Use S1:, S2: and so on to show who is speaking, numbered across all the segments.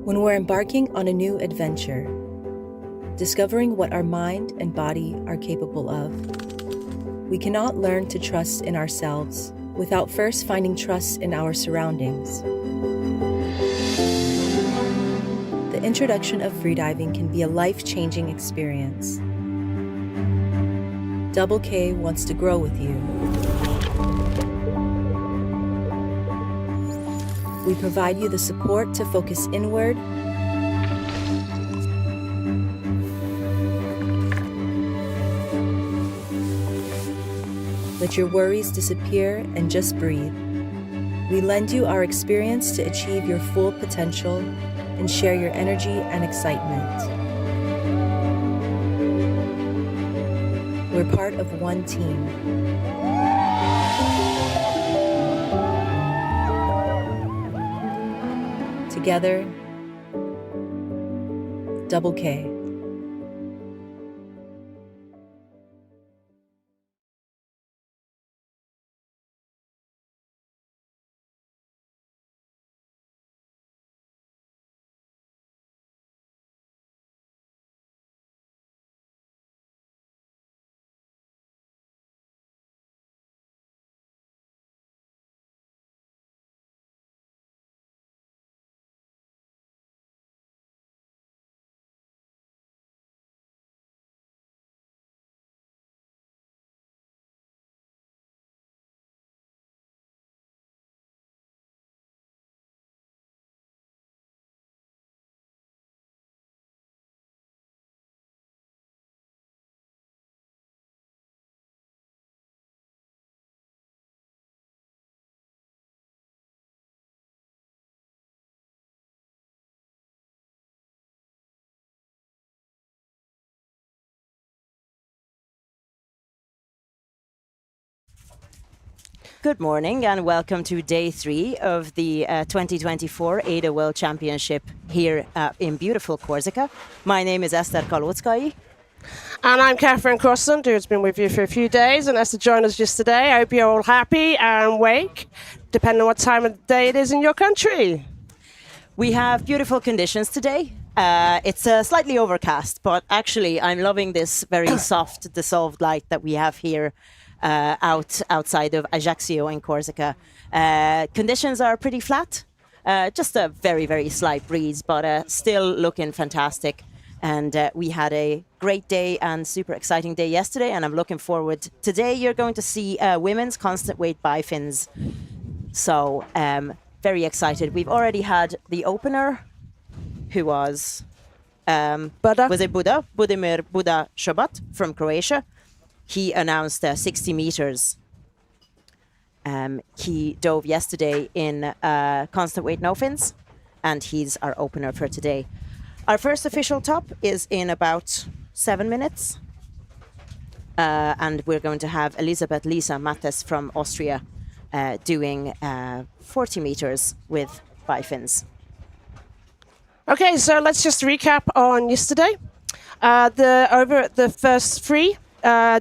S1: When we're embarking on a new adventure, discovering what our mind and body are capable of, we cannot learn to trust in ourselves without first finding trust in our surroundings. The introduction of freediving can be a life-changing experience. Double K wants to grow with you. We provide you the support to focus inward, let your worries disappear and just breathe. We lend you our experience to achieve your full potential and share your energy and excitement. We're part of one team. Together, Double K.
S2: Good morning and welcome to day 3 of the 2024 AIDA World Championship here in beautiful Corsica. My name is Esther Kalotskaya.
S3: And I'm Catherine Crossan, who's been with you for a few days and has to join us just today. I hope you're all happy and awake, depending on what time of the day it is in your country.
S2: We have beautiful conditions today. It's slightly overcast, but actually I'm loving this very soft, dissolved light that we have here outside of Ajaccio in Corsica. Conditions are pretty flat, just a very, very slight breeze, but still looking fantastic. And we had a great day and super exciting day yesterday, and I'm looking forward. Today you're going to see women's constant weight bifins. So very excited. We've already had the opener, who was Budimir Buda Shobat from Croatia. He announced 60 meters. He dove yesterday in constant weight no fins, and he's our opener for today. Our first official top is in about 7 minutes. And we're going to have Elisabeth Mattes from Austria doing 40 meters with bifins.
S3: Okay, so let's just recap on yesterday. The first 3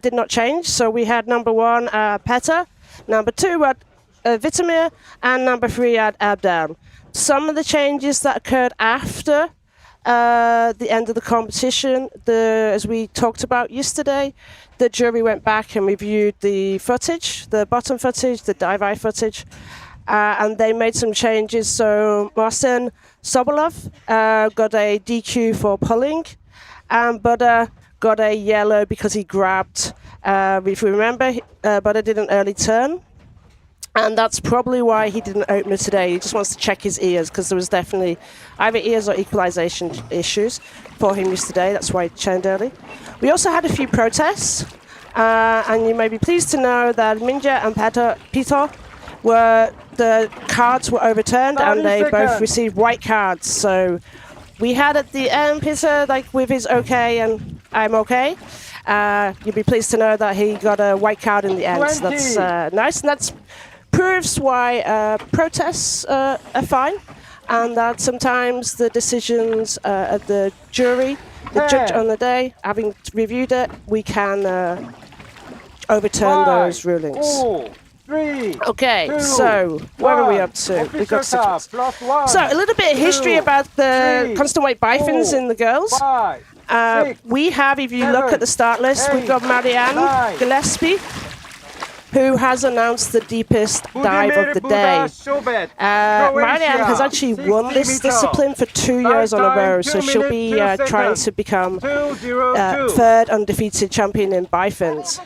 S3: did not change. So we had number 1 Petter, number 2 at Vitamir, and number 3 at Abdan. Some of the changes that occurred after the end of the competition, as we talked about yesterday, the jury went back and reviewed the footage, the bottom footage, the dive-eye footage, and they made some changes. So Marcin Sobolov got a DQ for pulling, and Buddha got a yellow because he grabbed, if you remember, Buddha did an early turn. And that's probably why he didn't open it today. He just wants to check his ears, because there was definitely either ears or equalization issues for him yesterday. That's why he turned early. We also had a few protests. And you may be pleased to know that Minja and Peter the cards were overturned, and they both received white cards. So we had at the end Peter, like, with his okay and I'm okay. You'll be pleased to know that he got a white card in the end. So that's nice, and that proves why protests are fine, and that sometimes the decisions of the jury, the judge on the day, having reviewed it, we can overturn those rulings.
S4: 4, 3.
S3: Okay,
S4: 2,
S3: so where are we up to? We've got 6 minutes. So a little bit of history about the constant weight bifins in the girls.
S4: 5, 6,
S3: We have, if you look at the start list, we've got Marianna Gillespie, who has announced the deepest dive of the day. Marianne has actually won this discipline for 2 years on a row, so she'll be trying to become third undefeated champion in Bifins.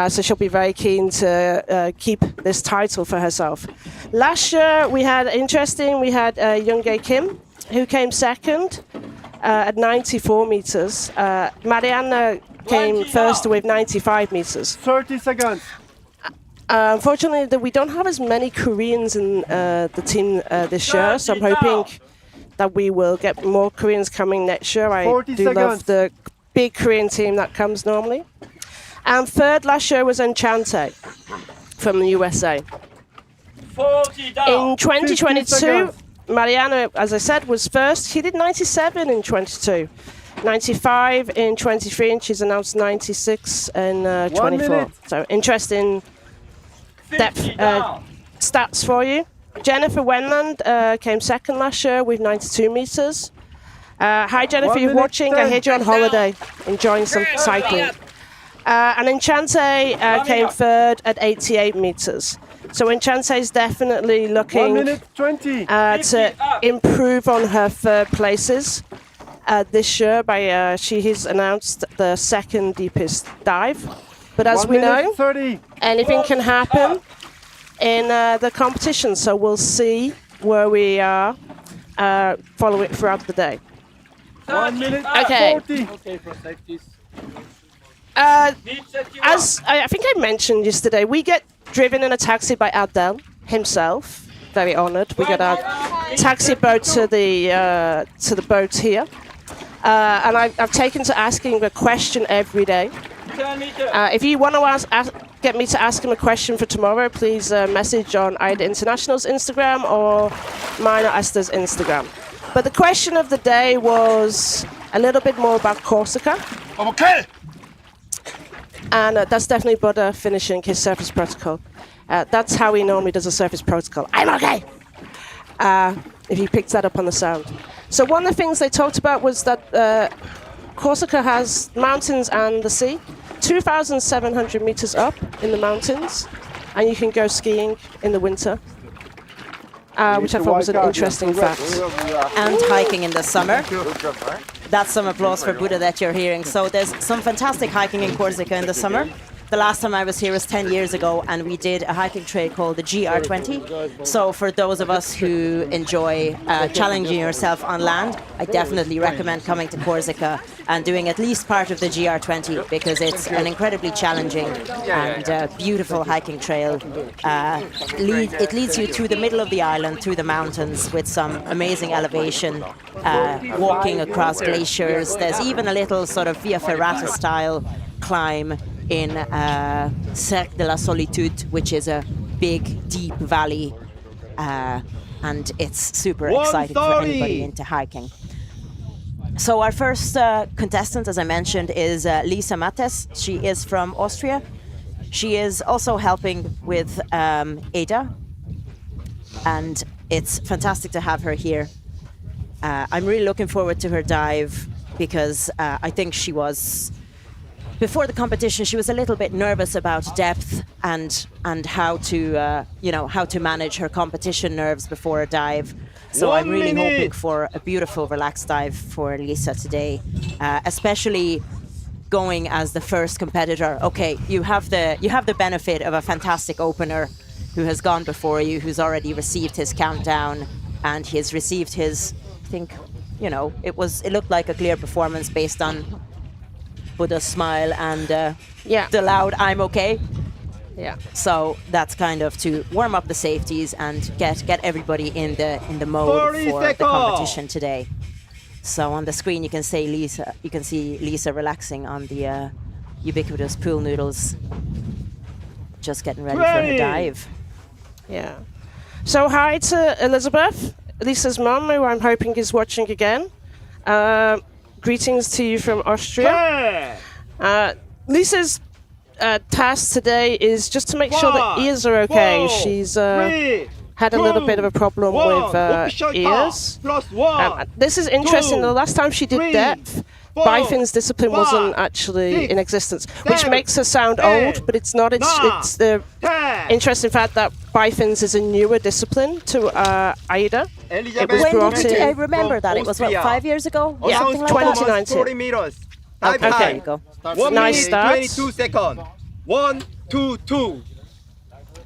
S3: So she'll be very keen to keep this title for herself. Last year we had Younghae Kim, who came second at 94 meters. Marianna came first with 95 meters.
S4: 30 seconds.
S3: Unfortunately, we don't have as many Koreans in the team this year, so I'm hoping that we will get more Koreans coming next year. I do love the big Korean team that comes normally. And third last year was Enchante from the USA. In 2022, Marianna, as I said, was first. She did 97 in 22, 95 in 23, and she's announced 96 in 24. So interesting depth stats for you. Jennifer Wenland came second last year with 92 meters. Hi Jennifer, you're watching. I heard you on holiday, enjoying some cycling. And Enchante came third at 88 meters. So Enchante is definitely looking
S4: 1 minute 20.
S3: To improve on her third places this year. She has announced the second deepest dive. But as we know,
S4: 30.
S3: anything can happen in the competition. So we'll see where we are following throughout the day.
S4: 1 minute
S3: Okay.
S4: 40.
S3: As I think I mentioned yesterday, we get driven in a taxi by Adel himself. Very honoured. We got our taxi boat to the boat here, and I've taken to asking a question every day. If you want to get me to ask him a question for tomorrow, please message on AIDA International's Instagram or mine or Esther's Instagram. But the question of the day was a little bit more about Corsica.
S4: Okay.
S3: And that's definitely Buddha finishing his surface protocol. That's how he normally does a surface protocol. I'm okay! If you picked that up on the sound. So one of the things they talked about was that Corsica has mountains and the sea, 2,700 meters up in the mountains, and you can go skiing in the winter, which I thought was an interesting fact.
S2: And hiking in the summer. That's some applause for Buddha that you're hearing. So there's some fantastic hiking in Corsica in the summer. The last time I was here was 10 years ago, and we did a hiking trail called the GR20. So for those of us who enjoy challenging yourself on land, I definitely recommend coming to Corsica and doing at least part of the GR20, because it's an incredibly challenging and beautiful hiking trail. It leads you through the middle of the island, through the mountains, with some amazing elevation, walking across glaciers. There's even a little sort of Via Ferrata style climb in Cercle de la Solitude, which is a big, deep valley, and it's super exciting for anybody into hiking. So our first contestant, as I mentioned, is Elisabeth Mattes. She is from Austria. She is also helping with AIDA, and it's fantastic to have her here. I'm really looking forward to her dive, because I think she was... Before the competition, she was a little bit nervous about depth and how to how to manage her competition nerves before a dive. So I'm really hoping for a beautiful, relaxed dive for Lisa today, especially going as the first competitor. Okay, you have the benefit of a fantastic opener who has gone before you, who's already received his countdown, and he has received his, I think, you know, it looked like a clear performance based on Buddha's smile and the loud "I'm okay."
S3: Yeah.
S2: So that's kind of to warm up the safeties and get everybody in the mode for the competition today. So on the screen you can see Lisa relaxing on the ubiquitous pool noodles, just getting ready for her dive.
S3: Yeah. So hi to Elisabeth, Lisa's mum, who I'm hoping is watching again. Greetings to you from Austria. Lisa's task today is just to make sure that ears are okay. She's had a little bit of a problem with ears. This is interesting. The last time she did depth, Bifins discipline wasn't actually in existence, which makes her sound old, but it's not. It's the interesting fact that Bifins is a newer discipline to AIDA. It was brought in.
S2: I remember that. It was, what, 5 years ago?
S3: Yeah,
S2: Something like
S3: 2019.
S4: 40 meters.
S2: Okay, there you go.
S4: 1
S3: Nice
S4: minute,
S3: start.
S4: 22 seconds. 1, 2, 2.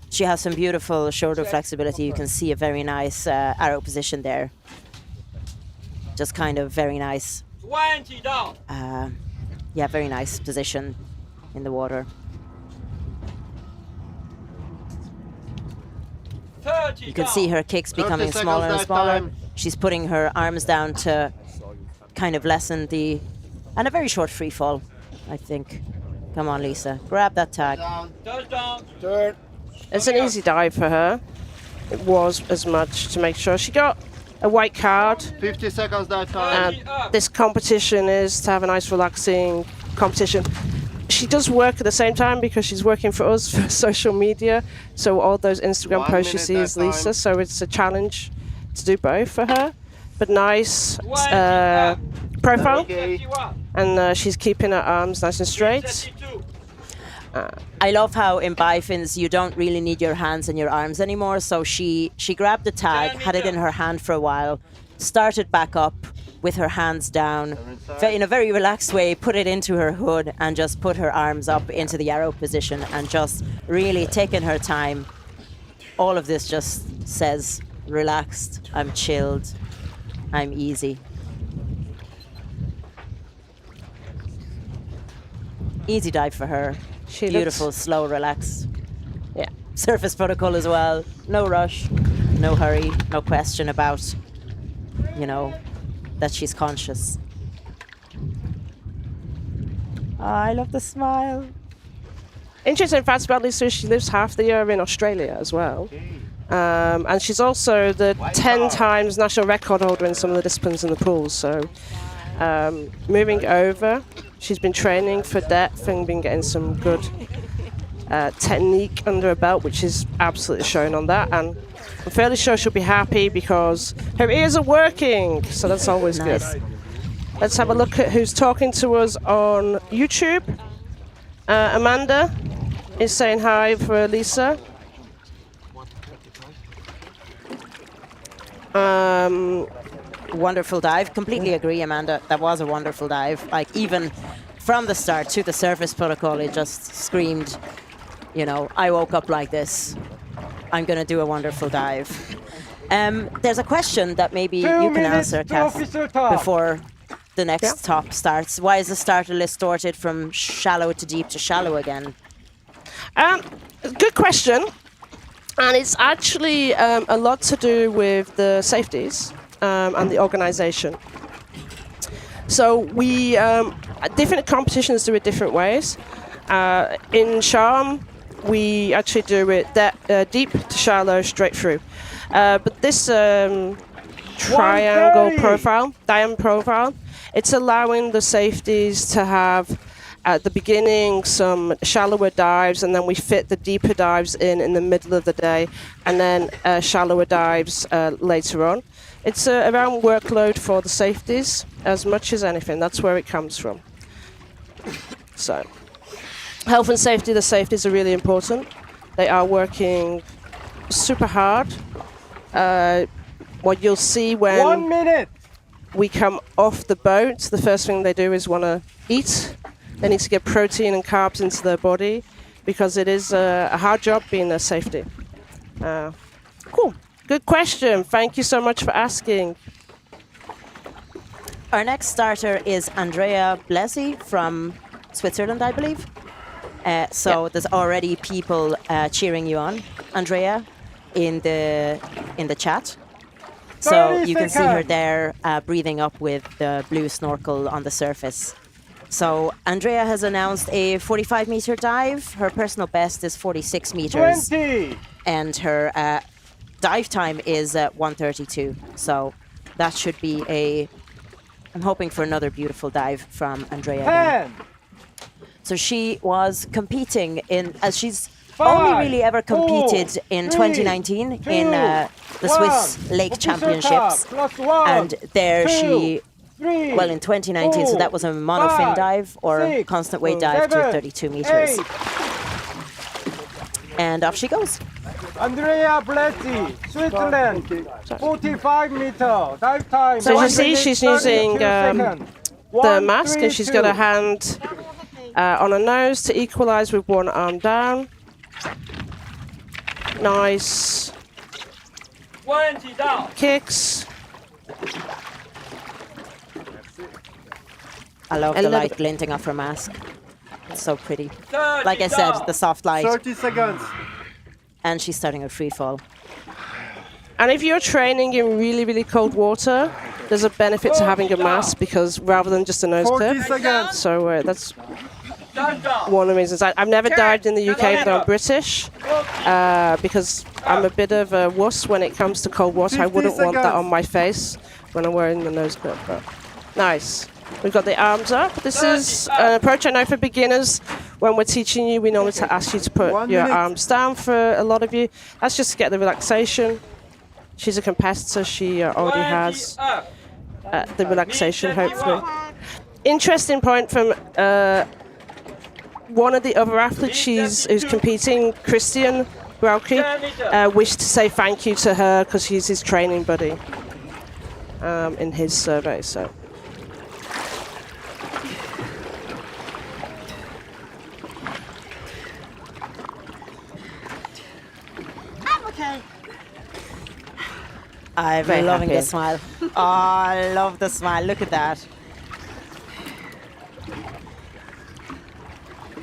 S2: She has some beautiful shoulder flexibility. You can see a very nice arrow position there. Just kind of very nice.
S5: 20 down.
S2: Yeah, very nice position in the water.
S5: 30
S2: You can see her kicks becoming smaller and smaller. She's putting her arms down to kind of lessen and a very short free fall, I think. Come on, Lisa, grab that tag.
S5: Touchdown.
S4: Turn.
S3: It's an easy dive for her. It was as much to make sure she got a white card.
S4: 50 seconds that time.
S3: This competition is to have a nice relaxing competition. She does work at the same time because she's working for us for social media. So all those Instagram
S4: 1
S3: posts you
S4: minute
S3: see
S4: that
S3: is Lisa.
S4: time.
S3: So it's a challenge to do both for her. But nice profile.
S4: Okay.
S5: 51.
S3: And she's keeping her arms nice and straight.
S5: 32.
S2: I love how in Bifins you don't really need your hands and your arms anymore. So she grabbed the tag, had it in her hand for a while, started back up with her hands down, in a very relaxed way, put it into her hood and just put her arms up into the arrow position and just really taking her time. All of this just says, relaxed, I'm chilled, I'm easy. Easy dive for her.
S3: She
S2: Beautiful,
S3: looks-
S2: slow, relaxed.
S3: Yeah.
S2: Surface protocol as well. No rush, no hurry, no question about, you know, that she's conscious. Oh, I love the smile.
S3: Interesting fact about Lisa is she lives half the year in Australia as well. And she's also the 10 times national record holder in some of the disciplines in the pools. So moving over, she's been training for depth and been getting some good technique under her belt, which is absolutely shown on that. And I'm fairly sure she'll be happy because her ears are working. So that's always
S2: Nice.
S3: good. Let's have a look at who's talking to us on YouTube. Amanda is saying hi for Lisa.
S2: Wonderful dive. Completely agree, Amanda. That was a wonderful dive. Like, even from the start to the surface protocol, it just screamed, you know, I woke up like this. I'm going to do a wonderful dive. There's a question that maybe you can answer, Kath, before the next top starts. Why is the starter list distorted from shallow to deep to shallow again?
S3: Good question. And it's actually a lot to do with the safeties and the organization. So we, different competitions do it different ways. In Charm, we actually do it deep to shallow, straight through. But this triangle profile, diamond profile, it's allowing the safeties to have at the beginning some shallower dives, and then we fit the deeper dives in the middle of the day, and then shallower dives later on. It's around workload for the safeties as much as anything. That's where it comes from. So, health and safety, the safeties are really important. They are working super hard. What you'll see when
S4: 1 minute.
S3: we come off the boat, the first thing they do is want to eat. They need to get protein and carbs into their body because it is a hard job being a safety. Cool. Good question. Thank you so much for asking.
S2: Our next starter is Andrea Blaesi from Switzerland, I believe. So there's already people cheering you on, Andrea, in the chat. So you can see her there breathing up with the blue snorkel on the surface. So Andrea has announced a 45-meter dive. Her personal best is 46 meters.
S4: 20.
S2: And her dive time is 1:32. So that should be I'm hoping for another beautiful dive from Andrea.
S4: 10.
S2: So she was competing as she's
S4: 5,
S2: only really ever
S4: 4,
S2: competed in
S4: 3,
S2: 2019
S4: 2,
S2: in the Swiss
S4: 1.
S2: Lake
S4: Propulsion
S2: Championships.
S4: cup, +1,
S2: And there
S4: 2,
S2: she,
S4: 3,
S2: well, in 2019, so that was a monofin
S4: 5,
S2: dive or
S4: 6,
S2: constant weight dive to
S4: 7,
S2: 32 meters.
S4: 8.
S2: And off she goes.
S4: Andrea Blaesi, Switzerland, 45 meter dive time.
S3: So you see she's using
S4: 32 seconds.
S3: the mask,
S4: 1,
S3: and she's got
S4: 3,
S3: her hand on her nose to equalize with one arm down. Nice
S5: 20 down.
S3: kicks.
S2: I love
S3: A
S2: the
S3: little
S2: light
S3: bit.
S2: glinting off her mask. It's so pretty.
S5: 30
S2: Like I said,
S5: down.
S2: the soft light.
S4: 30 seconds.
S2: And she's starting a free fall.
S3: And if you're training in really, really cold water, there's a benefit to having a mask because rather than just a nose
S4: 40
S3: clip.
S4: seconds.
S3: So that's
S5: Dive down.
S3: one of the reasons. I've never dived in the UK, but I'm British because I'm a bit of a wuss when it comes to cold water. I
S4: 50
S3: wouldn't want that
S4: seconds.
S3: on my face when I'm wearing the nose clip. But nice. We've got the arms up. This is an approach I know for beginners. When we're teaching you, we normally ask you to put
S4: 1
S3: your
S4: minute.
S3: arms down for a lot of you. That's just to get the relaxation. She's a competitor. She already
S5: 20
S3: has
S5: up.
S3: the relaxation, hopefully. Interesting point from one of the other athletes who's competing, Christian Brauke, wished to say thank you to her because he's his training buddy in his survey. So.
S2: I'm
S3: Very
S2: loving
S3: happy.
S2: the smile. Oh, I love the smile. Look at that.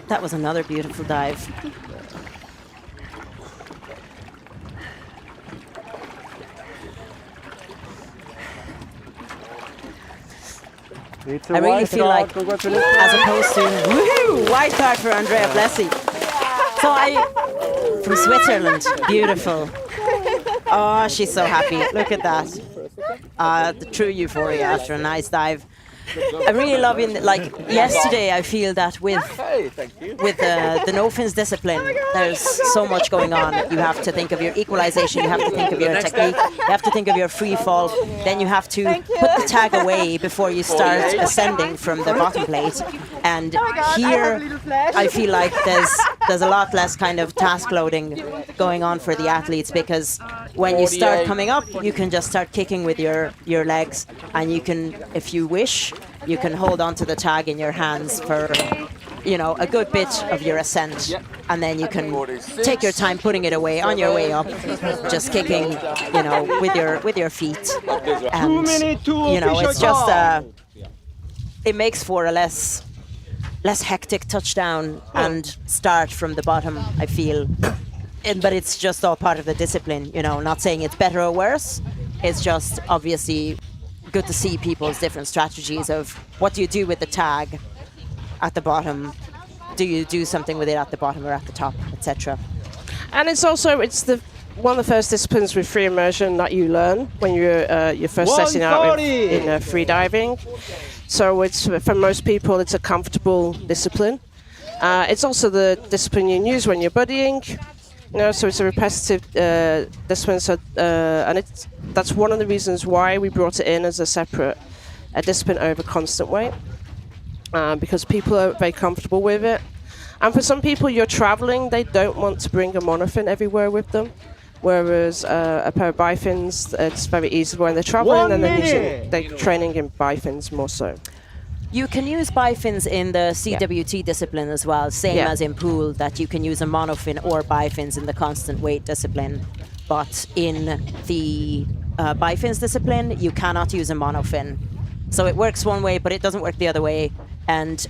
S2: That was another beautiful dive. I really feel like, as opposed to woohoo, white card for Andrea Blaesi. So from Switzerland, beautiful. Oh, she's so happy. Look at that. The true euphoria after a nice dive. I'm really loving, like yesterday, I feel that with the no fins discipline, there's so much going on. You have to think of your equalization, you have to think of your technique, you have to think of your free fall, then you have to put the tag away before you start ascending from the bottom plate. And here, I feel like there's a lot less kind of task loading going on for the athletes, because when you start coming up, you can just start kicking with your legs, and you can, if you wish, you can hold on to the tag in your hands for, a good bit of your ascent, and then you can take your time putting it away on your way up, just kicking, with your feet, and it's just it makes for a less hectic touchdown and start from the bottom, I feel. But it's just all part of the discipline, not saying it's better or worse. It's just obviously good to see people's different strategies of what do you do with the tag at the bottom? Do you do something with it at the bottom or at the top, etc.?
S3: And it's one of the first disciplines with free immersion that you learn when you're first setting out in free diving. So it's, for most people, it's a comfortable discipline. It's also the discipline you use when you're buddying. So it's a repetitive discipline. So and that's one of the reasons why we brought it in as a separate discipline over constant weight, because people are very comfortable with it. And for some people, you're traveling, they don't want to bring a monofin everywhere with them. Whereas a pair of bifins, it's very easy when they're traveling, and they're training in bifins more so.
S2: You can use bifins in the CWT discipline as well, same as in pool, that you can use a monofin or bifins in the constant weight discipline. but in the bifins discipline, you cannot use a monofin. So it works one way, but it doesn't work the other way. And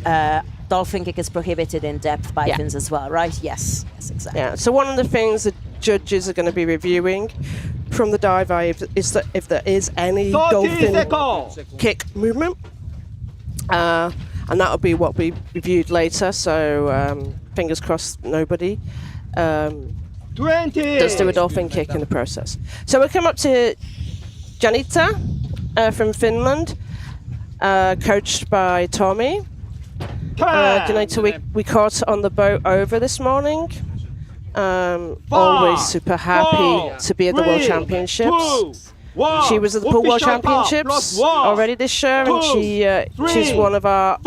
S2: dolphin kick is prohibited in depth bifins as well, right? Yes, exactly.
S3: Yeah. So one of the things the judges are going to be reviewing from the dive is that if there is any dolphin kick movement, and that will be what we reviewed later. So fingers crossed, nobody
S4: 20.
S3: does do a dolphin kick in the process. So we'll come up to Janita from Finland, coached by Tommy. Janita, we caught on the boat over this morning. Always super happy to be at the World Championships. She was at the Pool World Championships already this year, and she's one of our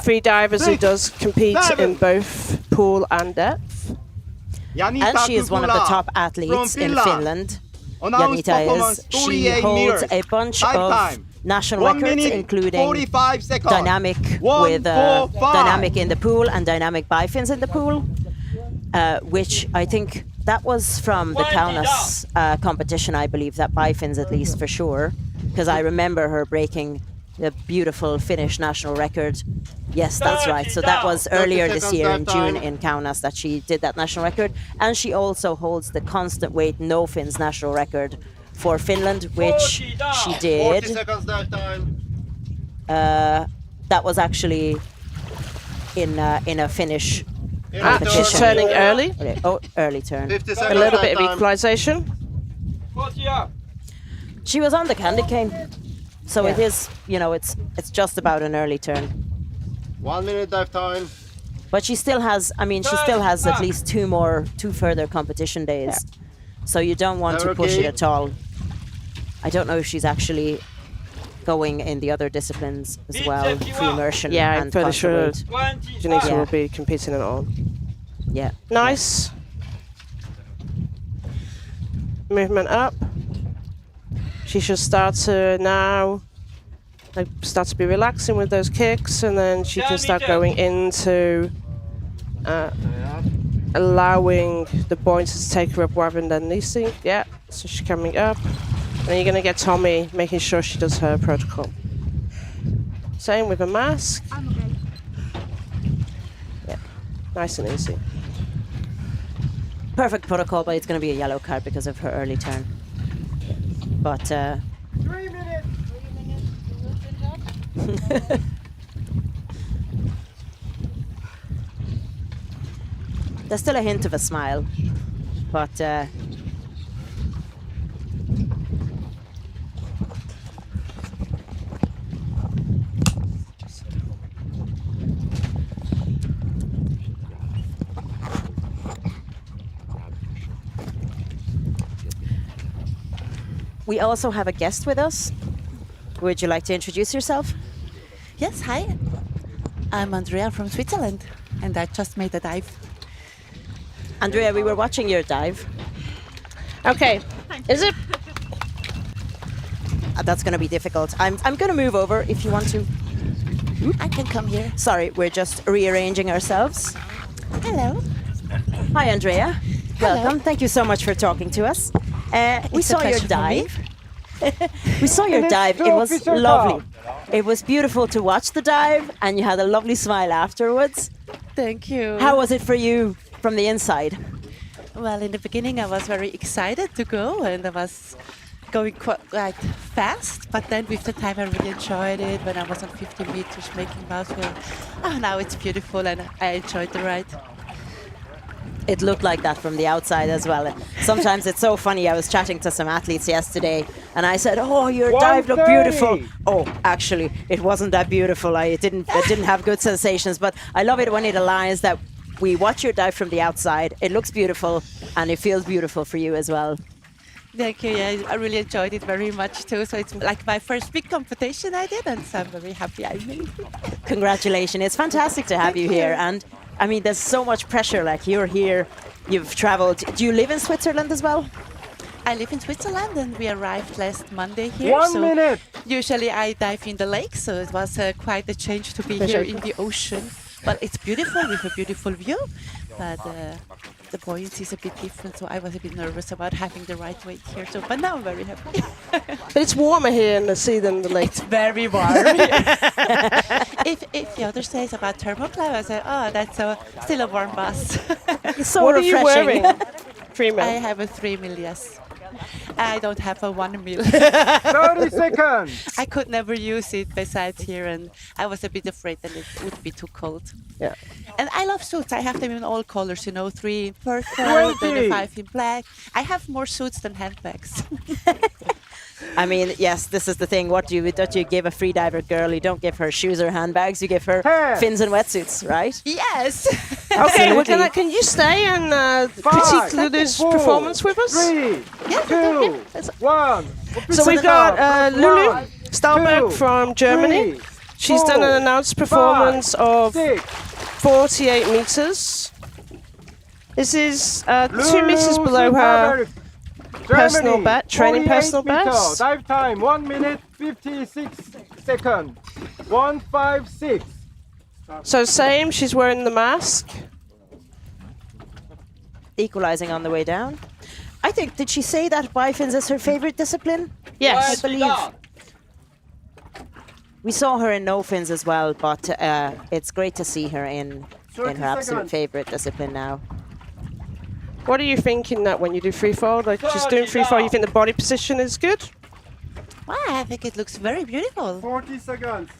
S3: free divers who does compete in both pool and depth.
S2: And she is one of the top athletes in Finland. Janita is. She holds a bunch of national records, including dynamic with dynamic in the pool and dynamic bifins in the pool, which I think that was from the Kaunas competition, I believe, that bifins at least for sure, because I remember her breaking the beautiful Finnish national record. Yes, that's right. So that was earlier this year in June in Kaunas that she did that national record. And she also holds the constant weight no fins national record for Finland, which she did.
S6: 40 seconds dive time.
S2: That was actually in a Finnish competition.
S3: She's turning early.
S2: Oh, early turn.
S6: 50
S3: A
S6: seconds
S3: little
S6: dive
S3: bit of
S6: time.
S3: equalization.
S5: 40 up.
S2: She was on the candy cane, so it is, it's just about an early turn.
S6: 1 minute dive time.
S2: But she still has, she still has at least two further competition days. So you don't want to push it at all. I don't know if she's actually going in the other disciplines as well, free immersion
S3: Yeah, I'm
S2: and
S3: fairly sure
S2: constant weight.
S3: Janita will be competing in it all.
S2: Yeah.
S3: Nice. Movement up. She should start to now start to be relaxing with those kicks, and then she can start going into allowing the buoyancy to take her up rather than releasing. Yeah, so she's coming up. And then you're going to get Tommy making sure she does her protocol. Same with a mask.
S7: I'm okay.
S3: Yeah, nice and easy.
S2: Perfect protocol, but it's going to be a yellow card because of her early turn. But
S4: 3 minutes.
S2: there's still a hint of a smile, but we also have a guest with us. Would you like to introduce yourself?
S8: Yes, hi. I'm Andrea from Switzerland, and I just made a dive.
S2: Andrea, we were watching your dive.
S3: Okay, is it?
S2: That's going to be difficult. I'm going to move over if you want to.
S8: I can come here.
S2: Sorry, we're just rearranging ourselves.
S8: Hello.
S2: Hi, Andrea.
S8: Hello.
S2: Welcome. Thank you so much for talking to us. We
S8: It's a
S2: saw your
S8: pleasure for me.
S2: dive. We saw your dive. It was lovely. It was beautiful to watch the dive, and you had a lovely smile afterwards.
S8: Thank you.
S2: How was it for you from the inside?
S8: Well, in the beginning, I was very excited to go, and I was going quite fast. But then, with the time, I really enjoyed it. When I was on 50 meters, making mouthful. Oh, now it's beautiful, and I enjoyed the ride.
S2: It looked like that from the outside as well. Sometimes it's so funny. I was chatting to some athletes yesterday, and I said, "Oh, your dive looked beautiful." Oh, actually, it wasn't that beautiful. I didn't have good sensations. But I love it when it aligns that we watch your dive from the outside. It looks beautiful, and it feels beautiful for you as well.
S8: Thank you. Yeah, I really enjoyed it very much too. So it's like my first big competition I did, and so I'm very happy I made it.
S2: Congratulations. It's fantastic to have you here. And I mean, there's so much pressure. Like, you're here, you've traveled. Do you live in Switzerland as well?
S8: I live in Switzerland, and we arrived last Monday here.
S4: 1 minute.
S8: Usually I dive in the lake, so it was quite a change to be here in the ocean. But it's beautiful with a beautiful view. But the buoyancy is a bit different, so I was a bit nervous about having the right weight here. So, but now I'm very happy.
S3: But it's warmer here in the sea than the lake.
S8: It's very warm. if the other says about thermocline, I say, oh, that's still a warm bus.
S2: It's so
S3: What are
S2: refreshing.
S3: you wearing? 3 mil.
S8: I have a 3 mil, yes. I don't have a 1 mil.
S4: 30 seconds.
S8: I could never use it besides here, and I was a bit afraid that it would be too cold.
S3: Yeah.
S8: And I love suits. I have them in all colors, 3 in purple, 25 in black. I have more suits than handbags.
S2: I mean, yes, this is the thing. What do you give a freediver girl? You don't give her shoes or handbags. You give her fins and wetsuits, right?
S8: Yes.
S3: Okay,
S2: Absolutely.
S3: can you stay and critique Lulu's performance with us?
S4: 3,
S8: Yes,
S4: 2, 1.
S3: So we've got Lulu Stahlberg from Germany. She's done an announced performance of
S4: 6.
S3: 48 meters. This is 2 meters below her personal best, training personal best.
S4: Dive time 1 minute 56 seconds. 156.
S3: So same, she's wearing the mask.
S2: Equalizing on the way down. I think, did she say that bifins is her favorite discipline?
S3: Yes.
S2: I believe. We saw her in no fins as well, but it's great to see her in her absolute
S4: seconds.
S2: favorite discipline now.
S3: What are you thinking that when you do free fall? Like she's doing free fall, you think the body position is good?
S8: Well, I think it looks very beautiful.
S4: 40 seconds.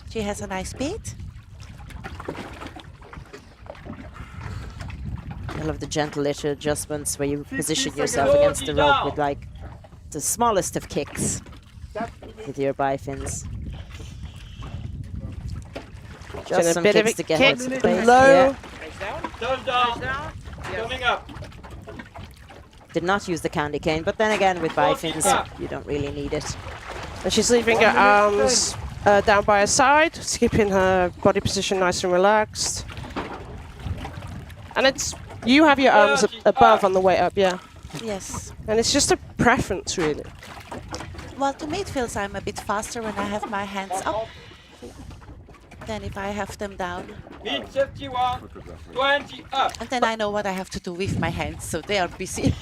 S8: She has a nice speed.
S2: I love the gentle little adjustments where you
S4: 50
S2: position
S4: seconds.
S2: yourself against the rope with like the smallest of kicks with your bifins. Just
S3: a
S2: some
S3: bit of
S2: kicks
S3: a
S2: to get
S3: kick
S2: her to place.
S3: low.
S2: Yeah.
S5: Down. Coming up.
S2: Did not use the candy cane, but then again with bifins, you don't really need it.
S3: And she's leaving her arms down by her side, keeping her body position nice and relaxed. And it's you have your arms above on the way up, yeah.
S8: Yes.
S3: And it's just a preference, really.
S8: Well, to me it feels I'm a bit faster when I have my hands up than if I have them down.
S5: Meet 51. 20 up.
S8: And then I know what I have to do with my hands, so they are busy.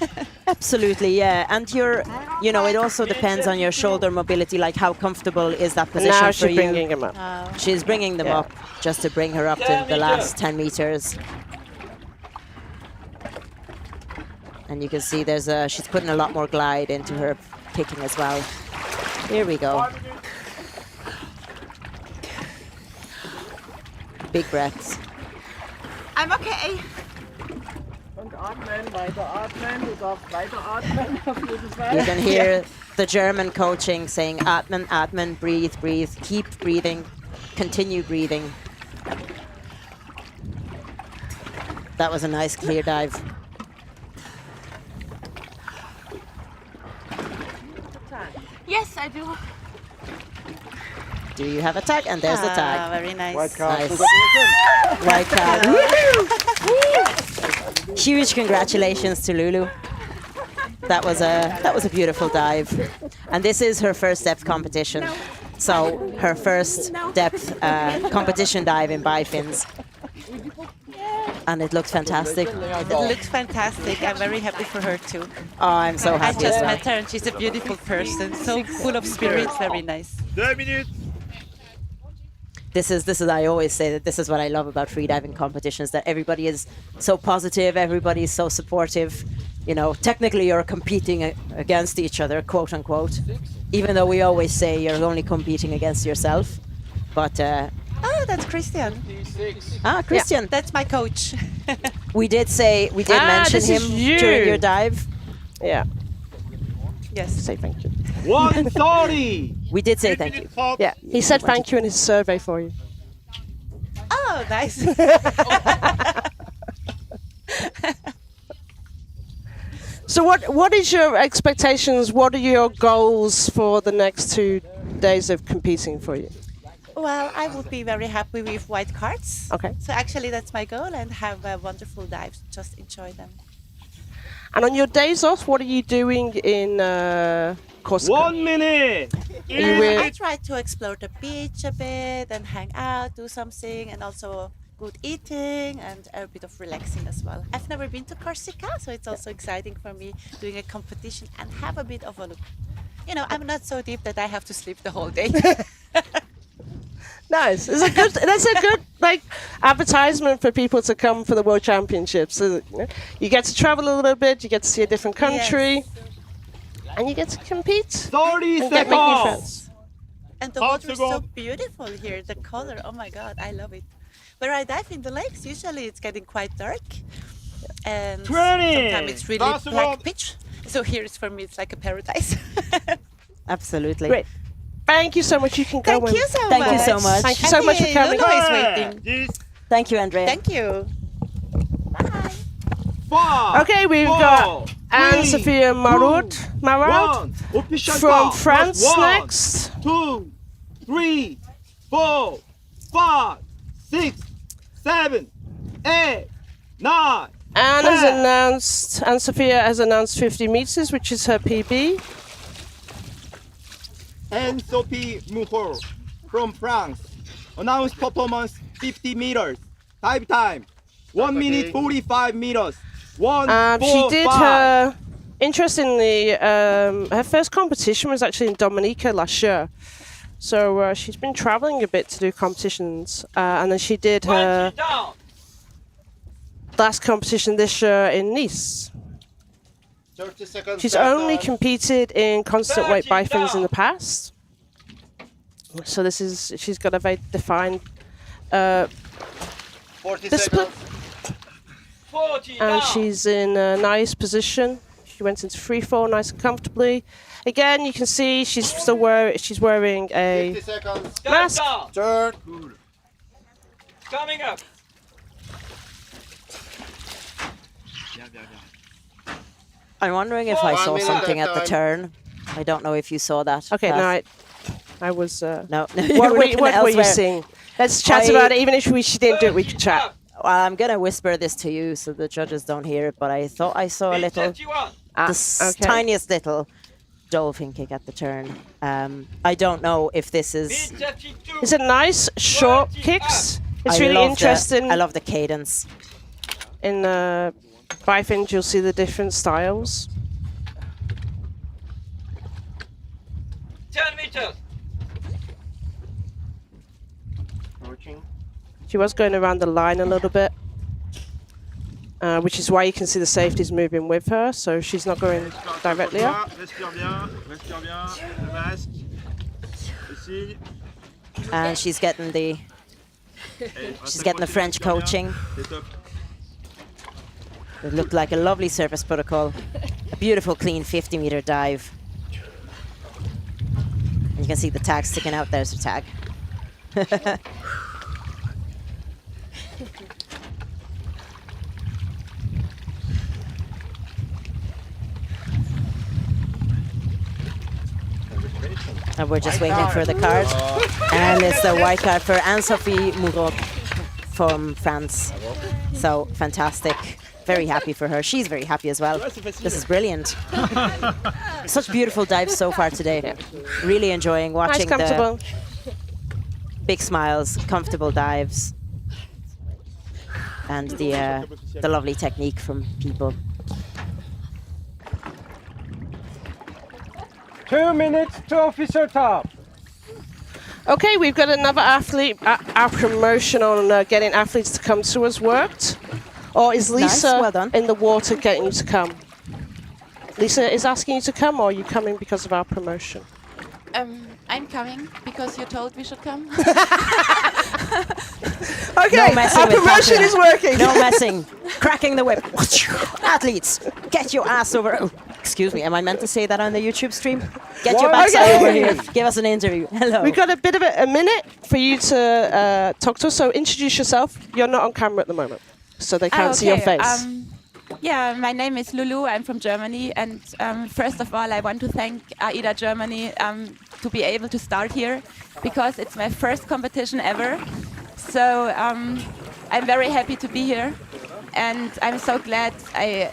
S2: Absolutely, yeah. And it also depends on your shoulder mobility, like how comfortable is that position
S3: Now
S2: for
S3: she's
S2: you.
S3: bringing him up.
S2: She's bringing them up just to bring her up to the last 10 meters. And you can see she's putting a lot more glide into her kicking as well. Here we go. Big breaths.
S8: I'm okay.
S2: You can hear the German coaching saying, atmen, atmen, breathe, breathe, keep breathing, continue breathing. That was a nice clear dive.
S8: Yes, I do.
S2: Do you have a tag? And there's the tag.
S8: Very nice.
S4: White card.
S2: Nice. White card. Huge congratulations to Lulu. That was a beautiful dive. And this is her first depth competition. So her first depth competition dive in bifins. And it looks fantastic.
S8: It looks fantastic. I'm very happy for her too.
S2: Oh, I'm so
S8: I
S2: happy.
S8: just
S2: as well.
S8: met her and she's a beautiful person, so full of spirit, very nice.
S6: 2 minutes.
S2: This is I always say that this is what I love about freediving competitions, that everybody is so positive, everybody is so supportive. Technically you're competing against each other, quote unquote, even though we always say you're only competing against yourself. But
S8: Oh, that's Christian.
S2: Christian,
S8: That's my coach.
S2: we did mention
S3: this
S2: him
S3: is you.
S2: during your dive.
S3: Yeah.
S8: Yes.
S3: Say thank you.
S6: 130.
S2: We did say thank you.
S3: Yeah. He said thank you in his survey for you.
S8: Oh, nice.
S3: So what is your expectations? What are your goals for the next 2 days of competing for you?
S8: Well, I would be very happy with white cards.
S3: Okay.
S8: So actually that's my goal, and have wonderful dives. Just enjoy them.
S3: And on your days off, what are you doing in Corsica?
S6: 1 minute.
S3: Are you
S8: I try to explore the beach a bit and hang out, do something, and also good eating and a bit of relaxing as well. I've never been to Corsica, so it's also exciting for me doing a competition and have a bit of a look. You know, I'm not so deep that I have to sleep the whole day.
S3: Nice. That's a good like advertisement for people to come for the World Championships. So, you get to travel a little bit, you get to see a different country, and you get to compete.
S6: 30
S3: and get make new
S6: seconds.
S3: friends.
S8: And the water is so beautiful here, the color, oh my God, I love it. Where I dive in the lakes, usually it's getting quite dark. And
S6: 20.
S8: sometimes it's really
S6: Last
S8: black
S6: one.
S8: pitch. So here it's for me, it's like a paradise.
S2: Absolutely.
S3: Great. Thank you so much. You can go.
S8: Thank you so much.
S2: Thank you so much.
S3: Thank you so much for coming.
S8: Lulu is waiting.
S6: This
S2: Thank you, Andrea.
S8: Thank you. Bye.
S6: 5.
S3: Okay, we've
S6: 4,
S3: got
S6: 3,
S3: Anne-Sophie Mouraud
S6: 1. Official
S3: from
S6: count.
S3: France
S6: Plus 1,
S3: next.
S6: 2, 3, 4, 5, 6, 7, 8, 9.
S3: Anne-Sophie has announced 50 meters, which is her PB.
S4: Anne-Sophie Mouraud from France. Announced performance 50 meters. Dive time 1 minute 45 meters. 1, 4,
S3: She did
S4: 5.
S3: her, interestingly, her first competition was actually in Dominica last year. So she's been traveling a bit to do competitions. And then she did her
S5: 20 down.
S3: last competition this year in Nice.
S4: 30 seconds.
S3: She's only competed in constant weight
S5: 30
S3: bifins in
S5: down.
S3: the past. So she's got a very defined
S4: 40
S3: discipline.
S5: 40
S3: And
S5: down.
S3: she's in a nice position. She went into free fall nice and comfortably. Again, you can see she's wearing a
S4: 50 seconds.
S5: Step
S3: mask.
S5: down.
S4: Turn.
S5: Coming up.
S2: I'm wondering if I
S4: 1
S2: saw
S4: minute
S2: something
S4: at
S2: at the
S4: time.
S2: turn. I don't know if you saw that.
S3: Okay,
S2: Beth.
S3: no, I was.
S2: No.
S3: What were you
S2: elsewhere.
S3: seeing? Let's chat
S2: I-
S3: about it. Even if she didn't do it, we could
S5: 30
S3: chat.
S5: up.
S2: Well, I'm going to whisper this to you so the judges don't hear it, but I thought I saw a
S5: Mid
S2: little,
S5: 51.
S3: Okay.
S2: tiniest little dolphin kick at the turn. I don't know if this is...
S5: Mid 52.
S3: It's a nice short
S5: 30
S3: kicks.
S5: up.
S3: It's
S2: I
S3: really
S2: love
S3: interesting.
S2: I love the cadence.
S3: In bifins, you'll see the different styles.
S5: 10 meters.
S3: She was going around the line a little bit, which is why you can see the safeties moving with her, so she's not going directly up.
S6: Respire bien, respire bien. Le masque. Ici.
S2: And she's getting the French coaching.
S6: C'est top.
S2: It looked like a lovely surface protocol. A beautiful, clean 50-meter dive. And you can see the tag sticking out. There's the tag. And we're just waiting for the card. And it's the white card for Anne-Sophie Mouraud from France. So fantastic. Very happy for her. She's very happy as well. This is brilliant. Such beautiful dives so far today. Really enjoying
S3: Nice,
S2: watching the
S3: comfortable.
S2: big smiles, comfortable dives, and the lovely technique from people.
S4: 2 minutes to official top.
S3: Okay, we've got another athlete. Our promotion on getting athletes to come to us worked. Or is Lisa
S2: Well done.
S3: in the water getting you to come? Lisa is asking you to come, or are you coming because of our promotion?
S7: I'm coming because you told we should come.
S3: Okay,
S2: No messing
S3: our
S2: with
S3: promotion
S2: Katarzyna.
S3: is working.
S2: No messing. Cracking the whip. Athletes, get your ass over. Oh, excuse me, am I meant to say that on the YouTube stream? Get your backside
S3: Okay.
S2: over here. Give us an interview. Hello.
S3: We've got a bit of a minute for you to talk to us, so introduce yourself. You're not on camera at the moment, so they can't see your face.
S7: Yeah, my name is Lulu. I'm from Germany, and first of all, I want to thank AIDA Germany to be able to start here because it's my first competition ever. So I'm very happy to be here, and I'm so glad I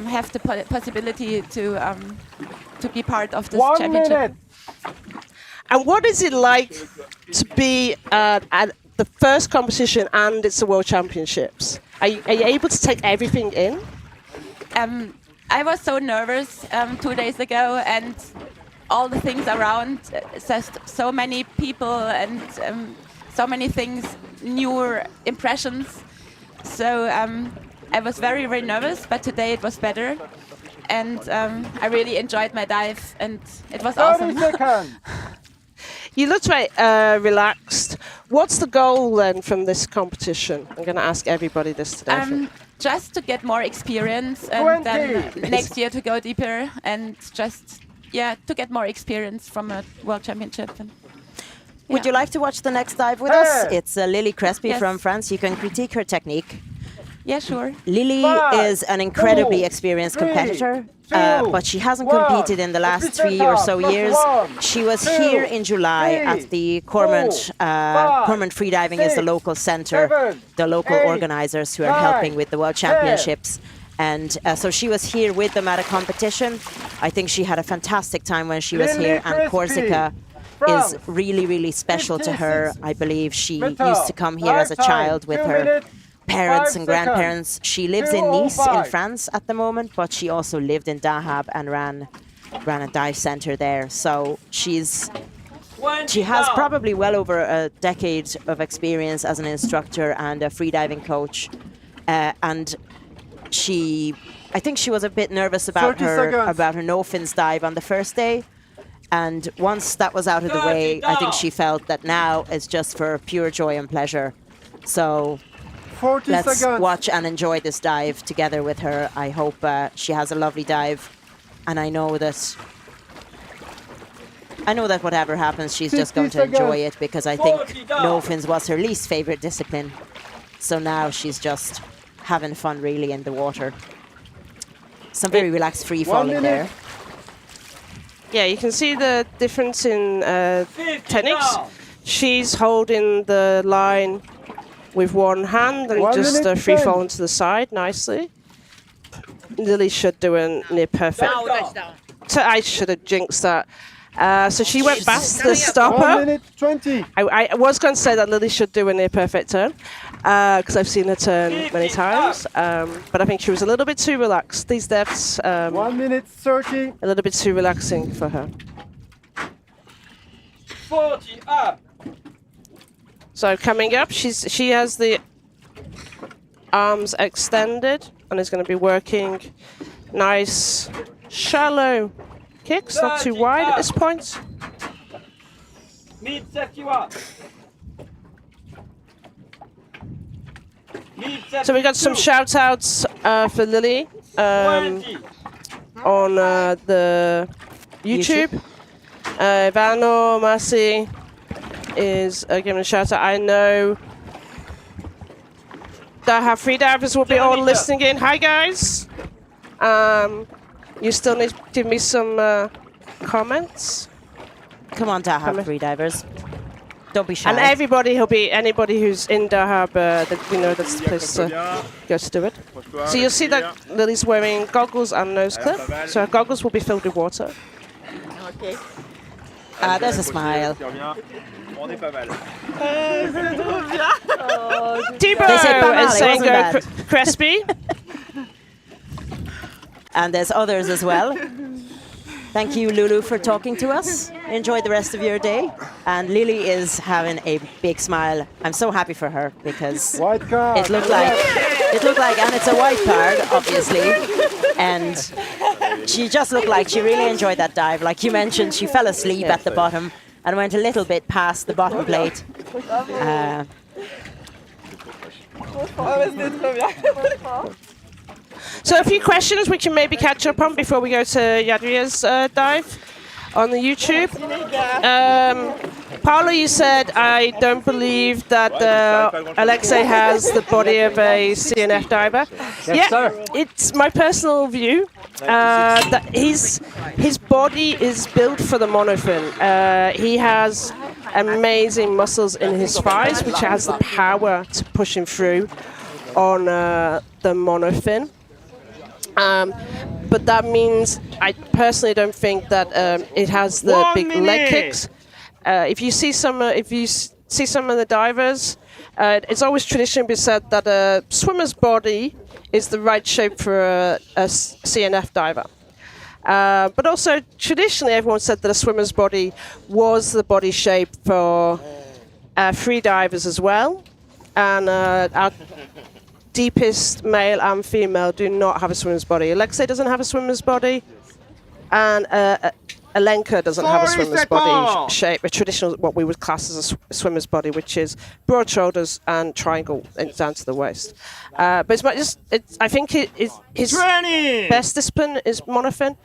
S7: have the possibility to be part of this
S4: 1
S7: championship.
S4: minute.
S3: And what is it like to be the first competition and it's the World Championships. Are you able to take everything in?
S7: I was so nervous 2 days ago, and all the things around, so many people and so many things, new impressions. So I was very, very nervous, but today it was better. And I really enjoyed my dive, and it was awesome.
S3: You looked very relaxed. What's the goal then from this competition? I'm going to ask everybody this today.
S7: Just to get more experience, and then next year to go deeper, and just to get more experience from a World Championship. And,
S2: Would you like to watch the next dive with us? It's Lily Crespy
S7: Yes.
S2: from France. You can critique her technique.
S7: Yeah, sure.
S2: Lily is an incredibly experienced competitor, but she hasn't competed in the last 3 or so years. She was here in July at the Cormorant. Cormorant Freediving is the local center, the local organizers who are helping with the World Championships. And so she was here with them at a competition. I think she had a fantastic time when she was here, and Corsica is really, really special to her. I believe she used to come here as a child with her parents and grandparents. She lives in Nice in France at the moment, but she also lived in Dahab and ran a dive center there. So she has probably well over a decade of experience as an instructor and a freediving coach. And I think she was a bit nervous about her no fins dive on the first day. And once that was out of the way, I think she felt that now is just for pure joy and pleasure. So let's watch and enjoy this dive together with her. I hope she has a lovely dive. And I know that whatever happens, she's just going to enjoy it, because I think no fins was her least favorite discipline. So now she's just having fun really in the water. Some very relaxed free falling there.
S3: Yeah, you can see the difference in techniques. She's holding the line with one hand and just free falling to the side nicely. Lily should do a near perfect. So I should have jinxed that. So she went past the stopper.
S6: 1 minute 20.
S3: I was going to say that Lily should do a near perfect turn, because I've seen her turn many times. But I think she was a little bit too relaxed. These depths,
S6: 1 minute 30.
S3: a little bit too relaxing for her.
S5: 40 up.
S3: So coming up, she has the arms extended and is going to be working nice, shallow kicks, not too wide at this point.
S5: Mid 71.
S3: So we got some shout outs for Lily on the YouTube. Ivano Masi is giving a shout out. I know that freedivers will be all listening in. Hi guys. You still need to give me some comments.
S2: Come on, Dahab freedivers. Don't be shy.
S3: And anybody who's in Dahab, that's the place to go to do it. So you'll see that Lily's wearing goggles and nose clip. So her goggles will be filled with water.
S2: Okay. There's a smile.
S3: Thibaut is saying go Crespy.
S2: And there's others as well. Thank you, Lulu, for talking to us. Enjoy the rest of your day. And Lily is having a big smile. I'm so happy for her, because
S6: White card.
S2: it looked like, and it's a white card, obviously. And she just looked like she really enjoyed that dive. Like you mentioned, she fell asleep at the bottom and went a little bit past the bottom plate.
S3: So a few questions we can maybe catch up on before we go to Yadira's dive on the YouTube. Paolo, you said, I don't believe that Alexei has the body of a CNF diver.
S6: Yes, sir.
S3: It's my personal view that his body is built for the monofin. He has amazing muscles in his thighs, which has the power to push him through on the monofin. But that means I personally don't think that it has the big leg kicks. If you see see some of the divers. It's always traditionally been said that a swimmer's body is the right shape for a CNF diver. But also, traditionally, everyone said that a swimmer's body was the body shape for free divers as well. And our deepest male and female do not have a swimmer's body. Alexei doesn't have a swimmer's body. And Alenka doesn't have a swimmer's body shape, a traditional, what we would class as a swimmer's body, which is broad shoulders and triangle down to the waist. But I think his best discipline is monofin,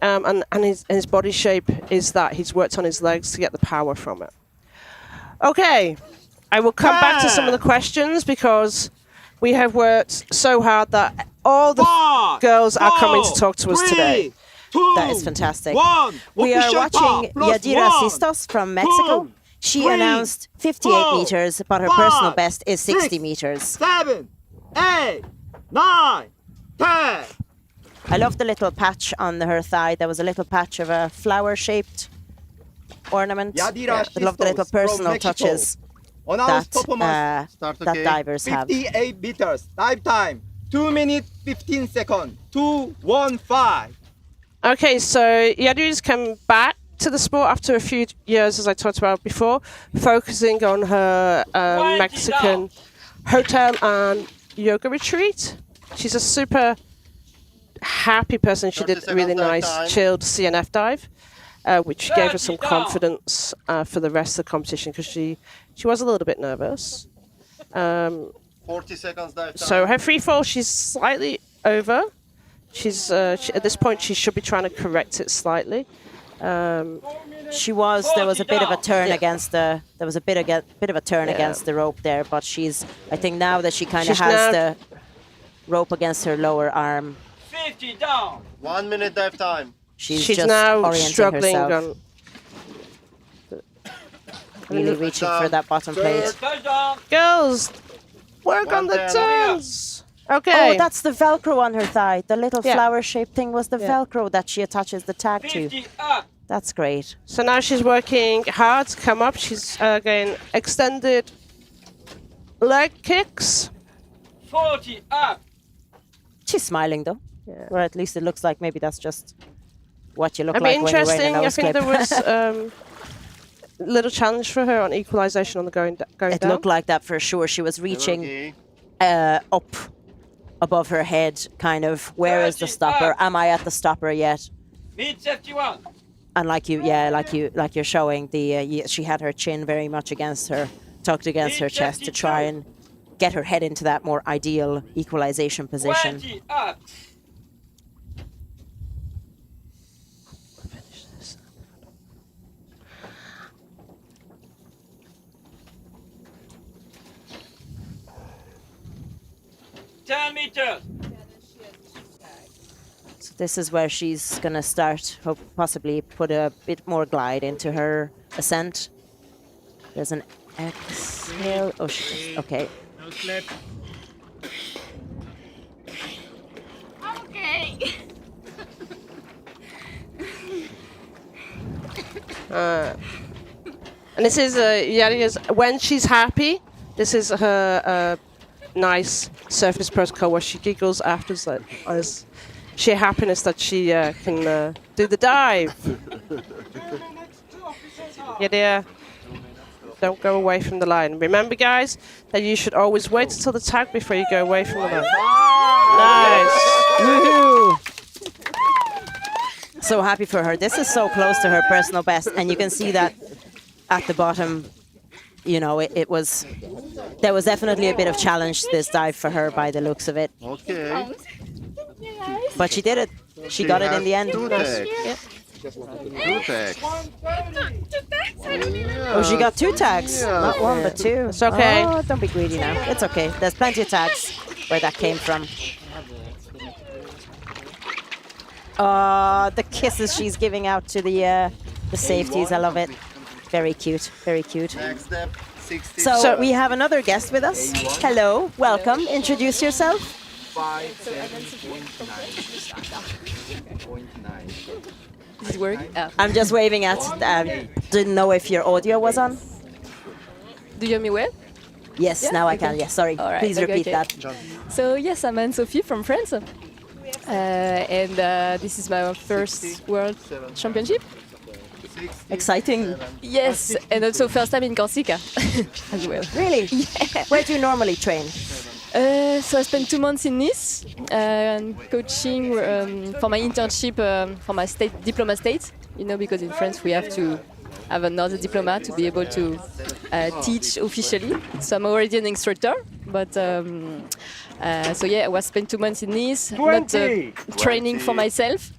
S3: and his body shape is that he's worked on his legs to get the power from it. Okay, I will come back to some of the questions because we have worked so hard that all the girls are coming to talk to us today.
S2: That is fantastic. We are watching Yadira Sistos from Mexico. She announced 58 meters, but her personal best is 60 meters.
S4: 7, 8, 9, 10.
S2: I love the little patch on her thigh. There was a little patch of a flower-shaped ornament.
S4: Yadira
S2: I love the little
S4: Sistos from
S2: personal
S4: Mexico.
S2: touches that divers have.
S4: 58 meters, dive time, 2 minutes 15 seconds, 2:15.
S3: Okay, so Yadira's come back to the sport after a few years, as I talked about before, focusing on her Mexican hotel and yoga retreat. She's a super happy person. She did a really nice, chilled CNF dive, which gave her some confidence for the rest of the competition because she was a little bit nervous.
S9: 40 seconds dive time.
S3: So her free fall, she's slightly over. She's at this point she should be trying to correct it slightly.
S2: There was a bit of a turn against the against the rope there, but I think now that she kind of has the rope against her lower arm.
S5: 50 down.
S9: 1 minute dive time.
S3: She's
S2: just
S3: now
S2: orienting
S3: struggling
S2: herself. Really reaching for that bottom plate.
S5: Touchdown.
S3: Girls, work on the turns. Okay.
S2: Oh, that's the Velcro on her thigh. The little flower-shaped thing was the Velcro that she attaches the tag to.
S5: 50 up.
S2: That's great.
S3: So now she's working hard to come up. She's getting extended leg kicks.
S5: 40 up.
S2: She's smiling though.
S3: Yeah.
S2: Or at least it looks like maybe that's just what you look
S3: It'd
S2: like
S3: be
S2: when you're
S3: interesting.
S2: wearing a
S3: I
S2: nose
S3: think
S2: clip.
S3: there was a little challenge for her on equalization on the going
S2: It
S3: down.
S2: looked like that for sure. She was reaching up above her head, kind of, where is the stopper? Am I at the stopper yet?
S5: Mid 71.
S2: And like you're showing, she had her chin very much tucked against her chest to try and get her head into that more ideal equalization position.
S5: 20 up. meters.
S2: So this is where she's going to start, possibly put a bit more glide into her ascent. There's an exhale. Oh, okay.
S6: No slip.
S7: Okay.
S3: And this is Yadira's, when she's happy, this is her nice surface protocol where she giggles afterwards as sheer happiness that she can do the dive. Yadira, don't go away from the line. Remember, guys, that you should always wait until the tag before you go away from the line. Nice.
S2: Woohoo! So happy for her. This is so close to her personal best, and you can see that at the bottom. You know, there was definitely a bit of challenge to this dive for her by the looks of it.
S9: Okay.
S2: But she did it. She got it in the end.
S9: Two tags. Two tags.
S2: Oh, she got 2 tags. Not 1, but 2.
S3: It's okay.
S2: Oh, don't be greedy now. It's okay. There's plenty of tags where that came from. The kisses she's giving out to the safeties. I love it. Very cute. Very cute.
S9: Next step, 60.
S2: So we have another guest with us. Hello. Welcome. Introduce yourself.
S4: 5.9.
S7: Is it working? Oh.
S2: I'm just waving at. Didn't know if your audio was on.
S10: Do you hear me well?
S2: Yes,
S10: Yeah?
S2: now I
S10: Okay.
S2: can. Yes, sorry.
S10: All right,
S2: Please
S10: okay,
S2: repeat
S10: okay.
S2: that.
S10: So yes, I'm Anne-Sophie from France, and this is my first World Championship.
S2: Exciting.
S10: Yes, and also first time in Corsica as well.
S2: Really?
S10: Yeah.
S2: Where do you normally train?
S10: So I spent 2 months in Nice coaching for my internship for my diploma state. You know, because in France we have to have another diploma to be able to teach officially. So I'm already an instructor, but so yeah, I was spent 2 months in Nice, not training for myself,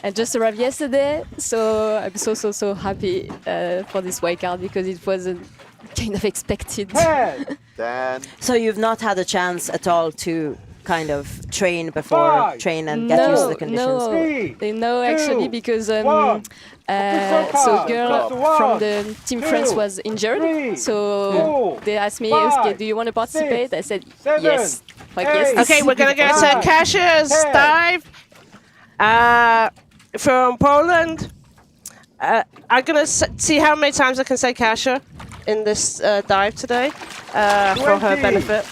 S10: and just arrived yesterday. So I'm so happy for this white card because it wasn't kind of expected.
S2: So you've not had a chance at all to kind of train before, train and get used to the conditions?
S10: No, actually, because so girl from the team France was injured, so they asked me, okay, do you want to participate? I said yes. Like, yes.
S3: Okay, we're gonna go to Kasia's dive from Poland. I'm gonna see how many times I can say Kasia in this dive today for her benefit.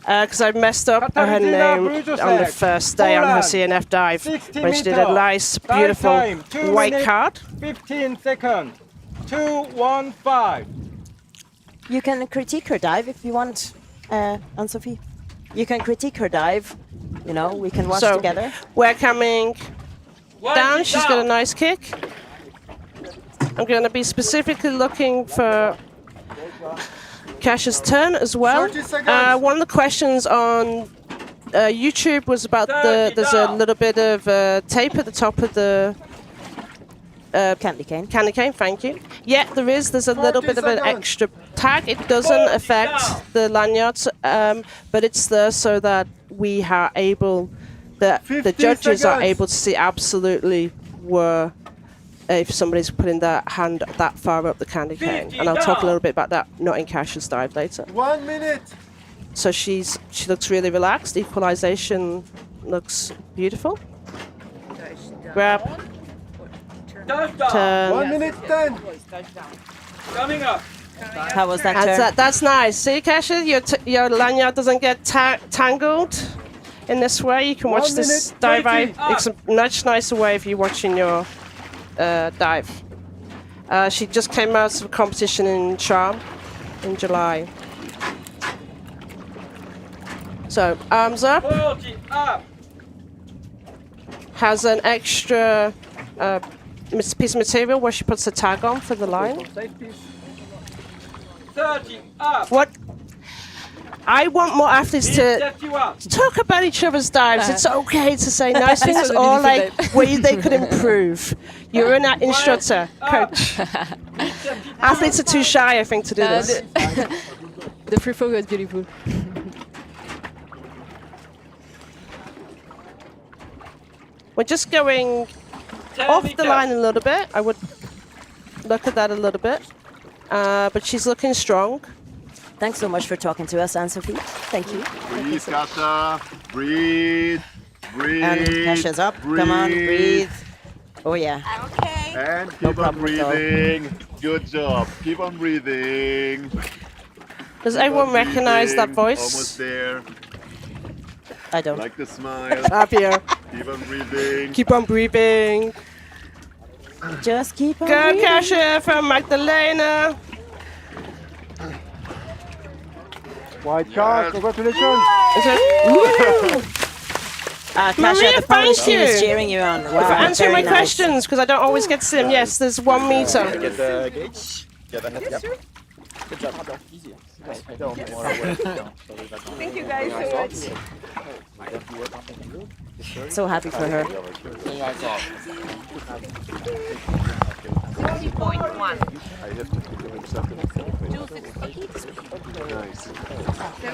S3: Because I messed up her name on the first day on her CNF dive, when she did a nice, beautiful white card.
S4: 15 seconds. 2:15.
S2: You can critique her dive if you want, Anne-Sophie. You can critique her dive. You know, we can watch together.
S3: We're coming down. She's got a nice kick. I'm going to be specifically looking for Kasia's turn as well. One of the questions on YouTube was about there's a little bit of tape at the top of the
S2: candy cane.
S3: Candy cane, thank you. Yeah, there is. There's a little bit of an extra tag. It doesn't affect the lanyards, but it's there so that we are able, the judges are able to see absolutely where if somebody's putting their hand that far up the candy cane. And I'll talk a little bit about that, not in Kasia's dive later.
S9: 1 minute.
S3: So she looks really relaxed. Equalization looks beautiful. Grab. Turn.
S9: 1 minute 10.
S5: Coming up.
S2: How was that turn?
S3: That's nice. See, Kasia, your lanyard doesn't get tangled in this way. You can watch this dive. It's a much nicer way if you're watching your dive. She just came out of a competition in Charm in July. So, arms up.
S5: 40 up.
S3: Has an extra piece of material where she puts the tag on for the line.
S5: 30 up.
S3: What? I want more athletes to
S5: 51.
S3: talk about each other's dives. It's okay to say nice things or like where they could improve. You're an instructor, coach. Athletes are too shy, I think, to do this.
S10: The free flow was beautiful.
S3: We're just going off the line a little bit. I would look at that a little bit. But she's looking strong.
S2: Thanks so much for talking to us, Anne-Sophie. Thank you.
S9: Breathe, Kasia. Breathe. Breathe.
S2: And Kasia's up. Come on, breathe. Oh, yeah.
S11: Okay.
S9: And keep on breathing. Good job. Keep on breathing.
S3: Does everyone recognize that voice?
S9: Almost there.
S2: I don't.
S9: Like the smile.
S3: Up here.
S9: Keep on breathing.
S3: Keep on breathing.
S2: Just keep on
S3: Go,
S2: breathing.
S3: Kasia from Magdalena.
S6: White card, congratulations.
S2: Kasia,
S3: Maria,
S2: the Polish
S3: thank
S2: team is
S3: you
S2: cheering you on. Wow,
S3: for answering my
S2: very nice.
S3: questions, because I don't always get to see them. Yes, there's 1 meter.
S6: Get the gauge. Yes, sir. Good job. Easy.
S11: Thank you guys so much.
S2: So happy for her.
S11: 0.1.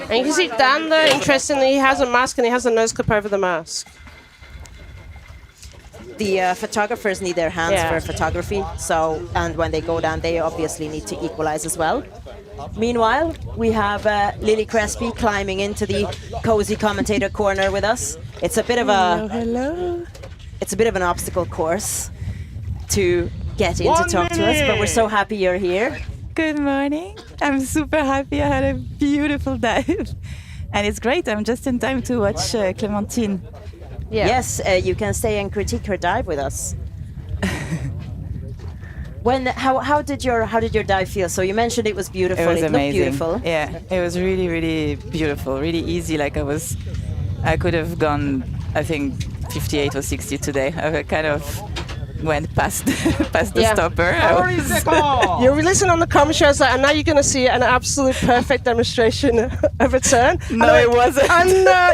S3: And you can see Dan there, interestingly, he has a mask and he has a nose clip over the mask.
S2: The photographers need their hands for photography, so, and when they go down, they obviously need to equalize as well. Meanwhile, we have Lily Crespy climbing into the cozy commentator corner with us. It's a bit of a It's a bit of an obstacle course to get in to talk to us, but we're so happy you're here.
S12: Good morning. I'm super happy. I had a beautiful dive. And it's great. I'm just in time to watch Clementine.
S2: Yeah. Yes, you can stay and critique her dive with us. How did your dive feel? So you mentioned it was beautiful.
S12: It was amazing.
S2: Looked beautiful.
S12: Yeah, it was really, really beautiful. Really easy. Like I could have gone, I think, 58 or 60 today. I kind of went past the stopper.
S3: You listen on the comment shows that, and now you're going to see an absolute perfect demonstration of a turn.
S12: No, it wasn't.
S3: And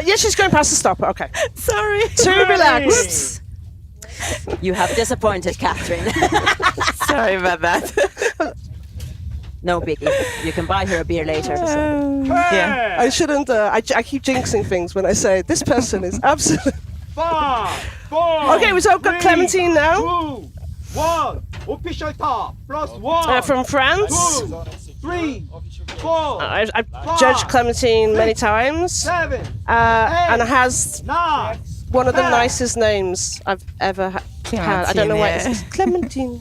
S3: yeah, she's going past the stopper. Okay.
S12: Sorry.
S3: Too relaxed.
S2: You have disappointed Catherine.
S12: Sorry about that.
S2: No biggie. You can buy her a beer later.
S12: Yeah.
S3: I shouldn't. I keep jinxing things when I say this person is absolute.
S4: 5, 4.
S3: Okay, we've got Clementine now.
S4: 2, 1. Official top. +1.
S3: From France.
S4: 2, 3, 4.
S3: I've judged Clementine many times.
S4: 7.
S3: And has
S4: 9.
S3: one of the nicest names I've ever had. I don't know why it's Clementine.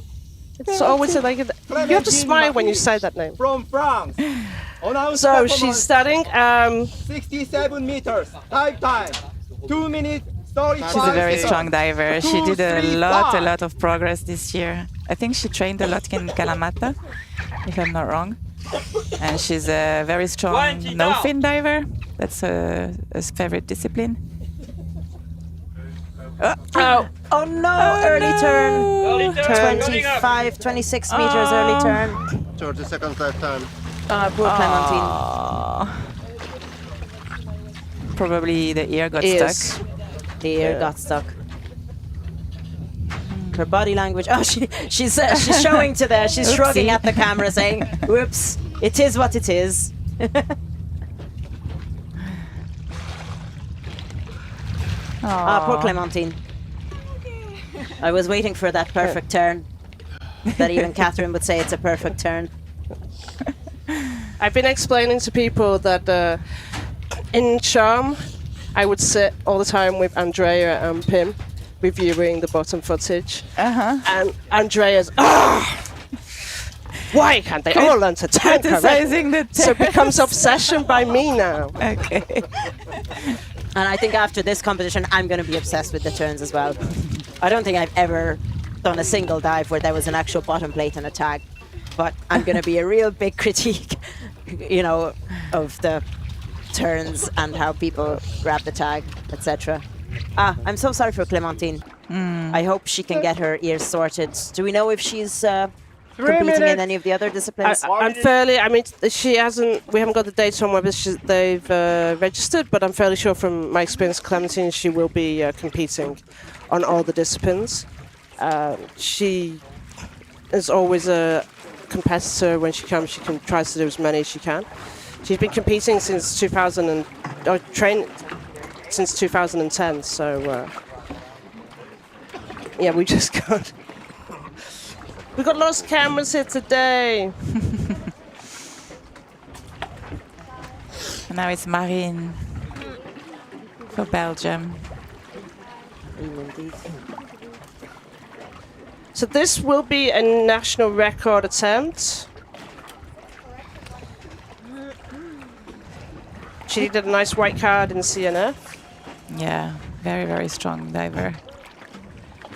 S3: It's always like you have to smile when you say that name.
S4: From France.
S3: So she's studying
S4: 67 meters. Dive time. 2 minutes.
S12: She's a very strong diver. She did a lot of progress this year. I think she trained a lot in Kalamata, if I'm not wrong. And she's a very strong no-fin diver. That's her favorite discipline.
S2: Oh no, early turn. 25, 26 meters early turn.
S9: 30 seconds left time.
S2: Poor Clementine.
S12: Probably the ear got stuck.
S2: The ear got stuck. Her body language. Oh, she's showing to there. She's shrugging at the camera, saying, "Whoops! It is what it is." Poor Clementine. I was waiting for that perfect turn. That even Catherine would say it's a perfect turn.
S3: I've been explaining to people that in Charm, I would sit all the time with Andrea and Pim, reviewing the bottom footage. And Andrea's, why can't they all learn to turn correctly? So it becomes obsession by me now.
S12: Okay.
S2: And I think after this competition, I'm going to be obsessed with the turns as well. I don't think I've ever done a single dive where there was an actual bottom plate and a tag. But I'm going to be a real big critique, of the turns and how people grab the tag, etc. I'm so sorry for Clementine. I hope she can get her ears sorted. Do we know if she's competing in any of the other disciplines?
S3: She hasn't. We haven't got the data on whether they've registered, but I'm fairly sure from my experience, Clementine, she will be competing on all the disciplines. She is always a competitor. When she comes, she tries to do as many as she can. She's been competing since trained since 2010. So yeah, we got lots of cameras here today.
S12: And now it's Marine for Belgium.
S3: So this will be a national record attempt. She did a nice white card in CNF.
S12: Yeah, very, very strong diver.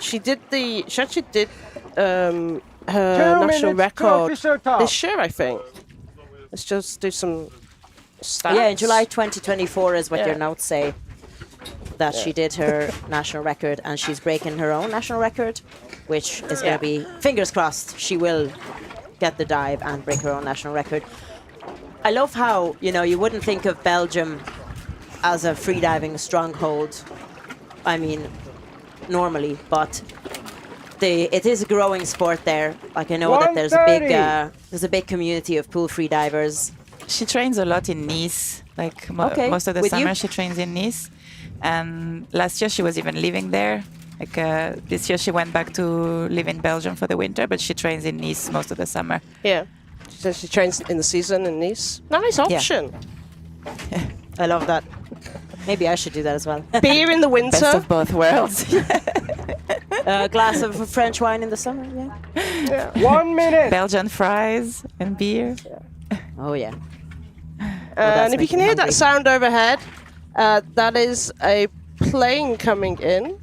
S3: She actually did her national record this year, I think. Let's just do some stats.
S2: Yeah, in July 2024 is what your notes say. That she did her national record, and she's breaking her own national record, which is going to be, fingers crossed, she will get the dive and break her own national record. I love how, you wouldn't think of Belgium as a freediving stronghold, normally, but it is a growing sport there. Like, I know that there's a big community of pool freedivers.
S12: She trains a lot in Nice. Like most of the summer she trains in Nice. And last year she was even living there. Like this year she went back to live in Belgium for the winter, but she trains in Nice most of the summer.
S3: Yeah. She says she trains in the season in Nice. Nice option.
S2: Yeah. I love that. Maybe I should do that as well.
S3: Beer in the winter.
S12: Best of both worlds.
S2: A glass of French wine in the summer, yeah.
S4: 1 minute.
S12: Belgian fries and beer.
S2: Oh, yeah.
S3: And if you can hear that sound overhead, that is a plane coming in.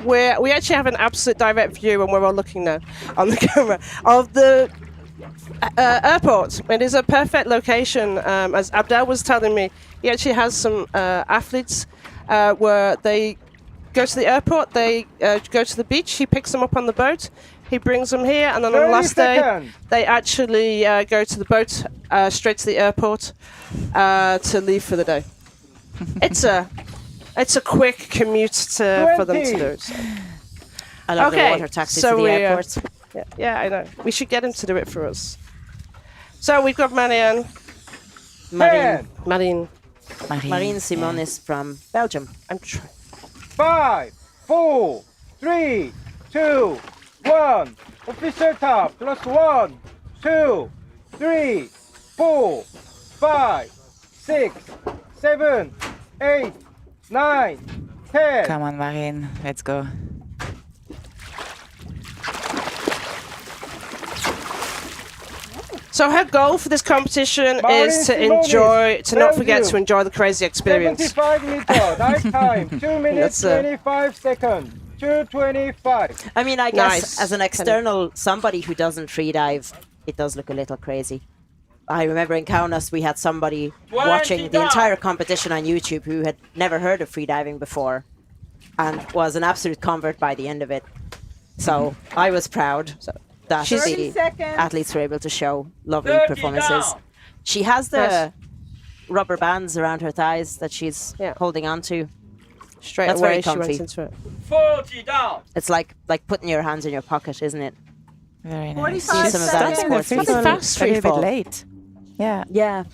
S3: We actually have an absolute direct view, and we're all looking now on the camera, of the airport. It is a perfect location. As Abdel was telling me, he actually has some athletes where they go to the airport, they go to the beach, he picks them up on the boat, he brings them here, and then on the last day, they actually go to the boat straight to the airport to leave for the day. It's a quick commute for them to do. So.
S2: I love the water taxi to the airport.
S3: Yeah, I know. We should get him to do it for us. So we've got Marine
S2: Simonis from Belgium.
S3: I'm trying.
S4: 5, 4, 3, 2, 1. Official top. Plus 1, 2, 3, 4, 5, 6, 7, 8, 9, 10.
S12: Come on, Marine. Let's go.
S3: So her goal for this competition is to not forget to enjoy the crazy experience.
S4: 75 meters, nice time, 2 minutes 25 seconds, 2:25.
S2: I mean, I guess as an external, somebody who doesn't freedive, it does look a little crazy. I remember in Kaunas we had somebody watching the entire competition on YouTube who had never heard of freediving before and was an absolute convert by the end of it. So I was proud that the athletes were able to show lovely performances. She has the rubber bands around her thighs that she's holding on to.
S3: Straight
S2: That's
S3: away
S2: very
S3: she
S2: comfy.
S3: went into it.
S5: 40 down.
S2: It's like putting your hands in your pocket, isn't it?
S12: Very nice.
S2: See some of that in sports.
S12: Pretty fast, a little bit late. Yeah.
S2: Yeah.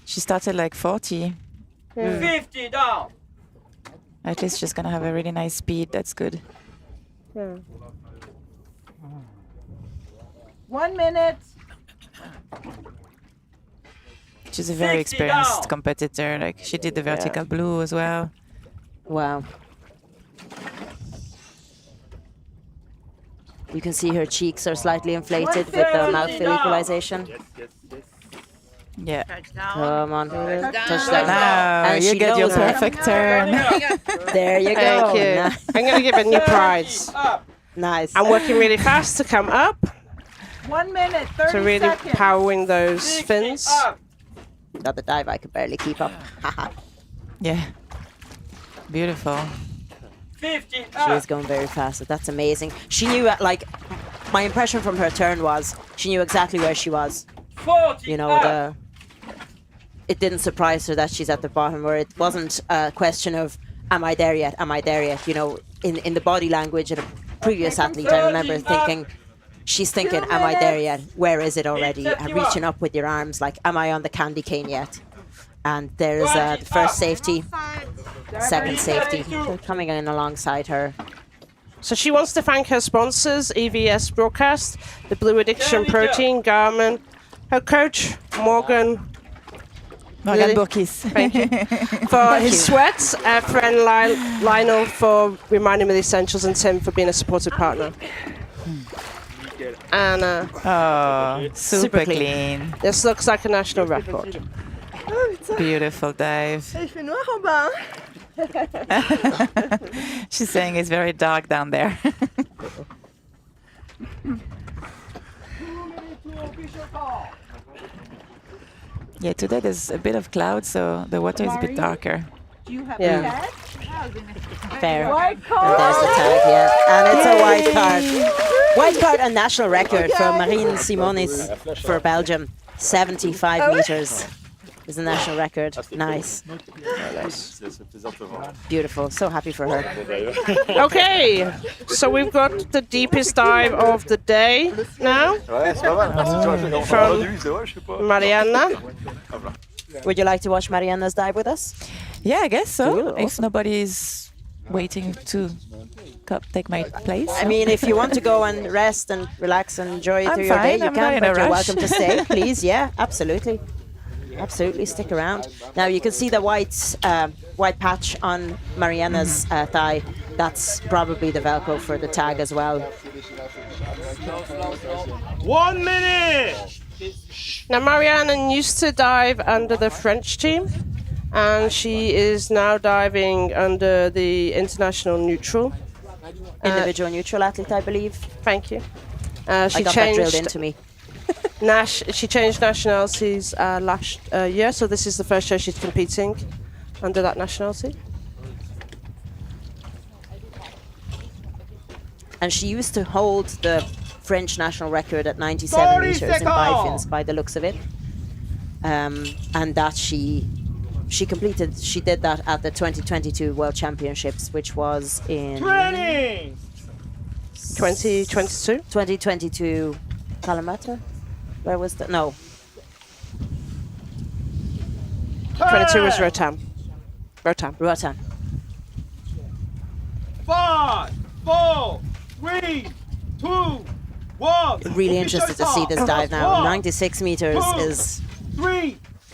S12: She started like 40.
S5: 50 down.
S12: At least she's gonna have a really nice speed. That's good.
S3: Yeah.
S11: 1 minute.
S12: She's a very experienced competitor. Like she did the vertical blue as well.
S2: Wow. You can see her cheeks are slightly inflated with the mouthful equalization.
S12: Yeah.
S2: Come on. Touchdown.
S12: Now
S2: And
S12: you
S2: she
S12: get your
S2: knows it.
S12: perfect turn.
S2: There you go.
S3: Thank you. I'm going to give a new prize.
S2: Nice.
S3: I'm working really fast to come up.
S11: 1 minute, 30
S3: So really
S11: seconds.
S3: powering those fins.
S2: Got the dive, I could barely keep up.
S12: Yeah. Beautiful.
S5: 50
S2: She is going very fast. That's amazing. She knew, like, my impression from her turn was she knew exactly where she was.
S5: 40
S2: You know, it didn't surprise her that she's at the bottom, where it wasn't a question of, am I there yet? Am I there yet? You know, in the body language of a previous athlete, I remember thinking, she's thinking, am I there yet? Where is it already? Reaching up with your arms, like, am I on the candy cane yet? And there's the first safety, second safety. They're coming in alongside her.
S3: So she wants to thank her sponsors, EVS Broadcast, the Blue Addiction Protein, Garmin, her coach, Morgan
S12: Burkis.
S3: Thank you. For his sweats, our friend Lionel for reminding me of the essentials, and Tim for being a supportive partner. And
S12: super clean.
S3: This looks like a national record.
S12: Beautiful dive. She's saying it's very dark down there. Yeah, today there's a bit of cloud, so the water is a bit darker.
S11: Do you have
S3: Yeah.
S11: a tag?
S2: Fair.
S11: White
S2: And
S11: card.
S2: there's the tag, yeah. And it's a white card. White card and national record for Marine Simonis for Belgium. 75 meters is the national record. Nice. Beautiful. So happy for her.
S3: Okay, so we've got the deepest dive of the day now from Marianna.
S2: Would you like to watch Marianna's dive with us?
S12: Yeah, I guess so.
S2: Cool,
S12: If
S2: awesome.
S12: nobody's waiting to take my place.
S2: I mean, if you want to go and rest and relax and enjoy
S12: I'm
S2: through your day,
S12: fine.
S2: you
S12: I'm not
S2: can,
S12: in a
S2: but you're
S12: rush.
S2: welcome to stay. Please, yeah, absolutely. Absolutely, stick around. Now, you can see the white patch on Marianna's thigh. that's probably the Velcro for the tag as well.
S6: 1 minute!
S3: Now, Marianna used to dive under the French team, and she is now diving under the international neutral.
S2: Individual neutral athlete, I believe.
S3: Thank you.
S2: I
S3: She
S2: got that drilled
S3: changed
S2: into me.
S3: she changed nationalities last year, so this is the first year she's competing under that nationality.
S2: And she used to hold the French national record at 97 meters in bifins, by the looks of it. And that she did that at the 2022 World Championships, which was in
S3: 2022.
S2: 2022 Kalamata. Where was that? No.
S3: 22 was Rotan.
S2: Rotan.
S4: 5, 4, 3, 2, 1.
S2: Really interested to see this dive now. 96 meters is.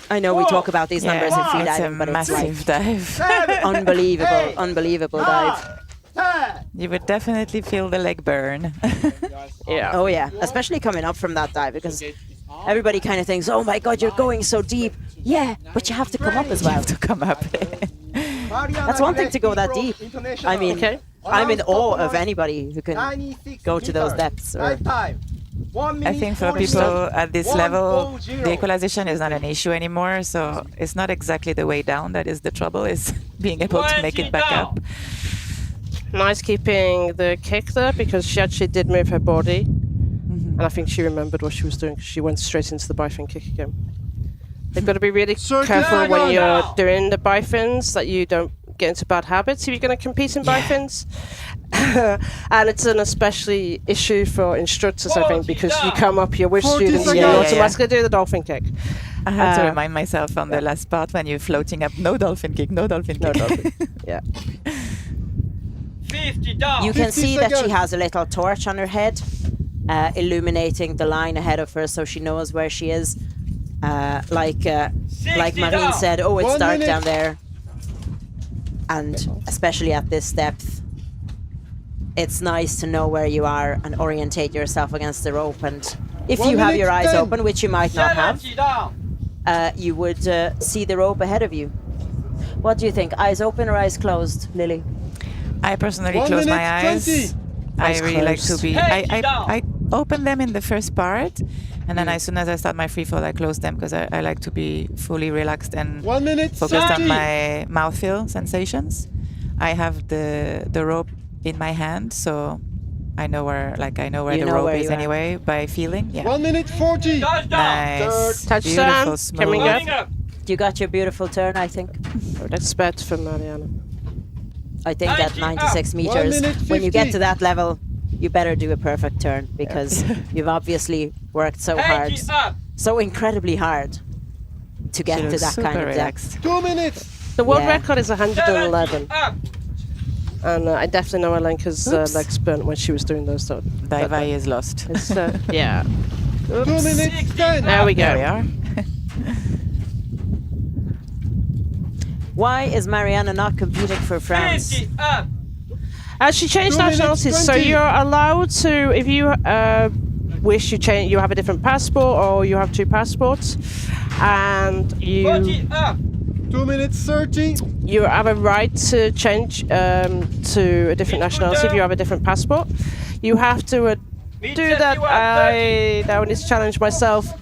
S2: I know we talk about these numbers in freediving, but it's
S12: massive
S2: like
S12: dive.
S2: unbelievable dive.
S12: You would definitely feel the leg burn.
S3: Yeah.
S2: Oh yeah, especially coming up from that dive, because everybody kind of thinks, oh my God, you're going so deep. Yeah, but you have to come up as well.
S12: You have to come up.
S2: That's one thing to go that deep. I mean, I'm in awe of anybody who can go to those depths.
S12: I think for people at this level, the equalization is not an issue anymore. So it's not exactly the way down that is the trouble, is being able to make it back up.
S3: Nice keeping the kick there, because she actually did move her body. And I think she remembered what she was doing, because she went straight into the bifin kick again. They've got to be really careful when you're doing the bifins that you don't get into bad habits if you're going to compete in bifins. And it's an especially issue for instructors, I think, because you come up here with students and you automatically do the dolphin kick.
S12: I had to remind myself on the last part when you're floating up, no dolphin kick, no dolphin kick.
S3: No dolphin. Yeah.
S5: 50 down.
S2: You can see that she has a little torch on her head, illuminating the line ahead of her, so she knows where she is. Like Marine said, oh, it's dark down there. And especially at this depth, it's nice to know where you are and orientate yourself against the rope. And if you have your eyes open, which you might not have, you would see the rope ahead of you. What do you think? Eyes open or eyes closed, Lily?
S12: I personally close my eyes. I really like to be. I open them in the first part, and then as soon as I start my free fall, I close them, because I like to be fully relaxed and focused on my mouthfeel sensations. I have the rope in my hand, so I know where the rope is anyway by feeling. Yeah.
S6: 1 minute 40.
S12: Nice.
S3: Touchdown. Coming up.
S2: You got your beautiful turn, I think.
S3: Expect from Marianna.
S2: I think at 96 meters, when you get to that level, you better do a perfect turn, because you've obviously worked so hard, so incredibly hard to get to that kind of depth.
S6: 2 minutes.
S3: The world record is 111. And I definitely know Alenka's legs burnt when she was doing those.
S12: Divai is lost.
S3: Yeah.
S6: 2 minutes 10.
S3: There we go.
S12: There we are.
S2: Why is Marianna not competing for France?
S3: She changed nationalities, so you're allowed to, if you wish, you have a different passport, or you have 2 passports, and you
S6: 2 minutes 30.
S3: You have a right to change to a different nationality if you have a different passport. You have to do that. I now need to challenge myself.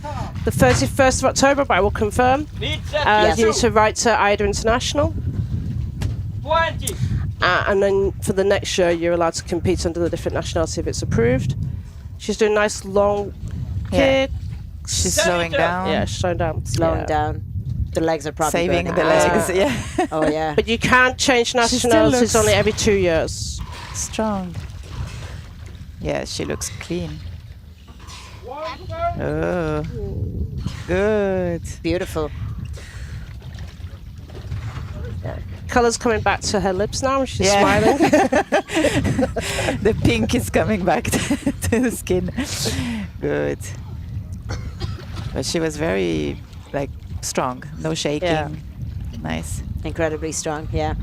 S3: The 31st of October, but I will confirm. You need to write to AIDA International.
S5: 20.
S3: And then for the next year, you're allowed to compete under the different nationality if it's approved. She's doing nice long kick.
S12: She's slowing down.
S3: Yeah, she's slowing down.
S2: Slowing down. The legs are probably
S12: saving
S2: burning.
S12: the legs. Yeah.
S2: Oh yeah.
S3: But you can't change nationalities only every 2 years.
S12: Strong. Yeah, she looks clean. Oh, good.
S2: Beautiful.
S3: Colour's coming back to her lips now, and she's smiling.
S12: The pink is coming back to the skin. Good. But she was very, strong. No shaking. Yeah. Nice.
S2: Incredibly strong, yeah.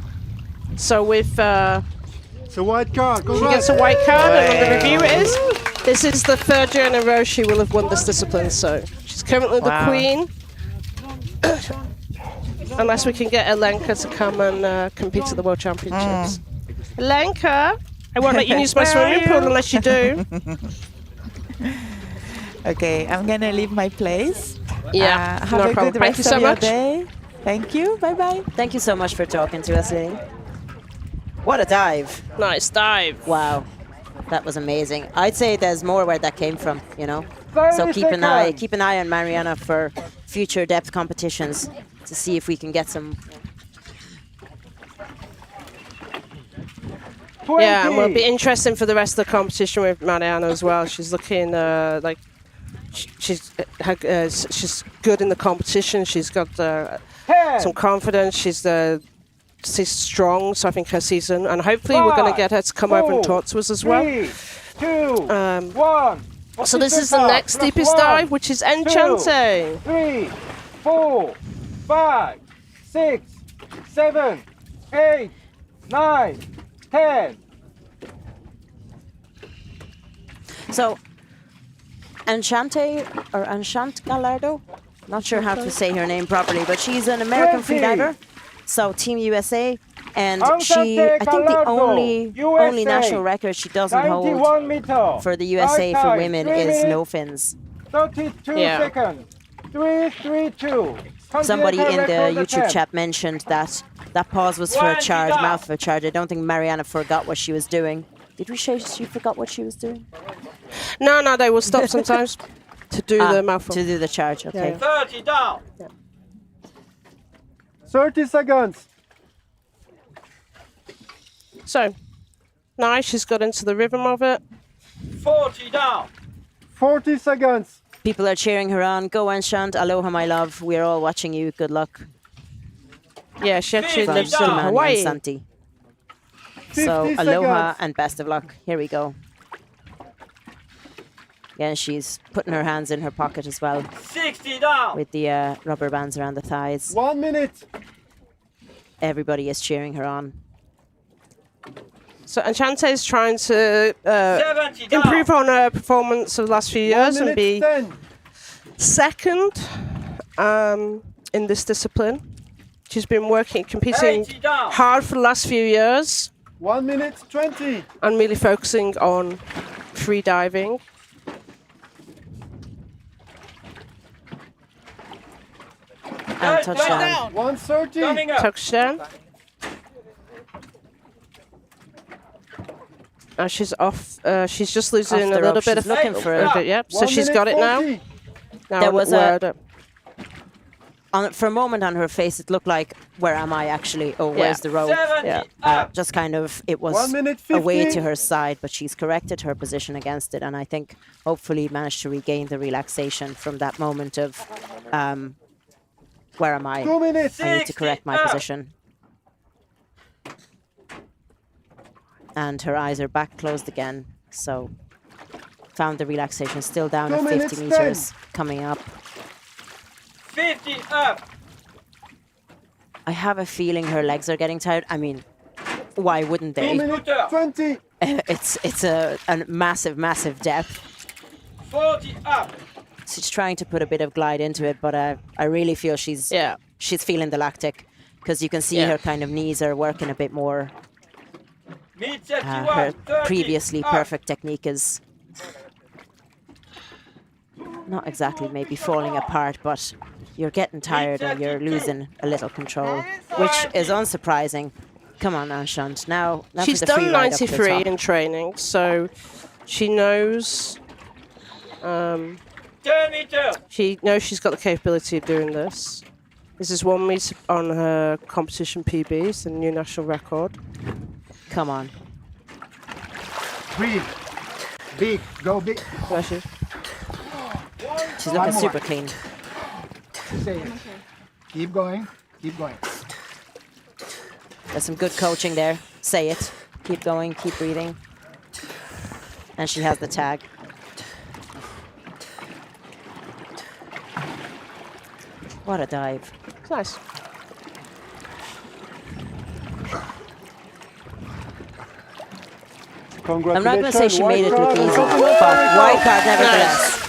S3: So with
S13: It's a white card.
S3: She gets a white card, and on the review it is. This is the third year in a row she will have won this discipline, so she's currently the queen. Unless we can get Elenka to come and compete at the World Championships. Elenka, I won't let you use my swimming pool unless you do.
S12: Okay, I'm gonna leave my place.
S3: Yeah,
S12: have
S3: no
S12: a
S3: problem.
S12: good
S3: Thank
S12: rest
S3: you so
S12: of your
S3: much.
S12: day. Thank you. Bye bye.
S2: Thank you so much for talking to us, Lily. What a dive!
S3: Nice dive.
S2: Wow, that was amazing. I'd say there's more where that came from, you know.
S11: 30
S2: So keep an eye
S11: seconds.
S2: on Marianna for future depth competitions to see if we can get some.
S11: 20.
S3: Yeah, and will be interesting for the rest of the competition with Marianna as well. She's looking like she's good in the competition. She's got some confidence. She's strong, so I think her season, and hopefully we're going to get her to come over and talk to us as well.
S11: 3, 2, 1.
S3: So this is the next steepest dive, which is Enchante.
S11: 3, 4, 5, 6, 7, 8, 9, 10.
S2: So, Enchante Gallardo, not sure how to say her name properly, but she's an American
S11: 20.
S2: freediver. So Team USA, and
S11: Enchante
S2: she, I think the
S11: Gallardo,
S2: only
S11: USA.
S2: national record she doesn't hold
S11: 91 meter.
S2: for the USA
S11: Dive
S2: for
S11: time,
S2: women
S11: 3
S2: is
S11: minutes,
S2: no fins.
S11: 32
S3: Yeah.
S11: seconds. 3-3-2.
S2: Somebody in the
S11: Continental record
S2: YouTube
S11: attempt.
S2: chat mentioned that pause was for a charge, mouth of a charge. I don't think Marianna forgot what she was doing. Did we say she forgot what she was doing?
S3: No, they will stop sometimes to do the mouthful.
S2: To do the charge, okay.
S3: Yeah.
S5: 30 down.
S13: 30 seconds.
S3: So, nice, she's got into the rhythm of it.
S5: 40 down.
S13: 40 seconds.
S2: People are cheering her on. Go Enchant, aloha my love. We're all watching you. Good luck.
S3: Yeah, she actually
S2: From
S3: lives in
S2: Suleiman
S3: Hawaii.
S2: and Santi. So
S13: 50
S2: aloha
S13: seconds.
S2: and best of luck. Here we go. Yeah, she's putting her hands in her pocket as well
S5: 60 down.
S2: with the rubber bands around the thighs.
S13: 1 minute.
S2: Everybody is cheering her on.
S3: So Enchante is trying to
S5: 70 down.
S3: improve on her performance of the last few
S13: 1
S3: years and
S13: minute
S3: be
S13: 10.
S3: second in this discipline. She's been competing
S5: 80 down.
S3: hard for the last few years
S13: 1 minute 20.
S3: and really focusing on free diving.
S2: And touchdown.
S13: 130.
S5: Coming up.
S3: Touchdown. She's off. She's just losing
S2: Off
S3: a
S2: the
S3: little
S2: rope.
S3: bit
S2: She's
S3: of
S2: looking for it.
S3: Yep. So
S13: 1
S3: she's
S13: minute
S3: got it now.
S13: 40.
S3: Now
S2: There was
S3: we're at it.
S2: For a moment on her face, it looked like, where am I actually? Oh, where's the rope?
S5: 70
S3: Yeah.
S5: up.
S2: Just kind of, it was
S13: 1 minute
S2: away
S13: 50.
S2: to her side, but she's corrected her position against it, and I think hopefully managed to regain the relaxation from that moment of, where am I?
S13: 2 minutes.
S2: I need to correct my
S5: 60 up.
S2: position. And her eyes are back closed again, so found the relaxation. Still down
S13: 2
S2: at 50
S13: minutes,
S2: meters, coming up.
S5: 50 up.
S2: I have a feeling her legs are getting tired. I mean, why wouldn't
S13: 2
S2: they?
S13: minutes 20.
S2: It's a massive depth.
S5: 40 up.
S2: She's trying to put a bit of glide into it, but I really feel she's feeling the lactic because you can see her kind of knees are working a bit more.
S5: Mid
S2: Her
S5: 71. 30
S2: previously
S5: up.
S2: perfect technique is not exactly maybe falling apart, but you're getting tired and you're losing a little control, which is unsurprising. Come on, Enchant. Now
S3: She's
S2: for the free
S3: done
S2: ride up to the
S3: 93
S2: top.
S3: in training, so she knows.
S5: 10 meters.
S3: She knows she's got the capability of doing this. This is 1 meter on her competition PB, it's the new national record.
S2: Come on.
S13: Breathe. Big. Go big.
S3: Bless you.
S2: She's looking super clean.
S13: Say it. Keep going. Keep going.
S2: There's some good coaching there. Say it. Keep going, keep breathing. And she has the tag. What a dive.
S3: It's nice.
S2: I'm not going to say she made it look easy, but white card nevertheless.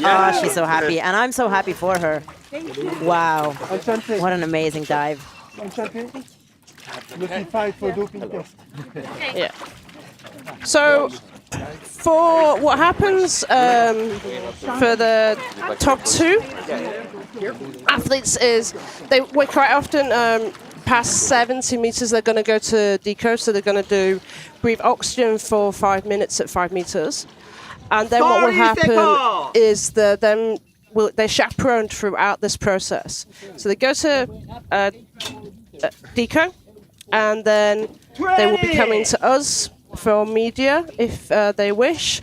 S2: Oh, she's so happy, and I'm so happy for her. Wow, what an amazing dive.
S11: Looking fine for doping test.
S3: Yeah. So, for what happens for the top 2 athletes is we're quite often past 70 meters. They're going to go to deco, so they're going to do breathe oxygen for 5 minutes at 5 meters, and then what will happen is they're chaperoned throughout this process. So they go to deco, and then they will be coming to us for media if they wish,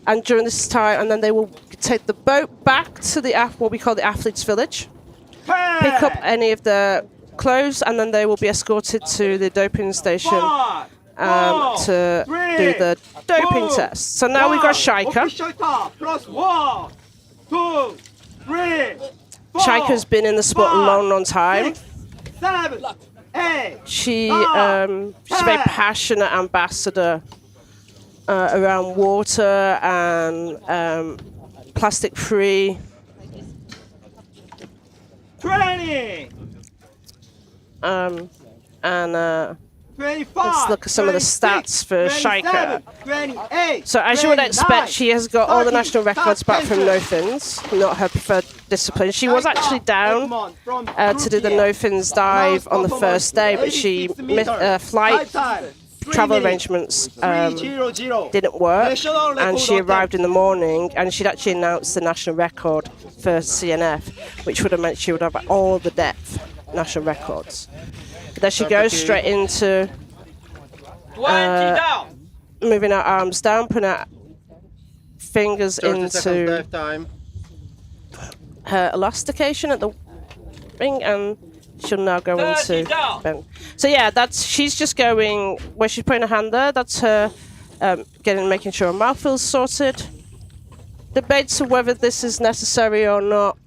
S3: and during this time, and then they will take the boat back to what we call the athletes village, pick up any of the clothes, and then they will be escorted to the doping station to do the doping test. So now we've got Sahika.
S4: Plus 1, 2, 3, 4.
S3: Sahika's been in the sport a long time.
S4: 6, 7, 8.
S3: She's a very passionate ambassador around water and plastic-free.
S4: Training.
S3: Let's look at some of the stats for Sahika. So as you would expect, she has got all the national records back from no fins, not her preferred discipline. She was actually down to do the no fins dive on the first day, but she missed flight travel arrangements didn't work, and she arrived in the morning, and she'd actually announced the national record for CNF, which would have meant she would have all the depth national records. But then she goes straight into moving her arms down, putting her fingers into her elastication at the ring, and she'll now go into bend. So yeah, she's just going where she's putting her hand there. That's her making sure her mouth feels sorted. Debates of whether this is necessary or not.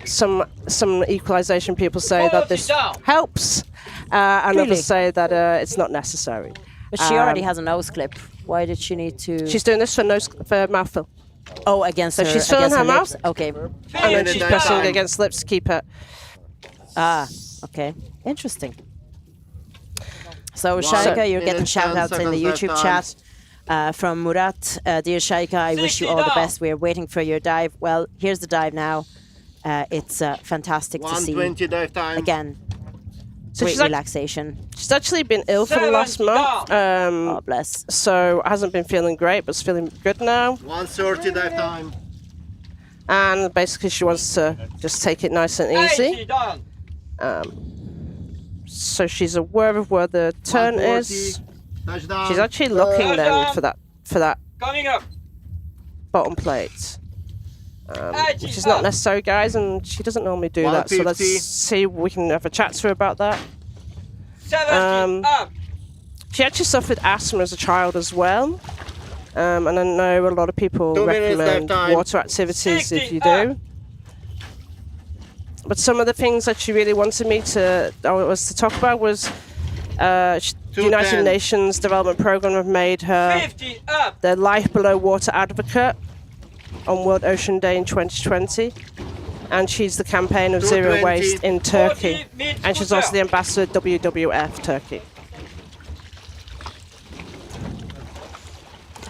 S3: Some equalization people say that this helps, and others say that it's not necessary.
S2: But she already has a nose clip. Why did she need to?
S3: She's doing this for mouthful.
S2: Oh, against
S3: so
S2: her.
S3: She's filling her mouth.
S2: Okay.
S3: And then she's pressing against lips to keep it.
S2: Okay. Interesting. So, Sahika, you're getting shout-outs in the YouTube chat from Murat. Dear Sahika, I wish you all the best. We're waiting for your dive. Well, here's the dive now. It's fantastic to see.
S9: 120 dive time.
S2: Again,
S3: so
S2: great relaxation.
S3: She's actually been ill for the last month.
S2: Oh, bless.
S3: So hasn't been feeling great, but's feeling good now.
S9: 130 dive time.
S3: And basically she wants to just take it nice and easy. So she's aware of where the turn is.
S9: Touchdown.
S3: She's actually looking then for that
S5: Coming up.
S3: bottom plate. Which is not necessary, guys, and she doesn't normally do that. So let's see if we can have a chat to her about that.
S5: 70 up.
S3: She actually suffered asthma as a child as well. And I know a lot of people recommend water activities if you do. But some of the things that she really wanted me to talk about was the United Nations Development Programme have made her the Life Below Water advocate on World Ocean Day in 2020. And she's the campaign of zero waste in Turkey. And she's also the ambassador of WWF Turkey.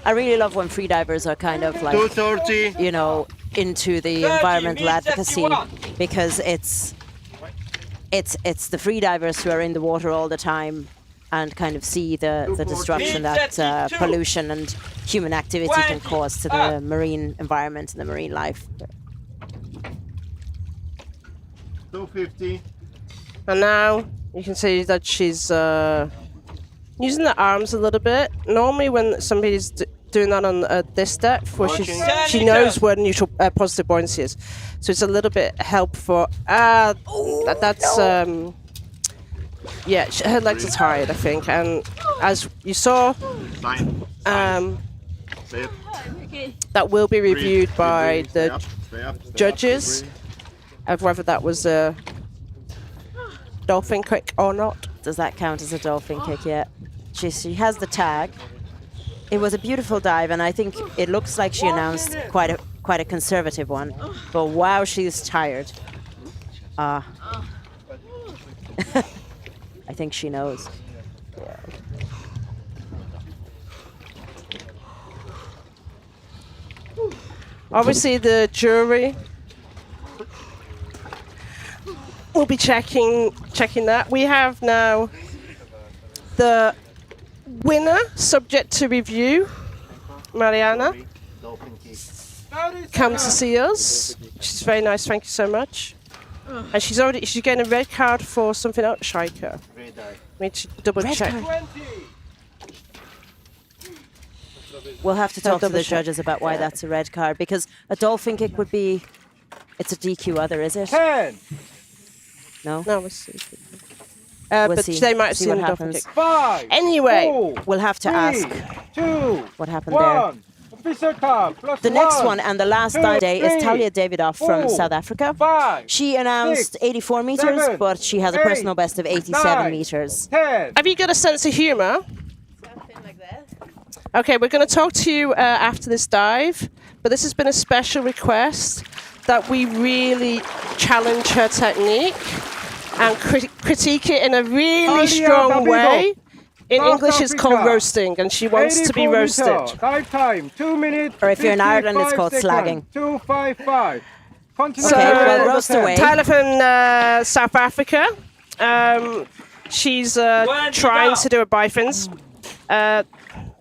S2: I really love when freedivers are kind of like,
S9: 230.
S2: you know, into the environmental advocacy, because it's the freedivers who are in the water all the time and kind of see the destruction that pollution and human activity can cause to the marine environment and the marine life.
S9: 250.
S3: And now you can see that she's using the arms a little bit. Normally when somebody's doing that on this depth, where she knows where neutral positive buoyancy is, so it's a little bit helpful. Yeah, her legs are tired, I think, and as you saw, that will be reviewed by the judges of whether that was a dolphin kick or not.
S2: Does that count as a dolphin kick yet? she has the tag. It was a beautiful dive, and I think it looks like she announced quite a conservative one. But wow, she's tired. I think she knows.
S3: Obviously, the jury will be checking that. We have now the winner, subject to review, Marianna. Come to see us. She's very nice. Thank you so much. And she's getting a red card for something else, Sahika. We need to double check.
S2: We'll have to talk to the judges about why that's a red card, because a dolphin kick would be, it's a DQ other, is it?
S11: 10.
S3: No, we'll see. But they might have seen
S2: what
S3: the dolphin
S2: happens.
S3: kick.
S11: 5.
S3: Anyway,
S11: 4,
S2: we'll have to
S11: 3,
S2: ask
S11: 2,
S2: what happened
S11: 1. Official time. Plus
S2: there. The next one and the last day is Talya Davidoff from
S11: 4,
S2: South Africa.
S11: 5,
S2: She announced
S11: 6,
S2: 84 meters,
S11: 7,
S2: but she has a
S11: 8,
S2: personal best of 87
S11: 9,
S2: meters.
S11: 10.
S3: have you got a sense of humour? Okay, we're going to talk to you after this dive, but this has been a special request that we really challenge her technique and critique it in a really strong way. In English, it's called roasting, and she wants to be roasted.
S11: Dive time, 2 minutes.
S2: Or if you're in Ireland, it's called
S11: 55
S2: slagging.
S11: 255.
S3: So,
S2: well, roast away.
S3: Tyler from South Africa. She's trying to do a bifins.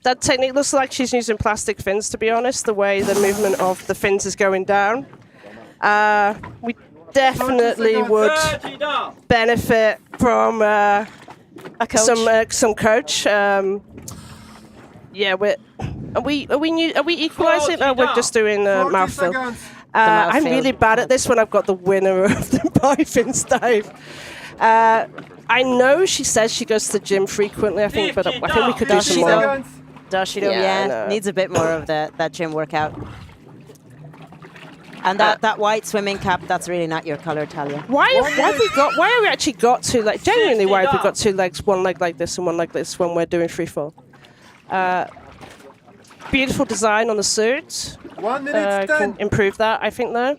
S3: That technique looks like she's using plastic fins, to be honest, the way the movement of the fins is going down. We definitely would benefit from some coach. Yeah, are we equalising? Or we're just doing mouthfeel. I'm really bad at this when I've got the winner of the bifins dive. I know she says she goes to the gym frequently, I think, but I think we could do some more.
S2: Does she? Yeah, needs a bit more of that gym workout. And that white swimming cap, that's really not your colour, Talya.
S3: Why have we actually got two legs? Genuinely, why have we got two legs, one leg like this and one like this when we're doing free fall? Beautiful design on the suit.
S11: 1 minute,
S3: can improve that, I think, though.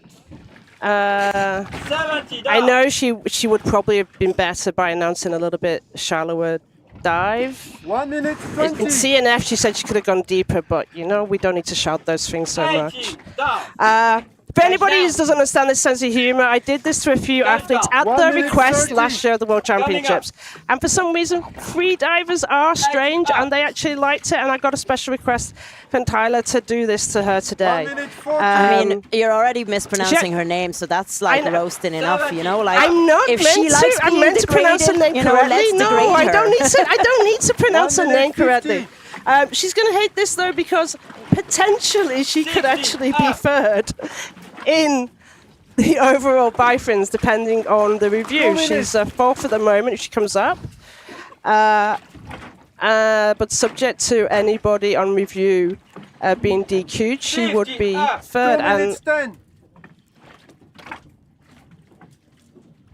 S3: I know she would probably have been better by announcing a little bit shallower dive.
S11: 1 minute,
S3: In
S11: 20.
S3: CNF, she said she could have gone deeper, but we don't need to shout those things so much. For anybody who doesn't understand this sense of humour, I did this to a few athletes at the request last year of the World Championships. And for some reason, free divers are strange, and they actually liked it, and I got a special request from Tyler to do this to her today.
S2: I mean, you're already mispronouncing her name, so that's like roasting enough, Like,
S3: I'm not
S2: if
S3: meant
S2: she
S3: to.
S2: likes
S3: I'm
S2: being
S3: meant to pronounce her name
S2: degraded,
S3: correctly.
S2: let's
S3: No,
S2: degrade
S3: I
S2: her.
S3: don't need to. I don't need to pronounce her name correctly. She's going to hate this though, because potentially she could actually be third in the overall bifins, depending on the review. She's fourth at the moment if she comes up. But subject to anybody on review being DQ'd, she would be third. And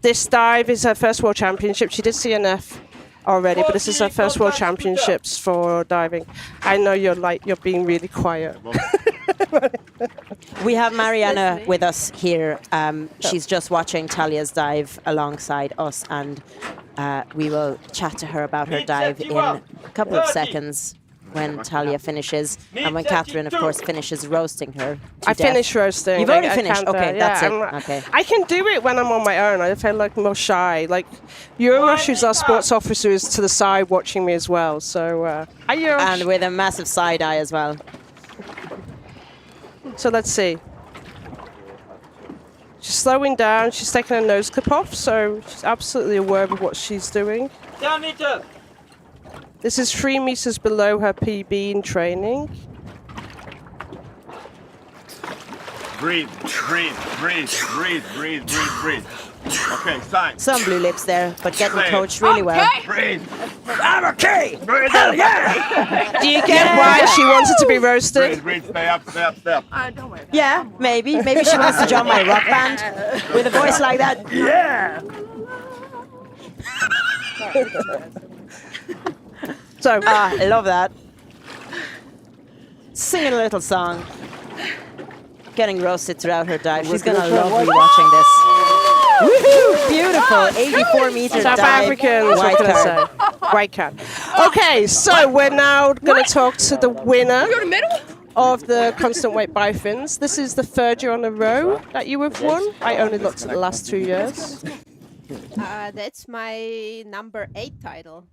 S3: this dive is her first World Championship. She did CNF already, but this is her first World Championships for diving. I know you're being really quiet.
S2: We have Marianna with us here. She's just watching Talya's dive alongside us, and we will chat to her about her dive in a couple of seconds when Talya finishes, and when Catherine, of course, finishes roasting her.
S3: I finished roasting.
S2: You've already finished? Okay, that's it. Okay.
S3: I can do it when I'm on my own. I feel like more shy. Like, Eurosh, who's our sports officer, is to the side watching me as well. So, hi, Eurosh.
S2: And with a massive side eye as well.
S3: So let's see. She's slowing down. She's taking her nose clip off, so she's absolutely aware of what she's doing.
S5: 10 meters.
S3: This is 3 meters below her PB in training.
S9: Breathe, breathe, breathe, breathe, breathe, breathe, breathe. Okay, sign.
S2: Some blue lips there, but getting coached really well.
S9: Breathe.
S5: I'm okay.
S9: Hell
S5: yeah.
S3: Do you get why she wanted to be roasted?
S9: Breathe, breathe, stay up, stay up, stay up.
S5: Don't worry.
S2: Yeah, maybe. Maybe she wants to join my rock band with a voice like that.
S5: Yeah.
S3: So
S2: I love that. Singing a little song. Getting roasted throughout her dive. She's gonna love rewatching this. Woohoo! Beautiful. 84-meter
S3: South
S2: dive.
S3: Africans,
S2: White
S3: what can I
S2: card.
S3: say? White card. Okay, so we're now going to talk to the winner of the constant weight bifins. This is the third year on a row that you have won. I only looked at the last 2 years.
S14: That's my number 8 title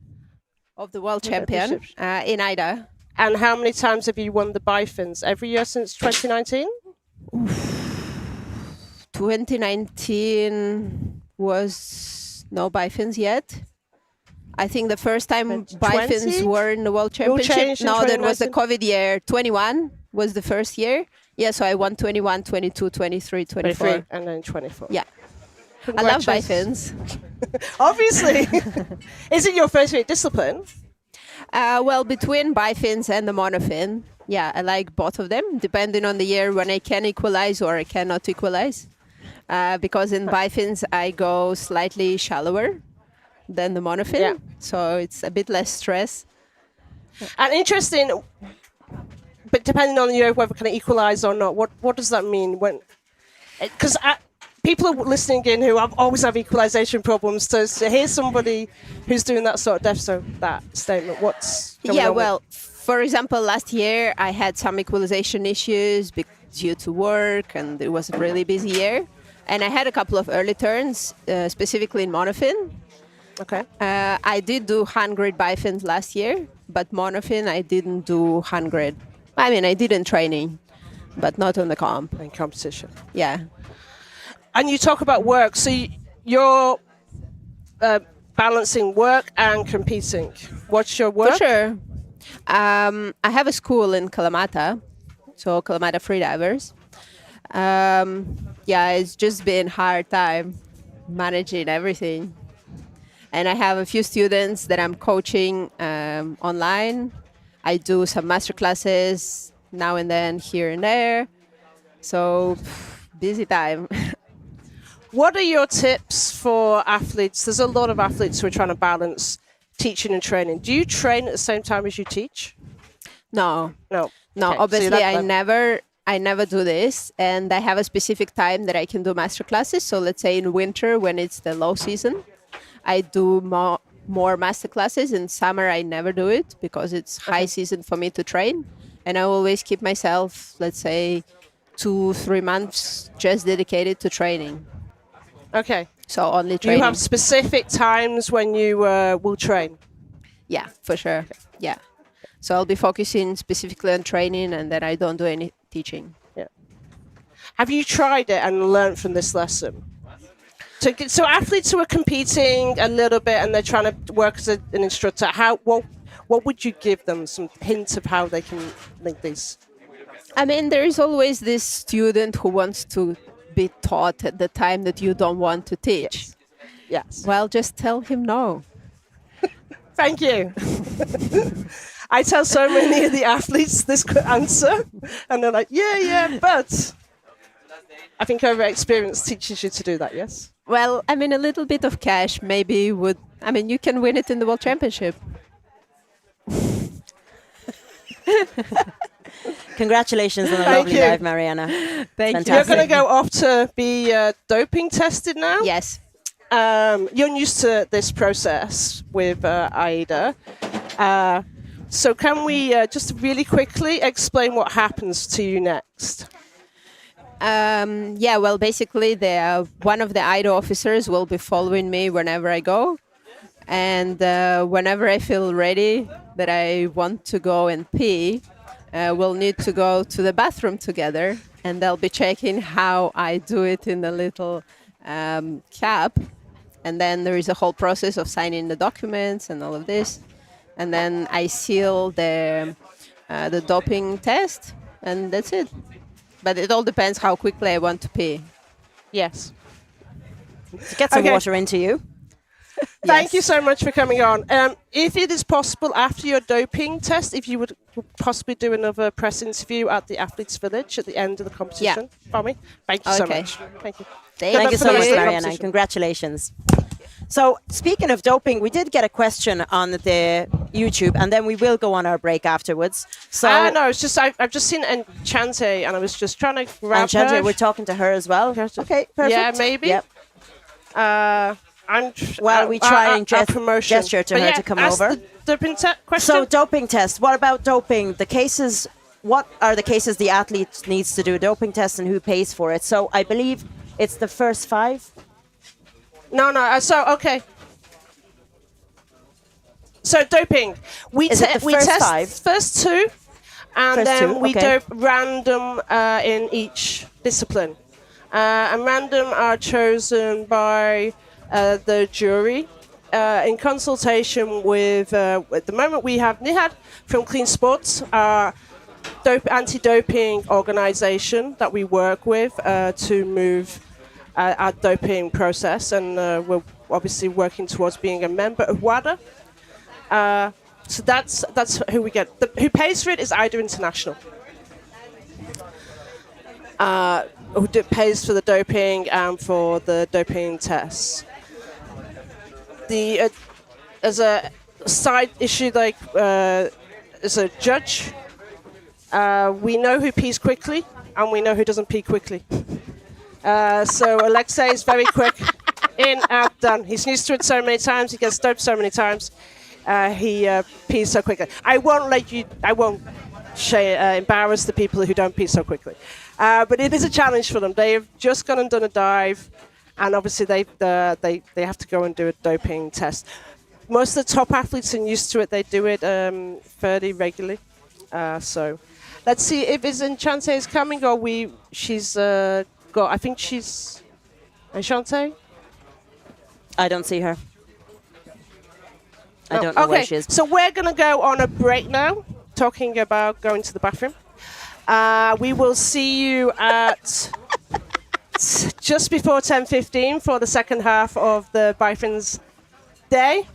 S14: of the world champion in AIDA.
S3: And how many times have you won the bifins? Every year since 2019?
S14: 2019 was no bifins yet. I think the first time bifins were in the World Championship. No, that was the COVID year. 21 was the first year. Yeah, so I won 21, 22, 23, 24.
S3: 23 and then 24.
S14: Yeah. I love bifins.
S3: Obviously. Is it your favorite discipline?
S14: Well, between bifins and the monofin. Yeah, I like both of them, depending on the year when I can equalize or I cannot equalize. Because in bifins, I go slightly shallower than the monofin, so it's a bit less stress.
S3: And interesting, but depending on the year whether can equalize or not, what does that mean? Because people are listening in who always have equalization problems, so to hear somebody who's doing that sort of depth, so that statement, what's going on?
S14: Well, for example, last year I had some equalization issues due to work, and it was a really busy year. And I had a couple of early turns, specifically in monofin.
S3: Okay.
S14: I did do 100 bifins last year, but monofin I didn't do 100. I mean, I did in training, but not on the comp.
S3: In competition.
S14: Yeah.
S3: And you talk about work, so you're balancing work and competing. What's your work?
S14: For sure. I have a school in Kalamata, so Kalamata Freedivers. It's just been hard time managing everything. And I have a few students that I'm coaching online. I do some master classes now and then here and there. So busy time.
S3: What are your tips for athletes? There's a lot of athletes who are trying to balance teaching and training. Do you train at the same time as you teach?
S14: No.
S3: Okay,
S14: Obviously,
S3: so
S14: I never do this, and I have a specific time that I can do master classes. So let's say in winter when it's the low season, I do more master classes. In summer, I never do it because it's high season for me to train, and I always keep myself, let's say, 2-3 months just dedicated to training.
S3: Okay.
S14: So only
S3: Do
S14: training.
S3: you have specific times when you will train?
S14: Yeah, for sure. Okay. Yeah. So I'll be focusing specifically on training, and then I don't do any teaching.
S3: Yeah. Have you tried it and learned from this lesson? So athletes who are competing a little bit and they're trying to work as an instructor, what would you give them? Some hints of how they can link these?
S14: I mean, there is always this student who wants to be taught at the time that you don't want to teach.
S3: Yes.
S14: Well, just tell him no.
S3: Thank you. I tell so many of the athletes this answer, and they're like, yeah, but I think over experience teaches you to do that, yes?
S14: Well, I mean, a little bit of cash maybe would... I mean, you can win it in the World Championship.
S2: Congratulations on a lovely dive, Marianna.
S14: Thank you.
S3: You're going to go off to be doping tested now?
S14: Yes.
S3: You're used to this process with AIDA. So can we just really quickly explain what happens to you next?
S14: Well, basically, one of the AIDA officers will be following me whenever I go. And whenever I feel ready that I want to go and pee, we'll need to go to the bathroom together. And they'll be checking how I do it in the little cap. And then there is a whole process of signing the documents and all of this. And then I seal the doping test, and that's it. But it all depends how quickly I want to pee.
S3: Yes.
S2: To get some water into you.
S3: Thank you so much for coming on. If it is possible, after your doping test, if you would possibly do another press interview at the Athletes Village at the end of the competition for me. Thank you so much. Thank you.
S2: Thank you so much, Marianna. Congratulations. So speaking of doping, we did get a question on the YouTube, and then we will go on our break afterwards. So
S3: no, it's just I've just seen Enchante, and I was just trying to grab
S2: Enchante,
S3: her.
S2: we're talking to her as well. Okay, perfect.
S3: Yeah, maybe.
S2: Yep. We try and gesture to her to come over.
S3: The doping question.
S2: So doping test. What about doping? The cases. What are the cases the athlete needs to do a doping test, and who pays for it? So I believe it's the first 5.
S3: No. Okay. So doping. We test first 2, and then we dope random in each discipline. And random are chosen by the jury in consultation with. At the moment, we have Nihad from Clean Sports, our anti-doping organisation that we work with to move our doping process, and we're obviously working towards being a member of WADA. So that's who we get. Who pays for it is AIDA International. Who pays for the doping and for the doping tests. As a side issue, like as a judge, we know who pees quickly and we know who doesn't pee quickly. So Alexei is very quick, in, out, done. He's used to it so many times. He gets doped so many times. He pees so quickly. I won't embarrass the people who don't pee so quickly. But it is a challenge for them. They've just gone and done a dive, and obviously they have to go and do a doping test. Most of the top athletes are used to it. They do it fairly regularly. So let's see if Enchante is coming, or she's got. I think she's Enchante.
S2: I don't see her. I don't know where she is.
S3: So we're going to go on a break now, talking about going to the bathroom. We will see you at just before 10:15 for the second half of the Bifins day.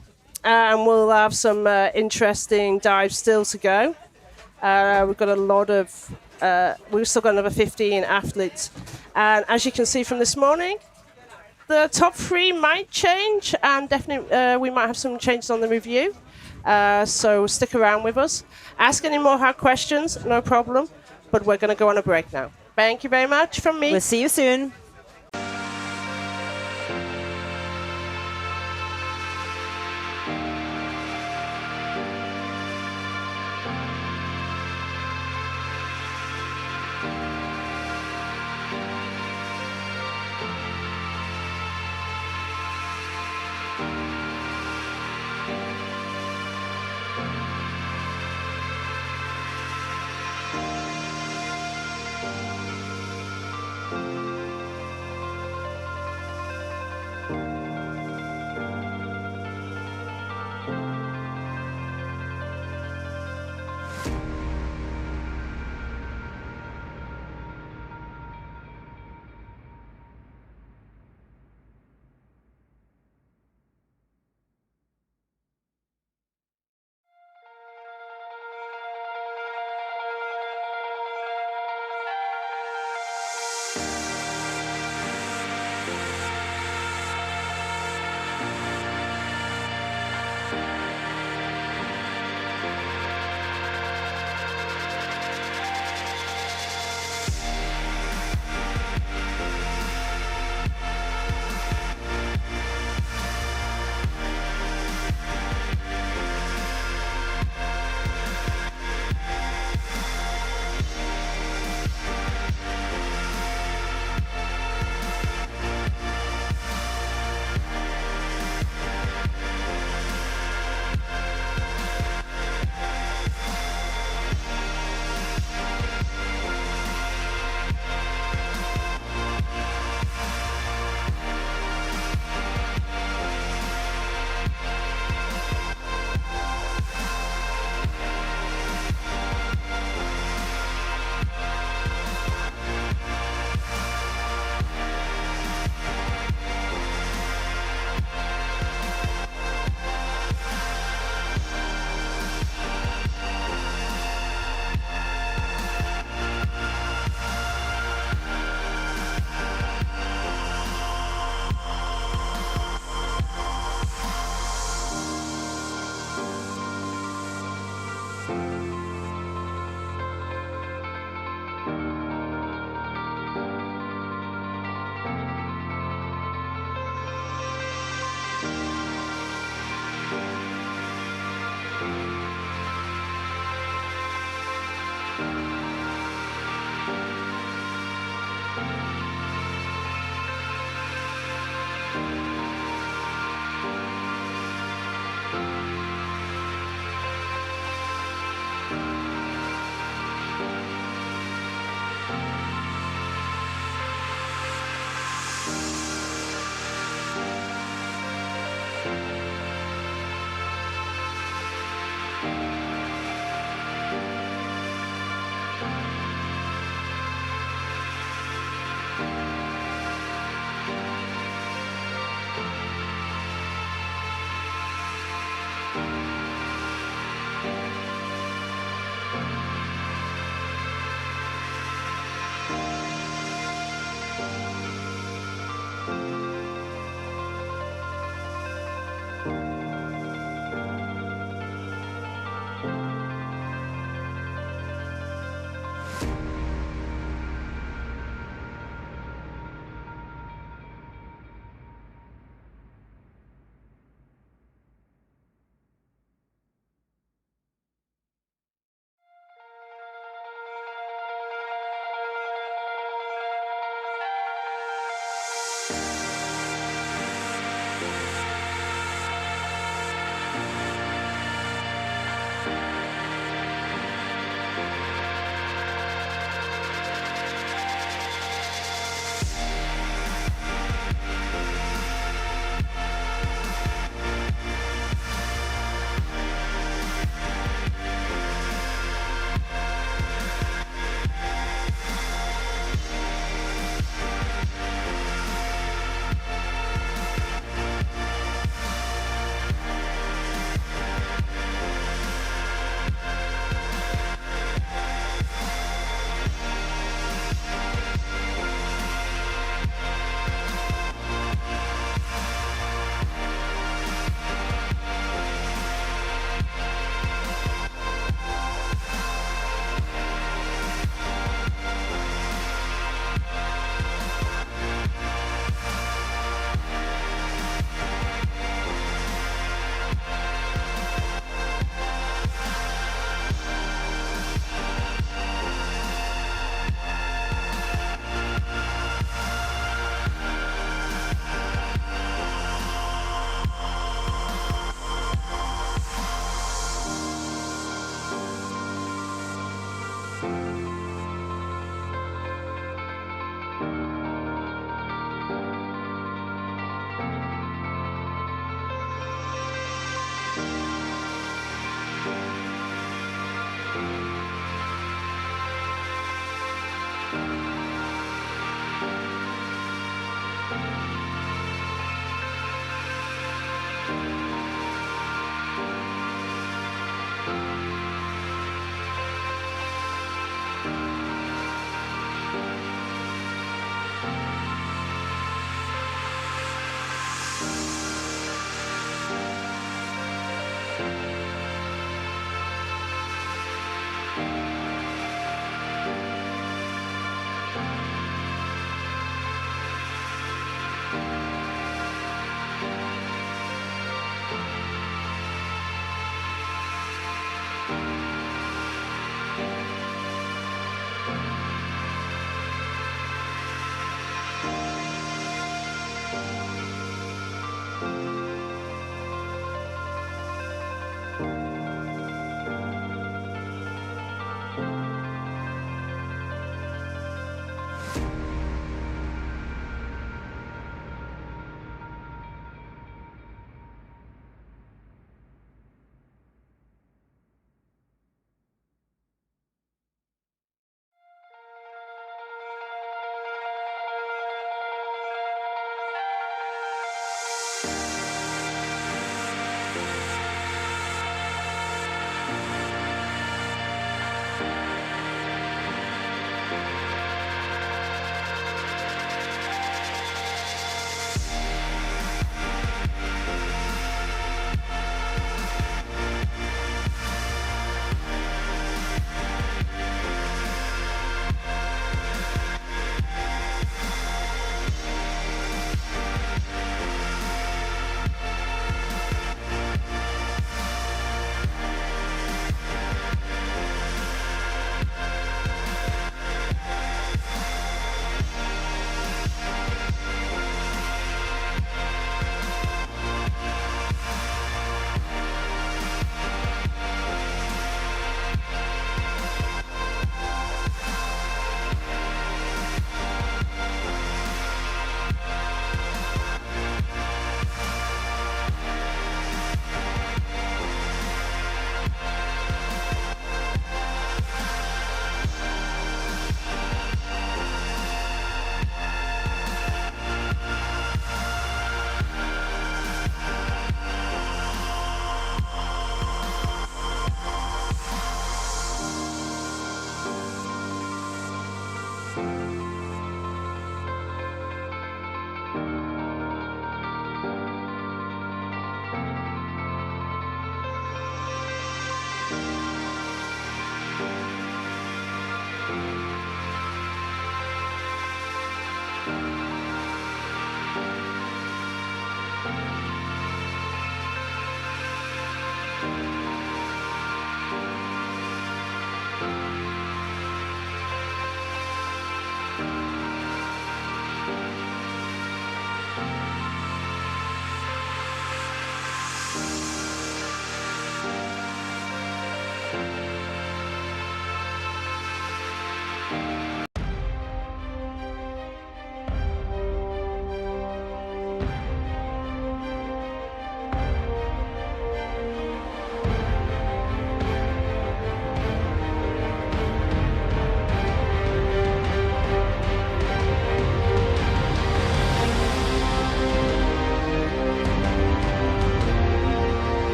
S3: And we'll have some interesting dives still to go. We've got a lot of... we've still got another 15 athletes. And as you can see from this morning, the top 3 might change, and definitely we might have some changes on the review. So stick around with us. Ask any more hard questions, no problem. But we're going to go on a break now. Thank you very much from me.
S2: We'll see you soon.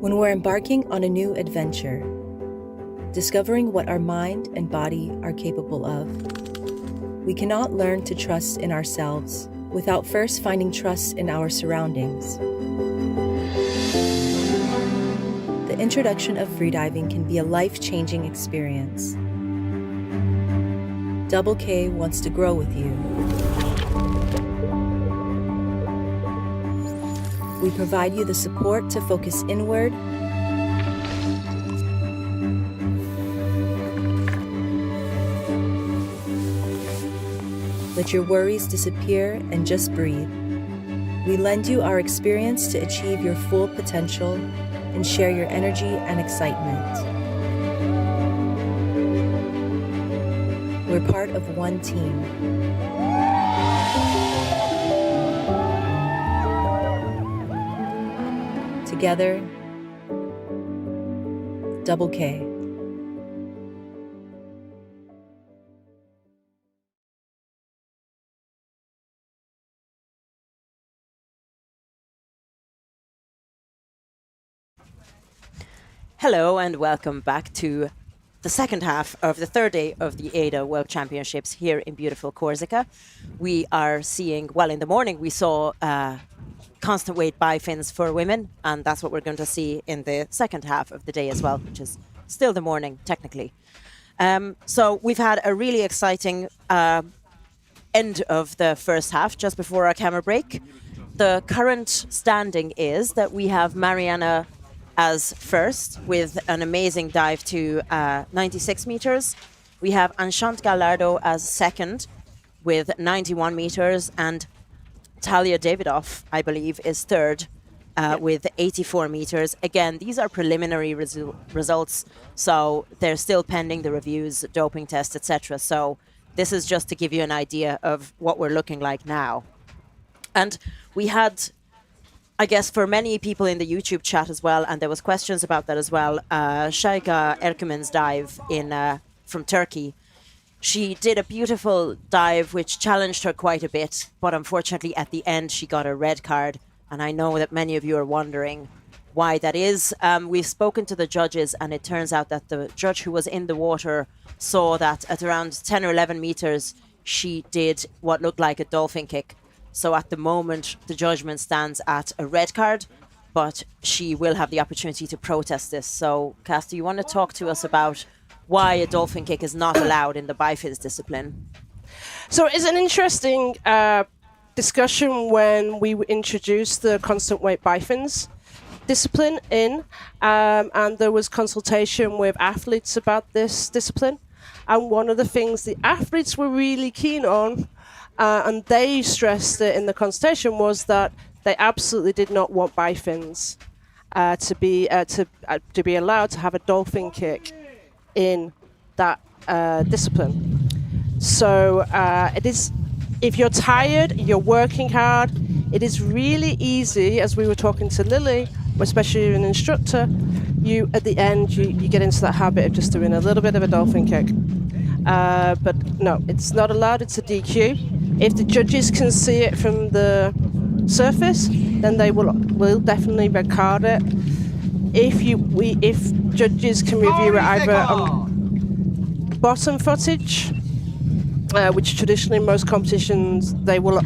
S1: When we're embarking on a new adventure, discovering what our mind and body are capable of, we cannot learn to trust in ourselves without first finding trust in our surroundings. The introduction of freediving can be a life-changing experience. Double K wants to grow with you. We provide you the support to focus inward let your worries disappear and just breathe. We lend you our experience to achieve your full potential and share your energy and excitement. We're part of one team. Together, Double K.
S2: Hello and welcome back to the second half of the third day of the AIDA World Championships here in beautiful Corsica. We are seeing, well, in the morning we saw constant weight bifins for women, and that's what we're going to see in the second half of the day as well, which is still the morning technically. So we've had a really exciting end of the first half just before our camera break. The current standing is that we have Marianna as first with an amazing dive to 96 meters. We have Enchante Gallardo as second with 91 meters, and Talya Davidoff, I believe, is third with 84 meters. Again, these are preliminary results, so they're still pending the reviews, doping tests, etc. So this is just to give you an idea of what we're looking like now. And we had, I guess, for many people in the YouTube chat as well, and there was questions about that as well, Sahika Ercumen's dive from Turkey. She did a beautiful dive which challenged her quite a bit, but unfortunately at the end she got a red card, and I know that many of you are wondering why that is. We've spoken to the judges, and it turns out that the judge who was in the water saw that at around 10 or 11 meters she did what looked like a dolphin kick. So at the moment, the judgment stands at a red card, but she will have the opportunity to protest this. So, Cass, do you want to talk to us about why a dolphin kick is not allowed in the bifins discipline?
S3: So it's an interesting discussion when we introduced the constant weight bifins discipline in, and there was consultation with athletes about this discipline. And one of the things the athletes were really keen on, and they stressed it in the consultation, was that they absolutely did not want bifins to be allowed to have a dolphin kick in that discipline. So it is, if you're tired, you're working hard, it is really easy, as we were talking to Lily, especially an instructor, you at the end you get into that habit of just doing a little bit of a dolphin kick. But no, it's not allowed, it's a DQ. If the judges can see it from the surface, then they will definitely red card it. If judges can review it either on bottom footage, which traditionally most competitions they will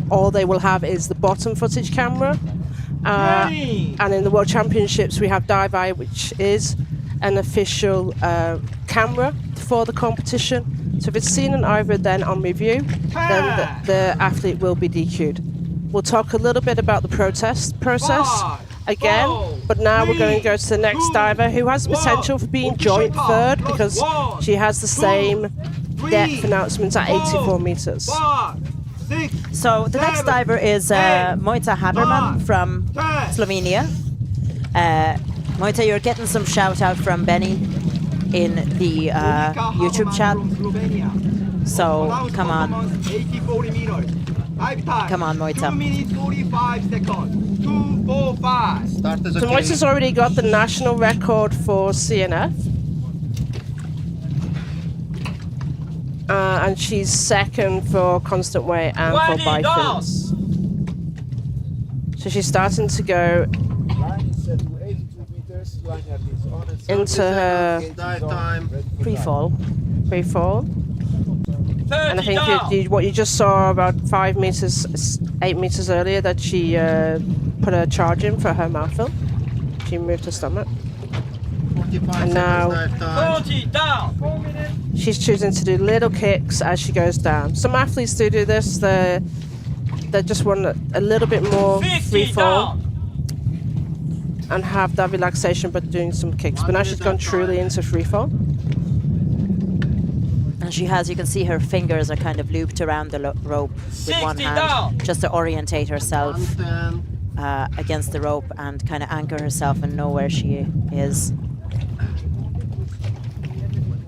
S3: have is the bottom footage camera, and in the World Championships we have Dive Eye, which is an official camera for the competition. So if it's seen on either then on review, then the athlete will be DQ'd. We'll talk a little bit about the protest process again, but now we're going to go to the next diver who has the potential for being joint third because she has the same depth announcements at 84 meters.
S2: So the next diver is Mojca Haberman from Slovenia. Mojca, you're getting some shout out from Benny in the YouTube chat. So come on. Come on, Mojca.
S4: 2 minutes 45 seconds. 2:45.
S3: So Mojca's already got the national record for CNF. And she's second for constant weight and for bifins. So she's starting to go.
S13: Line is set to 82 meters.
S3: into her
S2: Pre-fall.
S3: And I think what you just saw about 8 meters earlier, that she put a charge in for her mouthful. She moved her stomach. And now
S5: 40 down.
S3: she's choosing to do little kicks as she goes down. Some athletes do this. They just want a little bit more free fall and have that relaxation, but doing some kicks. But now she's gone truly into free fall.
S2: And she has, you can see her fingers are kind of looped around the rope with one hand,
S5: down.
S2: just to orientate herself against the rope and kind of anchor herself and know where she is.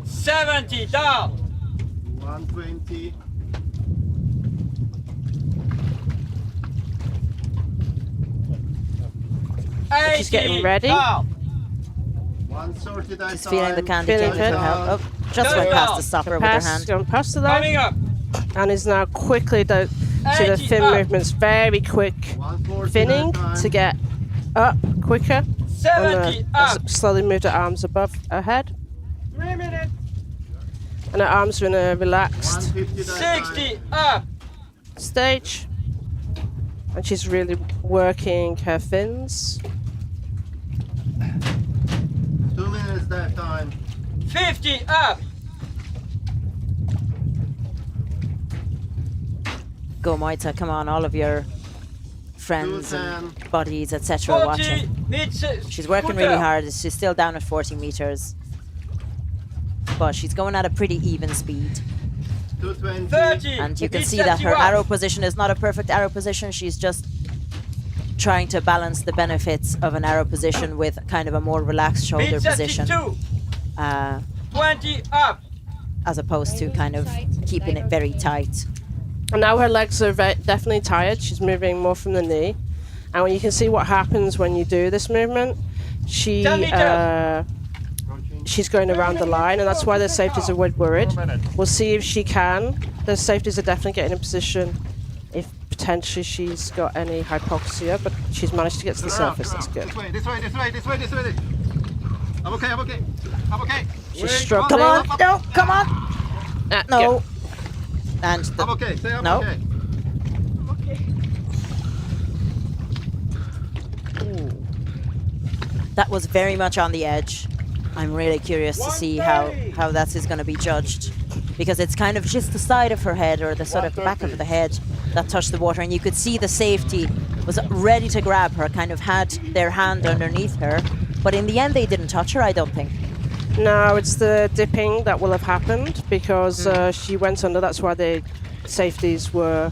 S5: 70 down.
S9: 120.
S3: She's getting ready.
S5: Down.
S9: 130 that
S2: She's
S9: time.
S2: feeling the candy cane
S3: Feeling
S2: from her. Oh, just
S5: Going
S2: went past
S5: down.
S2: the stopper with her hand.
S3: Gone past the line.
S5: Coming up.
S3: And is now quickly to the
S5: 80
S3: fin
S5: up.
S3: movements, very quick
S9: 140
S3: finning
S9: that time.
S3: to get up quicker.
S5: 70
S3: And
S5: up.
S3: slowly moved her arms above her head.
S5: 3 minutes.
S3: And her arms are in a relaxed
S9: 150 that
S5: 60 up.
S3: stage. And she's really working her fins.
S9: 2 minutes that time.
S5: 50 up.
S2: Go Mojca, come on, all of your friends and buddies, etc.
S5: 40
S2: watching.
S5: meters.
S2: She's working really hard. She's still down at 40 meters. But she's going at a pretty even speed.
S9: 220.
S5: 30.
S2: And you can
S5: It's
S2: see that her
S5: 71.
S2: arrow position is not a perfect arrow position. She's just trying to balance the benefits of an arrow position with kind of a more relaxed shoulder
S5: Beat
S2: position.
S5: 72. 20 up.
S2: As opposed to kind of keeping it very tight.
S3: And now her legs are definitely tired. She's moving more from the knee. And when you can see what happens when you do this movement, she's going around the line, and that's why the safeties are worried. We'll see if she can. The safeties are definitely getting in position if potentially she's got any hypoxia, but she's managed to get to the surface. That's good.
S9: This way. I'm okay.
S3: She's struggling.
S2: Come on, no, come on. No. And the,
S9: I'm okay. Say I'm
S2: no.
S9: okay.
S2: That was very much on the edge. I'm really curious to see how that is going to be judged, because it's kind of just the side of her head, or the sort of the back of the head, that touched the water, and you could see the safety was ready to grab her, kind of had their hand underneath her, but in the end they didn't touch her, I don't think.
S3: No, it's the dipping that will have happened, because she went under. That's why the safeties were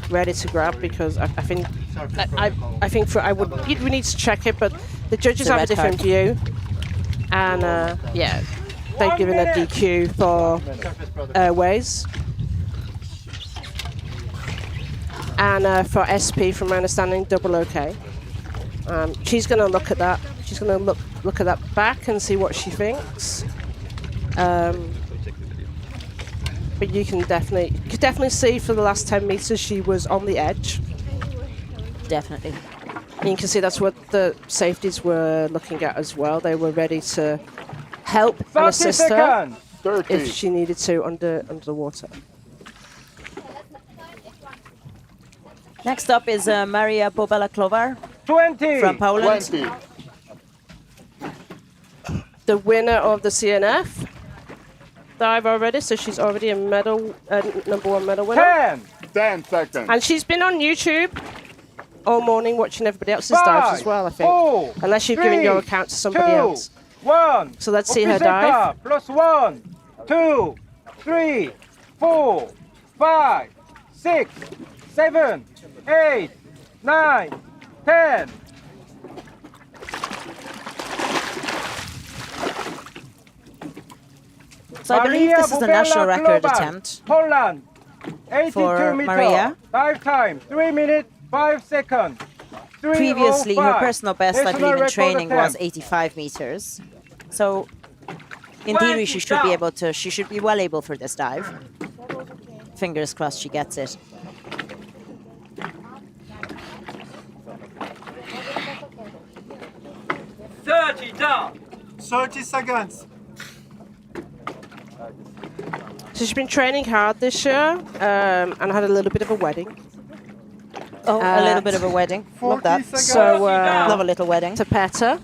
S3: ready to grab, because I think we need to check it, but the judges have a different view, and yeah, they've given a DQ for airways, and for SP, from my understanding, double OK. She's going to look at that. She's going to look at that back and see what she thinks. But you can definitely see for the last 10 meters she was on the edge.
S2: Definitely.
S3: And you can see that's what the safeties were looking at as well. They were ready to help and assist her if she needed to under the water.
S2: Next up is Maria Bobela-Klovar
S11: 20
S2: from Poland.
S9: 20.
S3: The winner of the CNF dive already, so she's already a medal, #1 medal winner.
S9: 10 seconds.
S3: And she's been on YouTube all morning watching everybody else's dives as well, I think.
S11: 4,
S3: Unless you've given your account to somebody
S11: 2,
S3: else.
S11: 1.
S3: So let's see her dive.
S11: Plus 1, 2, 3, 4, 5, 6, 7, 8, 9, 10.
S2: So I believe this is the national record attempt
S11: Poland, 82
S2: for
S11: meters.
S2: Maria.
S11: Dive time, 3 minutes, 5 seconds.
S2: Previously, her
S11: 3:05.
S2: personal best, I
S11: National
S2: believe, in
S11: record
S2: training was
S11: attempt.
S2: 85 meters. So, in theory, she should be well able for this dive. Fingers crossed she gets it.
S5: 30 down.
S11: 30 seconds.
S3: So she's been training hard this year and had a little bit of a wedding.
S2: Oh, a little bit of a wedding. Love that.
S3: So
S2: love a little wedding.
S3: To Petter.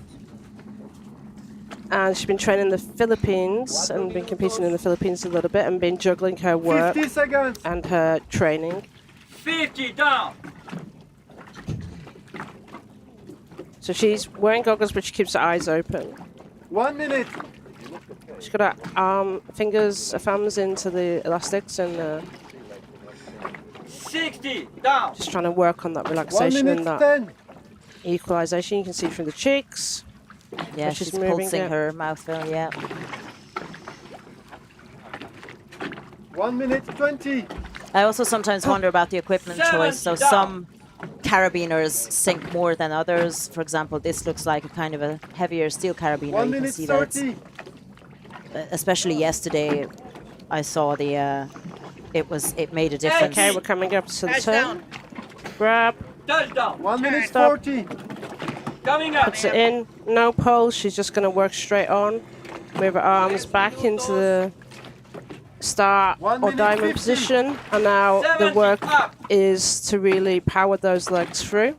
S3: And she's been training in the Philippines and been competing in the Philippines a little bit and been juggling her work
S11: 50 seconds.
S3: and her training.
S5: 50 down.
S3: So she's wearing goggles, but she keeps her eyes open.
S11: 1 minute.
S3: She's got her thumbs into the elastics and
S5: 60 down.
S3: just trying to work on that
S11: 1
S3: relaxation
S11: minute
S3: and that
S11: 10.
S3: equalization. You can see from the cheeks.
S2: Yeah,
S3: she's
S2: she's
S3: moving
S2: pulsing
S3: it.
S2: her mouthful, yeah.
S11: 1 minute 20.
S2: I also sometimes wonder about the equipment choice. So
S5: 70 down.
S2: some carabiners sink more than others. For example, this looks like a kind of a heavier steel carabiner.
S11: 1
S2: You can
S11: minute
S2: see that it's,
S11: 30.
S2: especially yesterday, I saw the it made a difference.
S3: Okay, we're coming up to the turn. Grab,
S5: Touchdown.
S11: 1 minute
S3: Stop.
S11: 40.
S5: Coming up.
S3: puts it in, no pulse. She's just going to work straight on. Move her arms back into the star
S11: 1
S3: or
S11: minute
S3: diamond
S11: 50.
S3: position. And now the
S5: 70
S3: work
S5: up.
S3: is to really power those legs through.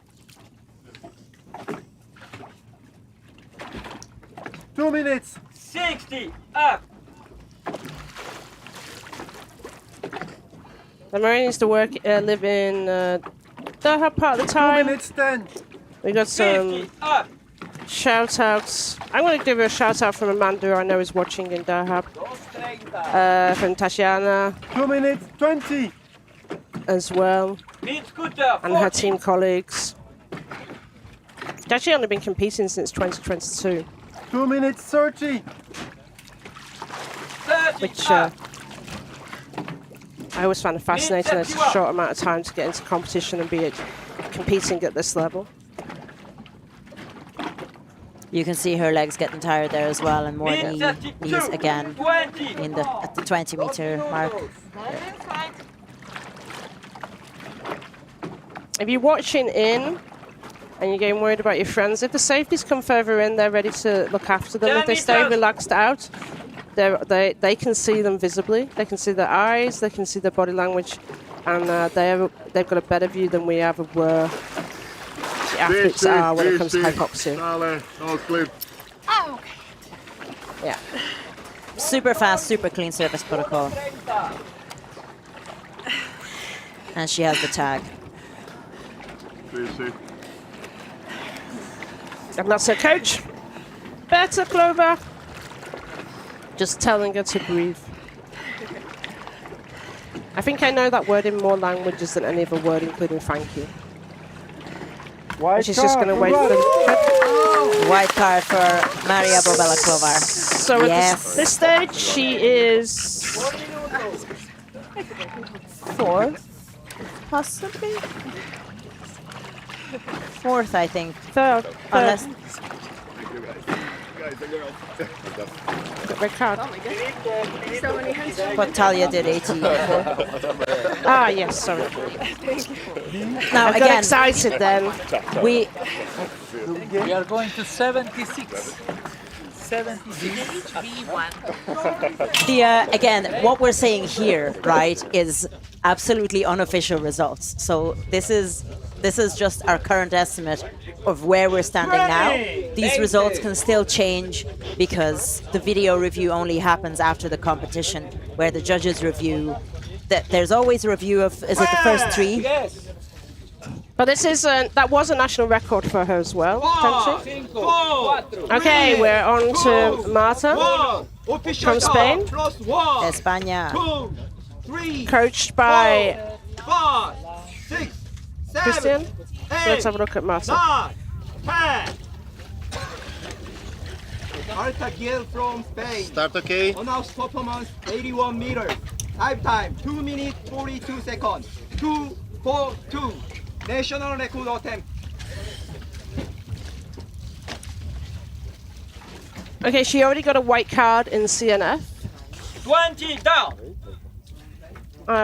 S11: 2 minutes.
S5: 60 up.
S3: The Marie needs to work, live in Doha part of the
S11: 2
S3: time.
S11: minutes 10.
S3: We got
S5: 50
S3: some
S5: up.
S3: shout outs. I'm going to give her a shout out from Amanda, who I know is watching in Doha. From Tatiana
S11: 2 minutes 20.
S3: as well,
S5: Mid scooter.
S3: and her
S5: 40.
S3: team colleagues. She's actually only been competing since 2022,
S11: 2 minutes 30.
S5: 30
S3: which
S5: up.
S3: I always find it fascinating. It's a short amount of time to get into competition and be competing at this level.
S2: You can see her legs getting tired there as well, and more
S5: Mid
S2: knees again
S5: 20.
S2: in at the 20-meter mark.
S3: If you're watching in and you're getting worried about your friends, if the safeties come further in, they're ready to look after them. If they stay relaxed out, they can see them visibly. They can see their eyes, they can see their body language, and they've got a better view than we have of where the athletes are when it comes to hypoxia.
S10: Oh,
S3: Yeah.
S2: Super fast, super clean service protocol. And she has the tag.
S3: And that's her coach. Better, Clover. Just telling her to breathe. I think I know that word in more languages than any other word, including thank you. And she's just going to wait for them.
S2: White card for Maria Bobella Klovar.
S3: So at this stage, she is fourth, possibly?
S2: Fourth, I think.
S3: Third.
S2: Unless
S3: red card.
S10: So many hands.
S2: what Talya did 84.
S3: Ah, yes, sorry.
S2: Now
S3: I got
S2: again,
S3: excited then.
S2: we
S5: are going to 76. 76.
S2: again, what we're saying here, right, is absolutely unofficial results. So this is just our current estimate of where we're standing now. These results can still change because the video review only happens after the competition, where the judges review. There's always a review of, is it the first three?
S5: Yes.
S3: But this is that was a national record for her as well, potentially. Okay, we're on to Marta from Spain,
S2: España.
S3: coached by
S4: 5, 6, 7,
S3: Christian. So let's have a look at Marta.
S4: 9, 10. Marta Gil from Spain.
S9: Start okay.
S4: On our performance, 81 meters. Time 2 minutes 42 seconds. 2:42. National record attempt.
S3: Okay, she already got a white card in CNF.
S5: 20 down.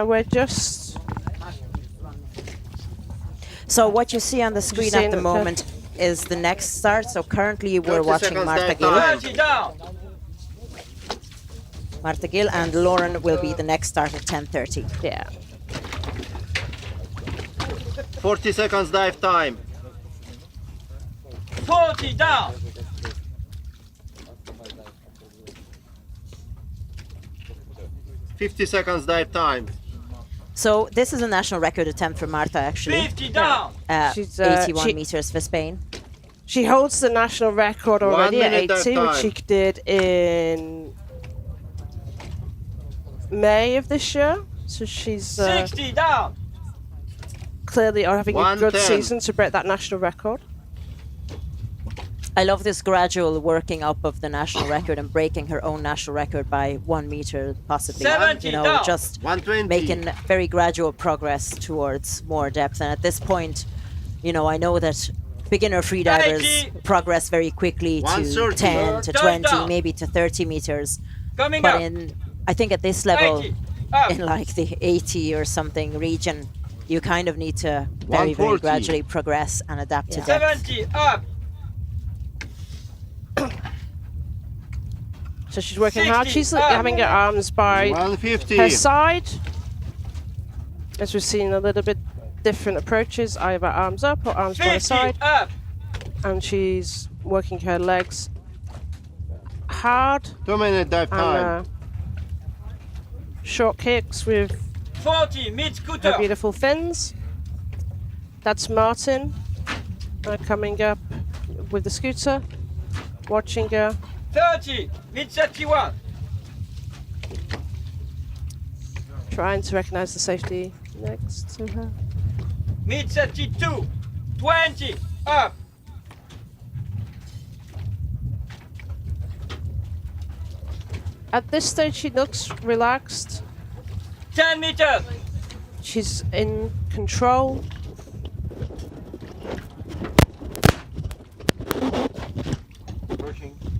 S3: We're just...
S2: So what you see on the screen at the moment is the next start. So currently we're
S9: 30
S2: watching
S9: seconds
S2: Marta
S9: dive
S2: Gil.
S9: time.
S5: 30 down.
S2: Marta Gil and Lauren will be the next start at 10:30.
S3: Yeah.
S9: 40 seconds dive time.
S5: 40 down.
S9: 50 seconds dive time.
S2: So this is a national record attempt for Marta, actually.
S5: 50 down.
S3: She's,
S2: 81 meters for Spain.
S3: She holds the national record
S9: 1
S3: already at
S9: minute
S3: 80,
S9: at
S3: which she
S9: time.
S3: did in May of this year. So she's
S5: 60 down.
S3: clearly having a good
S9: 110.
S3: season to break that national record.
S2: I love this gradual working up of the national record and breaking her own national record by 1 meter, possibly.
S5: 70
S2: You know,
S5: down.
S2: just
S9: 120.
S2: making very gradual progress towards more depth. And at this point, you know, I know that beginner freedivers
S5: 80.
S2: progress very quickly to
S9: 130.
S2: 10 to
S5: Dive
S2: 20,
S5: down.
S2: maybe to 30 meters.
S5: Coming
S2: But
S5: up.
S2: I think at this level,
S5: 80. Up.
S2: in like the 80 or something region, you kind of need to very, very
S9: 140.
S2: gradually progress and adapt to depth.
S5: 70 up.
S3: So she's working hard.
S5: 60,
S3: She's
S5: up.
S3: having her arms by
S9: 150.
S3: her side. As we've seen a little bit different approaches, either arms up or arms by her
S5: 50
S3: side.
S5: up.
S3: And she's working her legs hard.
S9: 2 minute dive
S3: And
S9: time.
S3: short kicks with
S5: 40 mid
S3: her
S5: scooter.
S3: beautiful fins. That's Martin coming up with the scooter, watching her.
S5: 30 mid 31.
S3: Trying to recognize the safety next to her.
S5: Mid 32. 20 up.
S3: At this stage, she looks relaxed.
S5: 10 meters.
S3: She's in control.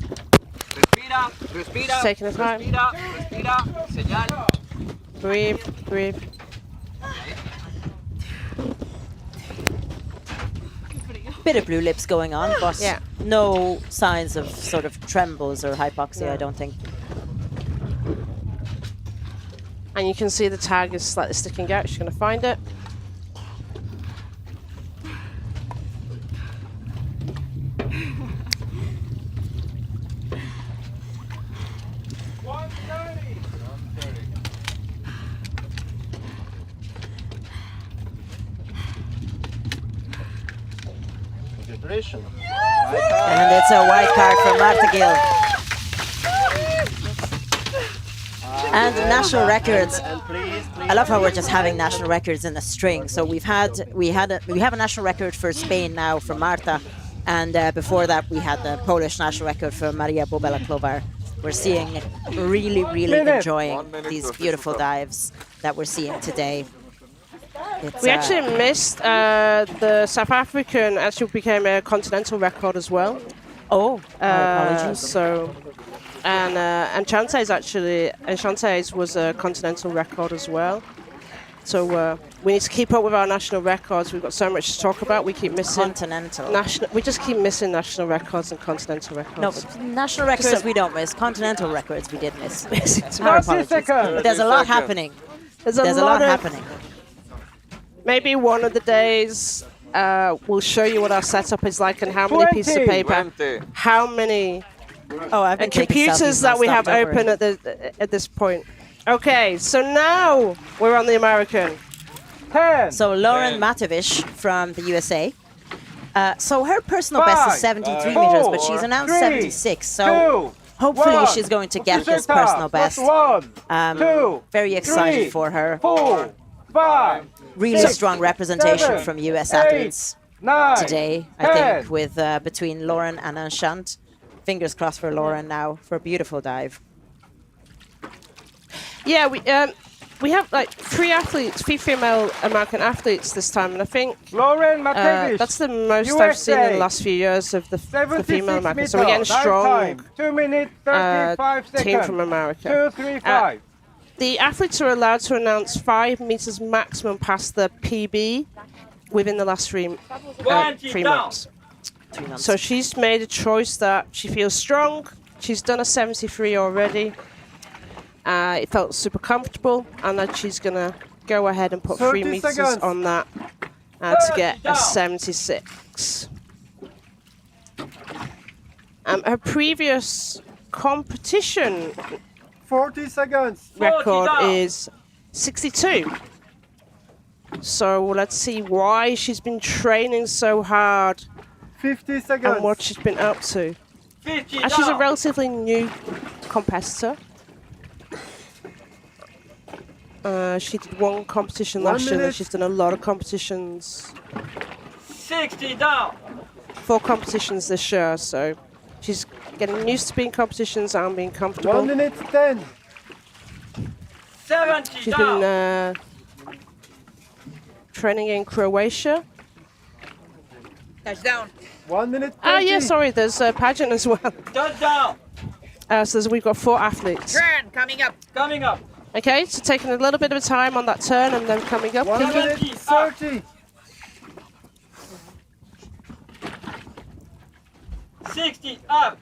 S5: Respira, respira.
S3: She's taking her time.
S5: Respira, respira. Señal.
S3: Breathe, breathe.
S2: Bit of blue lips going on, but
S3: Yeah.
S2: no signs of sort of trembles or hypoxia, I don't think.
S3: And you can see the tag is slightly sticking out. She's going to find it.
S9: Vibration.
S2: And it's a white card for Marta Gil. And national records.
S9: And please,
S2: I love how we're just having national records in a string. So we have a national record for Spain now for Marta, and before that we had the Polish national record for Maria Bobela-Klovar. We're seeing really enjoying these beautiful dives that we're seeing today. It's,
S3: We actually missed the South African. Actually became a continental record as well.
S2: Oh, my apologies.
S3: So, and Enchante's was a continental record as well. So we need to keep up with our national records. We've got so much to talk about. We keep missing
S2: Continental.
S3: We just keep missing national records and continental records.
S2: No, but national records we don't miss. Continental records we did miss. Our
S11: Martin
S2: apologies.
S11: second.
S2: But there's a lot happening.
S3: There's
S2: a lot
S3: of-
S2: happening.
S3: Maybe one of the days we'll show you what our setup is like and how many pieces of
S11: 20.
S3: paper, how many
S2: I've been taking
S3: computers
S2: selfies
S3: that we
S2: nonstop,
S3: have
S2: don't worry.
S3: open at this point. Okay, so now we're on the American.
S11: 10.
S2: So Lauren Matevich from the USA. So her personal best is 73
S11: four,
S2: meters, but she's announced
S11: 3,
S2: 76. So
S11: 2,
S2: hopefully
S11: 1.
S2: she's going to get this
S11: Cruceta,
S2: personal best.
S11: +1, 2,
S2: Very excited
S11: 3,
S2: for her.
S11: 4, 5.
S2: Really
S11: 6,
S2: strong representation
S11: 7,
S2: from US
S11: 8,
S2: athletes
S11: 9,
S2: today, I
S11: 10.
S2: think, with between Lauren and Enchante. Fingers crossed for Lauren now for a beautiful dive.
S3: Yeah, we have like 3 female American athletes this time, and I think
S11: Lauren Matevich.
S3: that's the most I've seen in the
S11: USA.
S3: last few years of the
S11: 76
S3: female American.
S11: meters.
S3: So we're getting
S11: Dive
S3: strong
S11: time. 2 minutes 35 seconds.
S3: team from America.
S11: 2, 3, 5.
S3: The athletes are allowed to announce 5 meters maximum past the PB within the last 3
S5: 20 down.
S3: months.
S2: 3 months.
S3: So she's made a choice that she feels strong. She's done a 73 already. It felt super comfortable, and that she's gonna go ahead and put 3 meters
S11: seconds.
S3: on that to get a 76. Her previous competition
S11: 40 seconds.
S3: record is 62. So let's see why she's been training so hard
S11: 50 seconds.
S3: and what she's been up to.
S5: 50
S3: And she's a
S5: down.
S3: relatively new competitor. She did one competition
S11: 1
S3: last year, and
S11: minute.
S3: she's done a lot of competitions.
S5: 60 down.
S3: 4 competitions this year, so she's getting used to being competitions and being comfortable.
S11: 1 minute 10.
S5: 70
S3: She's
S5: down.
S3: been training in Croatia.
S15: Touchdown.
S11: 1 minute 20.
S3: Ah, yeah, sorry, there's a pageant as well.
S5: Touchdown.
S3: So we've got 4 athletes.
S15: Turn coming up.
S5: Coming up.
S3: Okay, so taking a little bit of time on that turn and then coming up.
S11: 1
S3: kicking.
S11: minute 30.
S5: 60 up.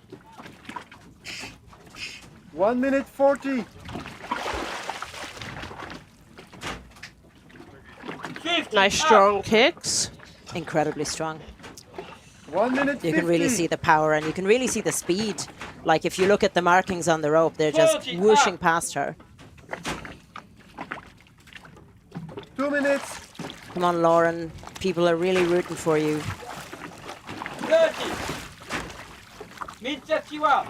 S11: 1 minute 40.
S5: 50
S3: Nice
S5: up.
S3: strong kicks.
S2: Incredibly strong.
S11: 1 minute 50.
S2: You can really see the power and you can really see the speed. Like if you look at the markings on the rope, they're just
S5: 40
S2: whooshing
S5: up.
S2: past her.
S11: 2 minutes.
S2: Come on, Lauren. People are really rooting for you.
S5: 30. Mid 71.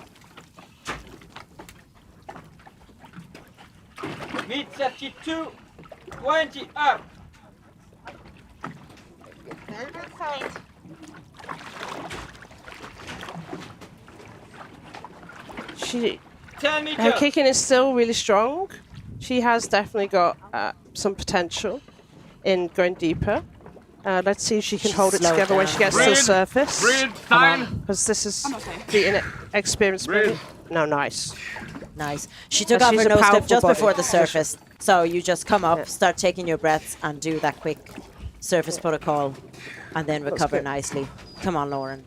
S5: Mid 72. 20 up.
S3: She,
S5: 10
S3: her
S5: meters.
S3: kicking is still really strong. She has definitely got some potential in going deeper. Let's see if she can hold it
S2: slow
S3: together when
S2: down.
S3: she gets to the
S9: Breathe.
S3: surface.
S9: Breathe, time.
S3: Because this is the inexperienced.
S9: Breathe.
S3: No, nice.
S2: Nice. She took
S3: And
S2: off
S3: she's
S2: her
S3: a
S2: nose dip
S3: powerful
S2: just
S3: body.
S2: before the surface. So you just come up, start taking your breaths and do that quick surface protocol and then recover
S3: good.
S2: nicely. Come on, Lauren.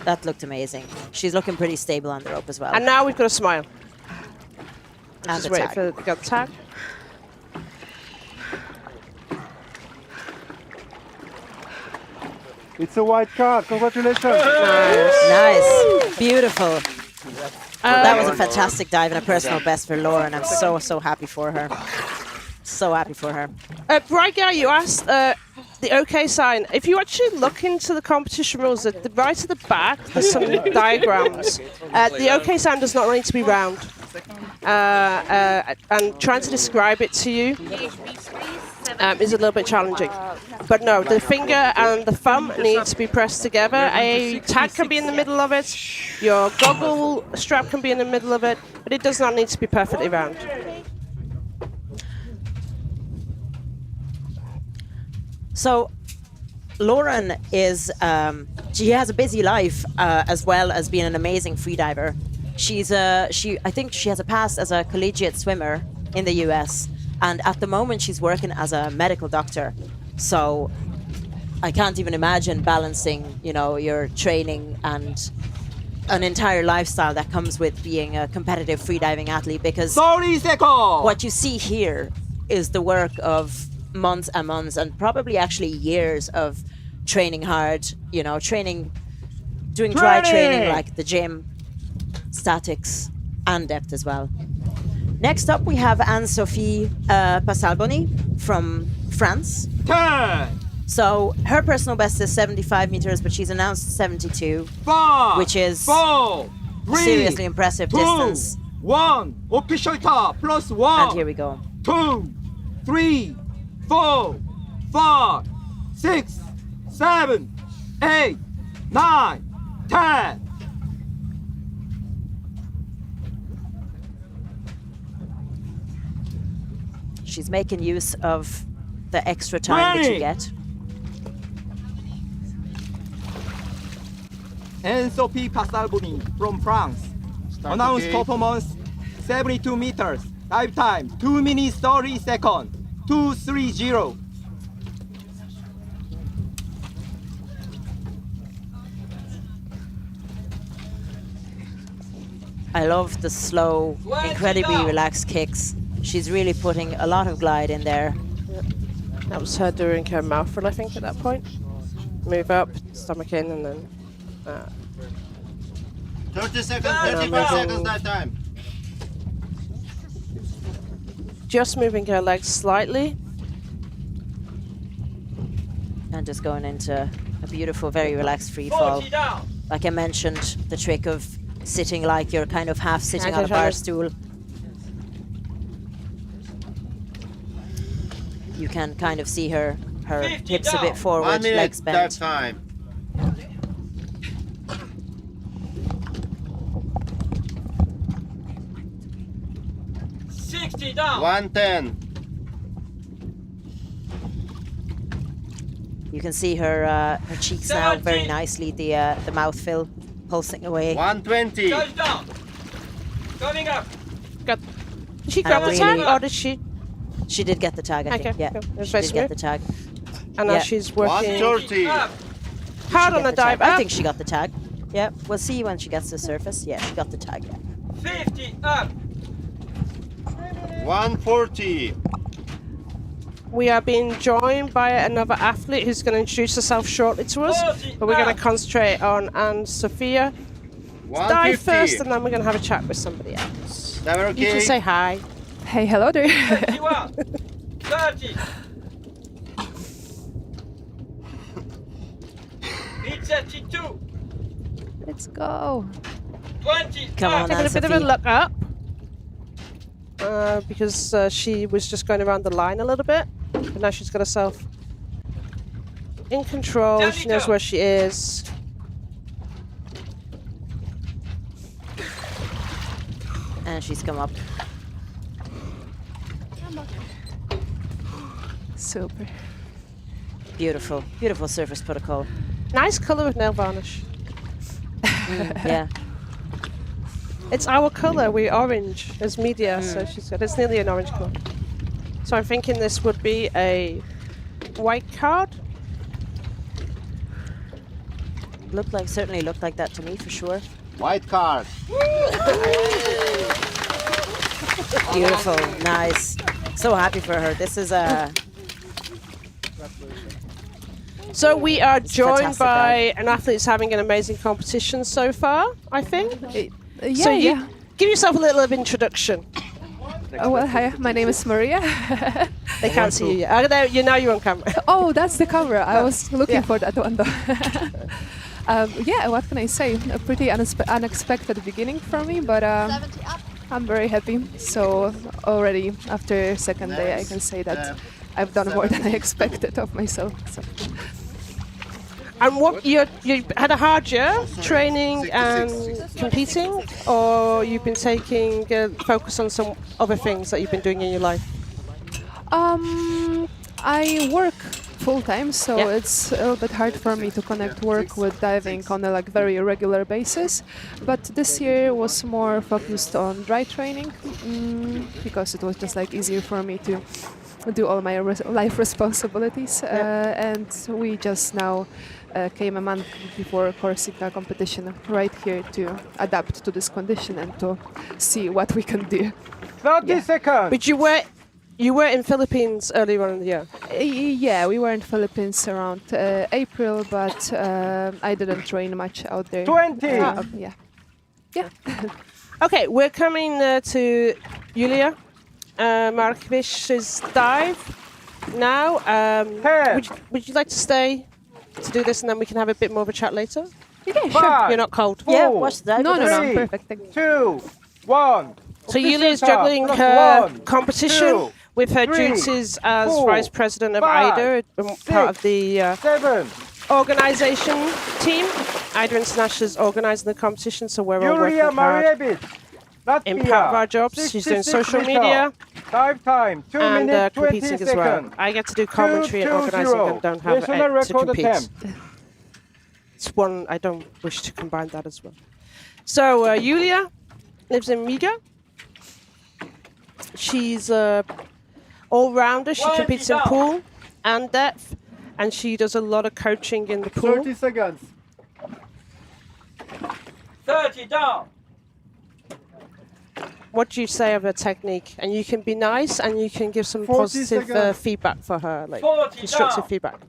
S2: That looked amazing. She's looking pretty stable on the rope as well.
S3: And now we've got a smile.
S2: And
S3: Just
S2: the
S3: wait
S2: tag.
S3: for the tag.
S11: It's a white card. Congratulations.
S2: Nice. Beautiful. That was a fantastic dive and a personal best for Lauren. I'm so, so happy for her. So happy for her.
S3: Bright guy, you asked the OK sign. If you actually look into the competition rules, at the right at the back, there's some diagrams. The OK sign does not need to be round. And trying to describe it to you is a little bit challenging. But no, the finger and the thumb need to be pressed together. A tag can be in the middle of it. Your goggle strap can be in the middle of it, but it does not need to be perfectly round.
S2: So, Lauren is, she has a busy life as well as being an amazing freediver. I think she has a past as a collegiate swimmer in the US, and at the moment she's working as a medical doctor. So, I can't even imagine balancing, your training and an entire lifestyle that comes with being a competitive freediving athlete, because what you see here is the work of months and months and probably actually years of training hard, doing dry training like the gym, statics and depth as well. Next up we have Anne-Sophie Passalboni from France.
S5: 10.
S2: So her personal best is 75 meters, but she's announced 72,
S5: 5.
S2: which is
S5: 4. 3.
S2: seriously impressive
S5: 2.
S2: distance.
S5: 1. Official top plus 1.
S2: And here we go.
S5: 2, 3, 4, 5, 6, 7, 8, 9, 10.
S2: She's making use of the extra time that you
S5: 20.
S2: get.
S4: Anne-Sophie Passalboni from France. Announced performance 72 meters. Dive time 2 minutes 30 seconds. 2:30.
S2: I love the slow, incredibly relaxed kicks. She's really putting a lot of glide in there.
S3: That was her doing her mouth roll, I think, at that point. Move up, stomach in, and then...
S15: 30 seconds, 35 seconds that time.
S3: Just moving her legs slightly.
S2: And just going into a beautiful, very relaxed free fall. Like I mentioned, the trick of sitting like you're kind of half sitting on a bar stool. You can kind of see her hips a bit forward,
S15: 1 minute
S2: legs bent.
S15: that time.
S5: Down.
S15: 110.
S2: You can see her cheeks now very nicely. The mouth fill pulsing away.
S15: 120.
S5: Down. Coming up.
S3: Did she grab the tag, or did she?
S2: She did get the tag, I think. Yeah,
S3: cool.
S2: she did get the tag.
S3: And now she's working
S15: 130.
S3: hard on the dive up.
S2: I think she got the tag. Yeah, we'll see when she gets to the surface. Yeah, she got the tag. Yeah.
S5: 50 up.
S15: 140.
S3: We are being joined by another athlete who's going to introduce herself shortly to us, but we're going to concentrate on Anne-Sophie. Dive first, and then we're going to have a chat with somebody else.
S15: Okay.
S3: You can say hi.
S16: Hey, hello there.
S5: 31. 30. Reach 32.
S16: Let's go.
S5: 20.
S2: Come on,
S3: Taking a bit of a look up. Because she was just going around the line a little bit, but now she's got herself in control. She knows where she is.
S2: And she's come up.
S16: Super.
S2: Beautiful, beautiful surface protocol.
S3: Nice colour with nail varnish.
S2: Yeah.
S3: It's our colour, we're orange as media, so she said it's nearly an orange colour. So I'm thinking this would be a white card.
S2: Certainly looked like that to me for sure.
S15: White card.
S2: Beautiful, nice. So happy for her. This is a.
S3: So we are joined
S2: fantastic
S3: by
S2: dive.
S3: an athlete who's having an amazing competition so far, I think.
S16: Yeah, yeah.
S3: Give yourself a little of introduction.
S16: Oh, well, hi, my name is Maria.
S3: They can't see you yet. You know you're on camera.
S16: Oh, that's the camera. I was looking for that one though. Yeah, what can I say? A pretty unexpected beginning for me, but I'm very happy. So already after second day, I can say that I've done more than I expected of myself. So.
S3: And what you had a hard year training and competing, or you've been taking focus on some other things that you've been doing in your life?
S16: I work full time, so it's a little bit hard for me to connect work with diving on a very regular basis. But this year was more focused on dry training because it was just easier for me to do all my life responsibilities. And we just now came a month before Corsica competition right here to adapt to this condition and to see what we can do.
S5: 30 seconds.
S3: But you were in Philippines earlier on in the year.
S16: Yeah, we were in Philippines around April, but I didn't train much out there.
S5: 20.
S16: Yeah.
S3: Okay, we're coming to Yulia Marievich's dive now. Would you like to stay to do this, and then we can have a bit more of a chat later?
S16: Yeah, sure.
S3: You're not cold.
S2: Yeah, watch the dive.
S3: No,
S16: perfect. Thank you.
S5: 2, 1.
S3: So Yulia's juggling her competition with her duties as Vice President of AIDA, part of the organisation team. AIDA International is organising the competition, so we're all working
S5: Yulia
S3: hard
S5: Marievich.
S3: in part of our jobs. She's doing social media
S5: Dive time. 2
S3: and
S5: minutes 20
S3: competing
S5: seconds.
S3: as well. I get to do commentary and organising and don't have
S5: National
S3: to
S5: record
S3: compete.
S5: attempt.
S3: It's one I don't wish to combine that as well. So Yulia lives in Riga. She's all-rounder. She competes in pool and depth, and she does a lot of coaching in the pool.
S11: 30 seconds.
S5: 30 down.
S3: what do you say of her technique? And you can be nice, and you can give some
S11: 40
S3: positive
S11: seconds.
S3: feedback for her, like constructive feedback.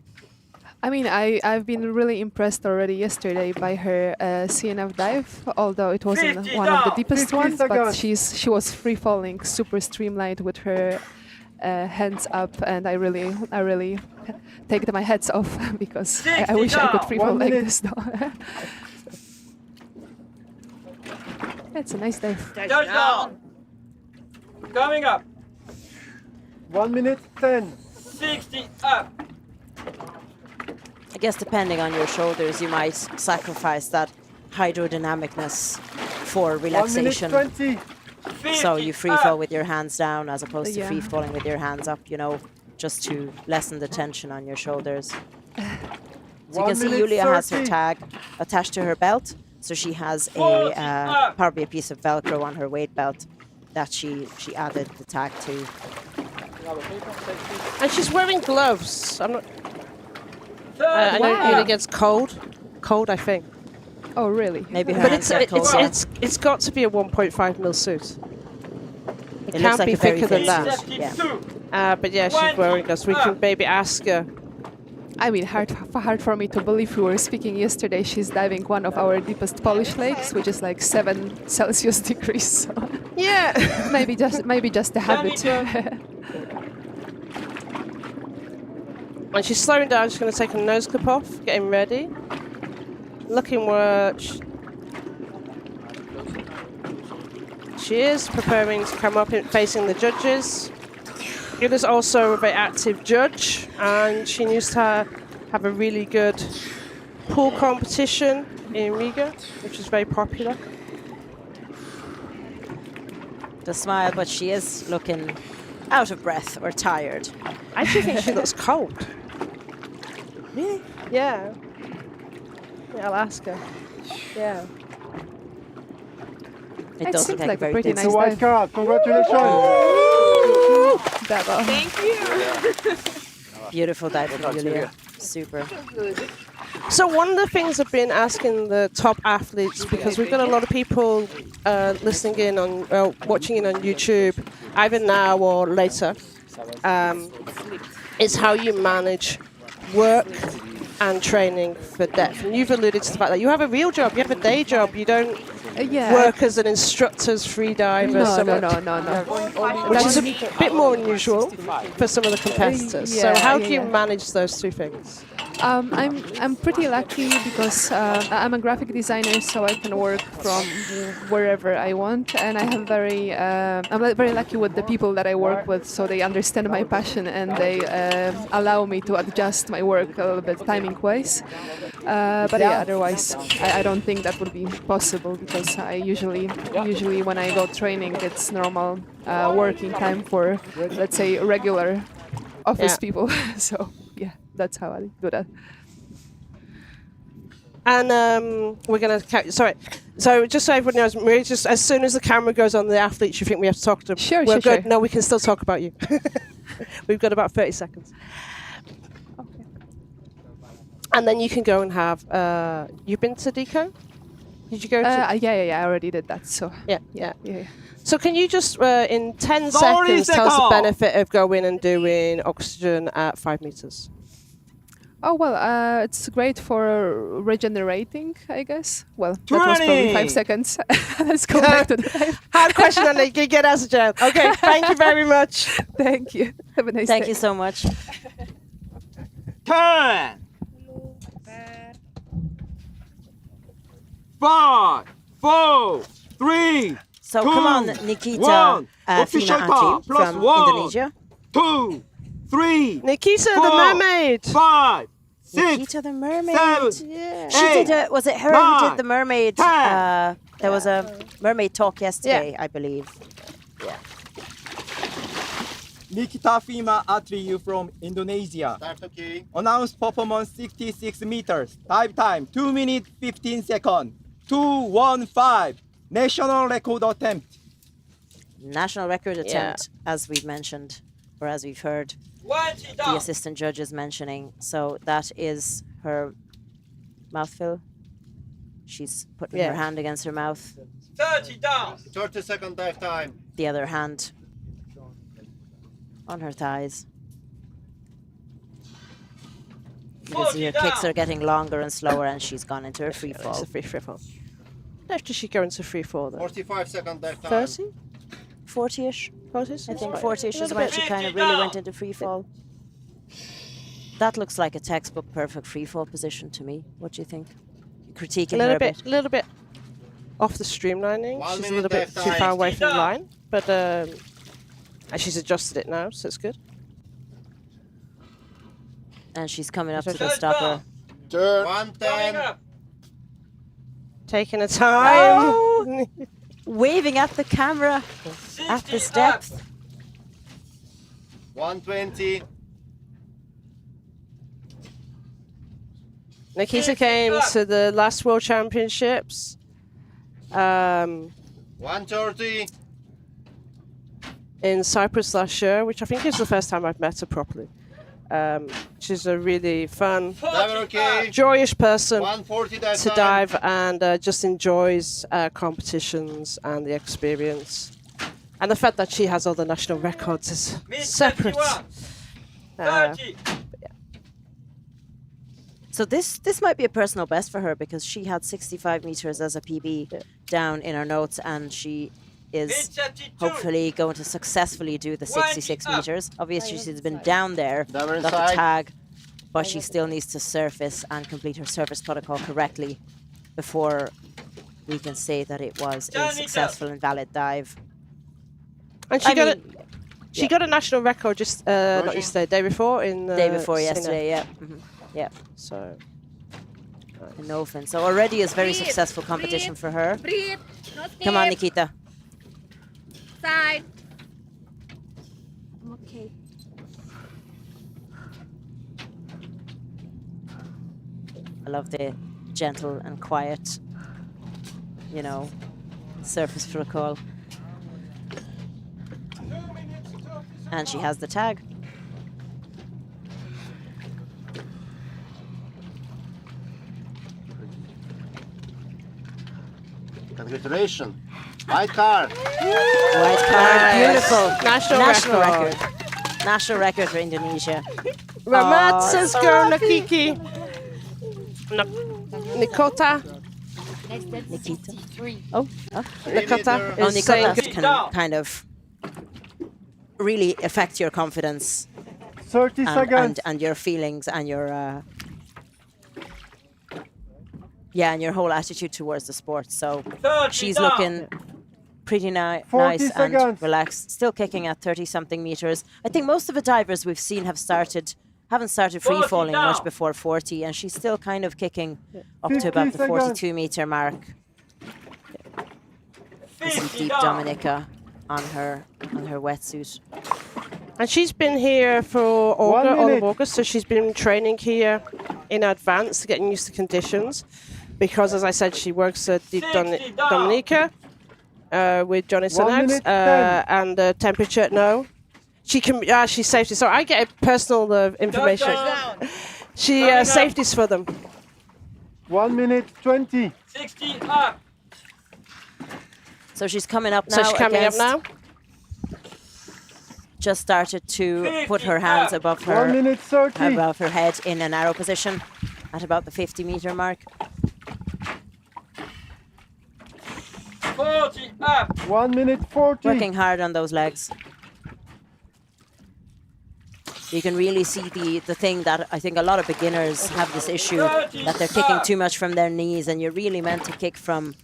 S16: I mean, I've been really impressed already yesterday by her CNF dive, although it wasn't one of the deepest
S11: 50
S16: ones, but
S11: seconds.
S16: she was free falling, super streamlined with her hands up, and I really take my hats off because I wish I could free fall
S11: 1
S16: like
S11: minute.
S16: this though. It's a nice dive.
S5: Touchdown. Coming up.
S11: 1 minute 10.
S5: 60 up.
S2: I guess depending on your shoulders, you might sacrifice that hydrodynamicness for
S11: 1 minute
S2: relaxation.
S11: 20.
S2: So you free fall with your hands down as opposed to
S16: Yeah.
S2: free falling with your hands up, you know, just to lessen the tension on your shoulders. So you can see Yulia has her tag attached to her belt. So she has a probably a piece of Velcro on her weight belt that she added the tag to.
S3: And she's wearing gloves. I'm not. I know
S16: Wow.
S3: Yulia gets cold, I think.
S16: Oh really?
S2: Maybe her
S3: But
S2: hands get cold.
S3: it's got to be a 1.5 mil suit. It
S2: It
S3: can't
S2: looks like
S3: be
S2: a very
S3: thicker than
S2: thick
S3: that.
S2: suit, yeah.
S3: But yeah, she's wearing gloves. We can maybe ask her.
S16: I mean, hard for me to believe. We were speaking yesterday. She's diving one of our deepest Polish lakes, which is like 7 Celsius degrees. So
S3: Yeah.
S16: maybe just a habit.
S3: And she's slowing down. She's going to take her nose clip off, getting ready. Looking where she is, preparing to come up and facing the judges. Yulia's also a very active judge, and she used to have a really good pool competition in Riga, which is very popular.
S2: The smile, but she is looking out of breath or tired.
S3: I actually think she looks cold.
S2: Really?
S3: Yeah. Yeah, I'll ask her. Yeah.
S2: It
S16: It
S2: does
S16: seems
S2: look
S16: like a
S2: very
S16: pretty
S2: good.
S11: It's a
S16: nice
S11: white
S16: dive.
S11: card. Congratulations.
S16: Bravo.
S2: Beautiful dive from Yulia. Super.
S3: So one of the things I've been asking the top athletes, because we've got a lot of people listening in on, watching in on YouTube, either now or later, is how you manage work and training for depth. And you've alluded to the fact that you have a real job, you have a day job, you don't
S16: Yeah.
S3: work as an instructor's free diver.
S16: No.
S3: Which is a bit more unusual for some of the competitors. So how do you manage those two things?
S16: I'm pretty lucky because I'm a graphic designer, so I can work from wherever I want, and I'm very lucky with the people that I work with, so they understand my passion and they allow me to adjust my work a little bit timing-wise. But yeah, otherwise I don't think that would be possible because I usually when I go training, it's normal working time for, let's say, regular office people. So yeah, that's how I do that.
S3: And we're going to... Sorry. So just so everyone knows, Marie, just as soon as the camera goes on the athletes, you think we have to talk to them.
S16: Sure,
S3: We're
S16: sure,
S3: good.
S16: sure.
S3: No, we can still talk about you. We've got about 30 seconds.
S16: Okay.
S3: And then you can go and have... you've been to Deco? Did you go to...
S16: Yeah, I already did that, so...
S3: Yeah.
S16: Yeah.
S3: So can you just, in 10 seconds, tell us the benefit of going and doing oxygen at 5 meters?
S16: Oh, well, it's great for regenerating, I guess. Well, that was probably 5 seconds. Let's go back to the dive.
S3: Hard question, and you get us, Jen. Okay, thank you very much.
S16: Thank you. Have a nice day.
S2: Thank you so much.
S4: 10, 5, 4, 3,
S2: So
S4: two,
S2: come on, Nikita,
S4: one.
S2: Fina
S4: Official
S2: Ati
S4: time, plus
S2: from
S4: 1,
S2: Indonesia.
S4: 2, 3,
S3: Nikita,
S4: 4,
S3: the mermaid.
S4: 5, 6,
S2: Nikita the mermaid.
S4: 7,
S2: Yeah.
S4: 8,
S2: She did. Was it her who
S4: 9,
S2: did the mermaid?
S4: 10.
S2: There was a mermaid talk yesterday, I believe. Yeah.
S4: Nikita Fima Atriyu from Indonesia. Announced performance 66 meters. Dive time 2 minutes 15 seconds. 2:15. National record attempt.
S2: National record attempt, as we've mentioned, or as we've heard the assistant judges mentioning. So that is her mouthful. She's putting her hand against her mouth.
S5: 30 down.
S15: 30-second dive time.
S2: The other hand on her thighs. You can see her kicks are getting longer and slower, and she's gone into her free fall.
S3: It's a free fall. How does she go into free fall then?
S15: 45-second dive time.
S3: 30?
S2: 40-ish.
S3: 40s?
S2: I think 40-ish is when she kind of really went into free fall. That looks like a textbook perfect free fall position to me. What do you think? You're critiquing her a bit.
S3: A little bit off the streamlining. She's a little bit too far away from the line, but and she's adjusted it now, so it's good.
S2: And she's coming up to the stopper.
S15: 110.
S3: Taking her time.
S2: Oh! Waving at the camera at this depth.
S15: 120.
S3: Nikita came to the last World Championships.
S15: 130.
S3: In Cyprus last year, which I think is the first time I've met her properly. She's a really fun, joyous person to dive, and just enjoys competitions and the experience. And the fact that she has all the national records is separate.
S2: So this might be a personal best for her, because she had 65 meters as a PB down in her notes, and she is hopefully going to successfully do the 66 meters. Obviously, she's been down there, got the tag, but she still needs to surface and complete her surface protocol correctly before we can say that it was a successful and valid dive.
S3: And she got a national record just not yesterday, day before in
S2: day before yesterday, yeah. Yeah.
S3: So
S2: in Ofen. So already is very successful competition for her. Come on, Nikita.
S17: Side. Okay.
S2: I love the gentle and quiet, you know, surface protocol. And she has the tag.
S15: Congratulations. White card.
S2: White card. Beautiful.
S3: National record.
S2: National record for Indonesia.
S3: Ramatsasko Nakiki. Nikota.
S2: Nikita.
S3: Nikota.
S2: Nikota can kind of really affect your confidence
S11: 30 seconds.
S2: And your feelings and your and your whole attitude towards the sport. So she's looking pretty nice and relaxed, still kicking at 30-something meters. I think most of the divers we've seen haven't started free falling much before 40, and she's still kind of kicking up to about the 42-meter mark. You see Deep Dominica on her wetsuit.
S3: And she's been here for all of August, so she's been training here in advance, getting used to conditions. Because, as I said, she works at Deep Dominica with Johnny Sinax, and the temperature, no. She can, she's safety. So I get personal information. She safeties for them.
S11: 1 minute 20.
S5: 60 up.
S2: So she's coming up now.
S3: So she's coming up now.
S2: Just started to put her hands above her,
S11: 1 minute 30.
S2: above her head in an arrow position at about the 50-meter mark.
S5: 40 up.
S11: 1 minute 40.
S2: Working hard on those legs. You can really see the thing that I think a lot of beginners have this issue, that they're kicking too much from their knees, and you're really meant to kick from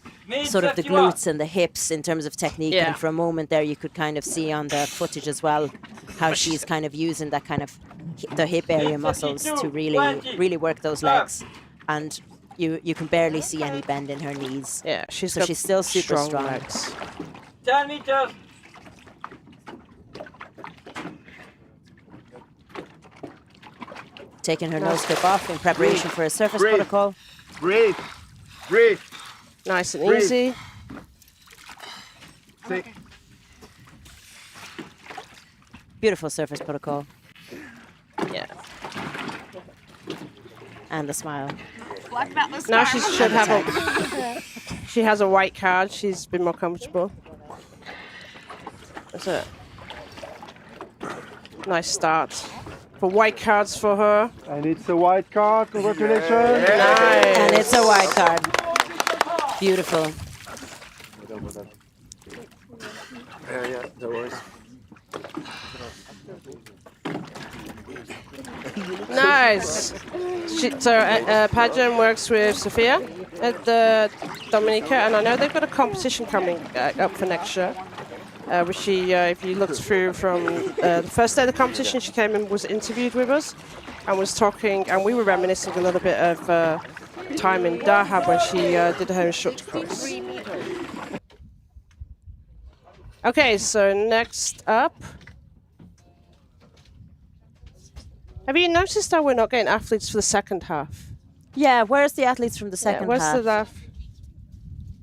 S2: sort of the glutes and the hips in terms of technique. And for a moment there, you could kind of see on the footage as well how she's kind of using that kind of the hip area muscles to really work those legs. And you can barely see any bend in her knees.
S3: Yeah, she's
S2: still super strong.
S3: Legs.
S5: 10 meters.
S2: Taking her nose strip off in preparation for a surface protocol.
S15: Breathe. Breathe.
S3: Nice and easy.
S2: Beautiful surface protocol.
S3: Yeah.
S2: And the smile.
S17: Black belt this
S3: Now
S17: time.
S3: she should have a. She has a white card. She's been more comfortable. That's a nice start. For white cards for her.
S11: And it's a white card. Congratulations.
S3: Nice.
S2: And it's a white card. Beautiful.
S15: Yeah, no worries.
S3: Nice. Pageant works with Sophia at the Dominica, and I know they've got a competition coming up for next year. Which she, if you looked through from the first day of the competition, she came and was interviewed with us, and was talking, and we were reminiscing a little bit of time in Dahab when she did her instructor course. Okay, so next up. Have you noticed that we're not getting athletes for the second half?
S2: Yeah, where's the athletes from the second
S3: where's
S2: half?
S3: the half?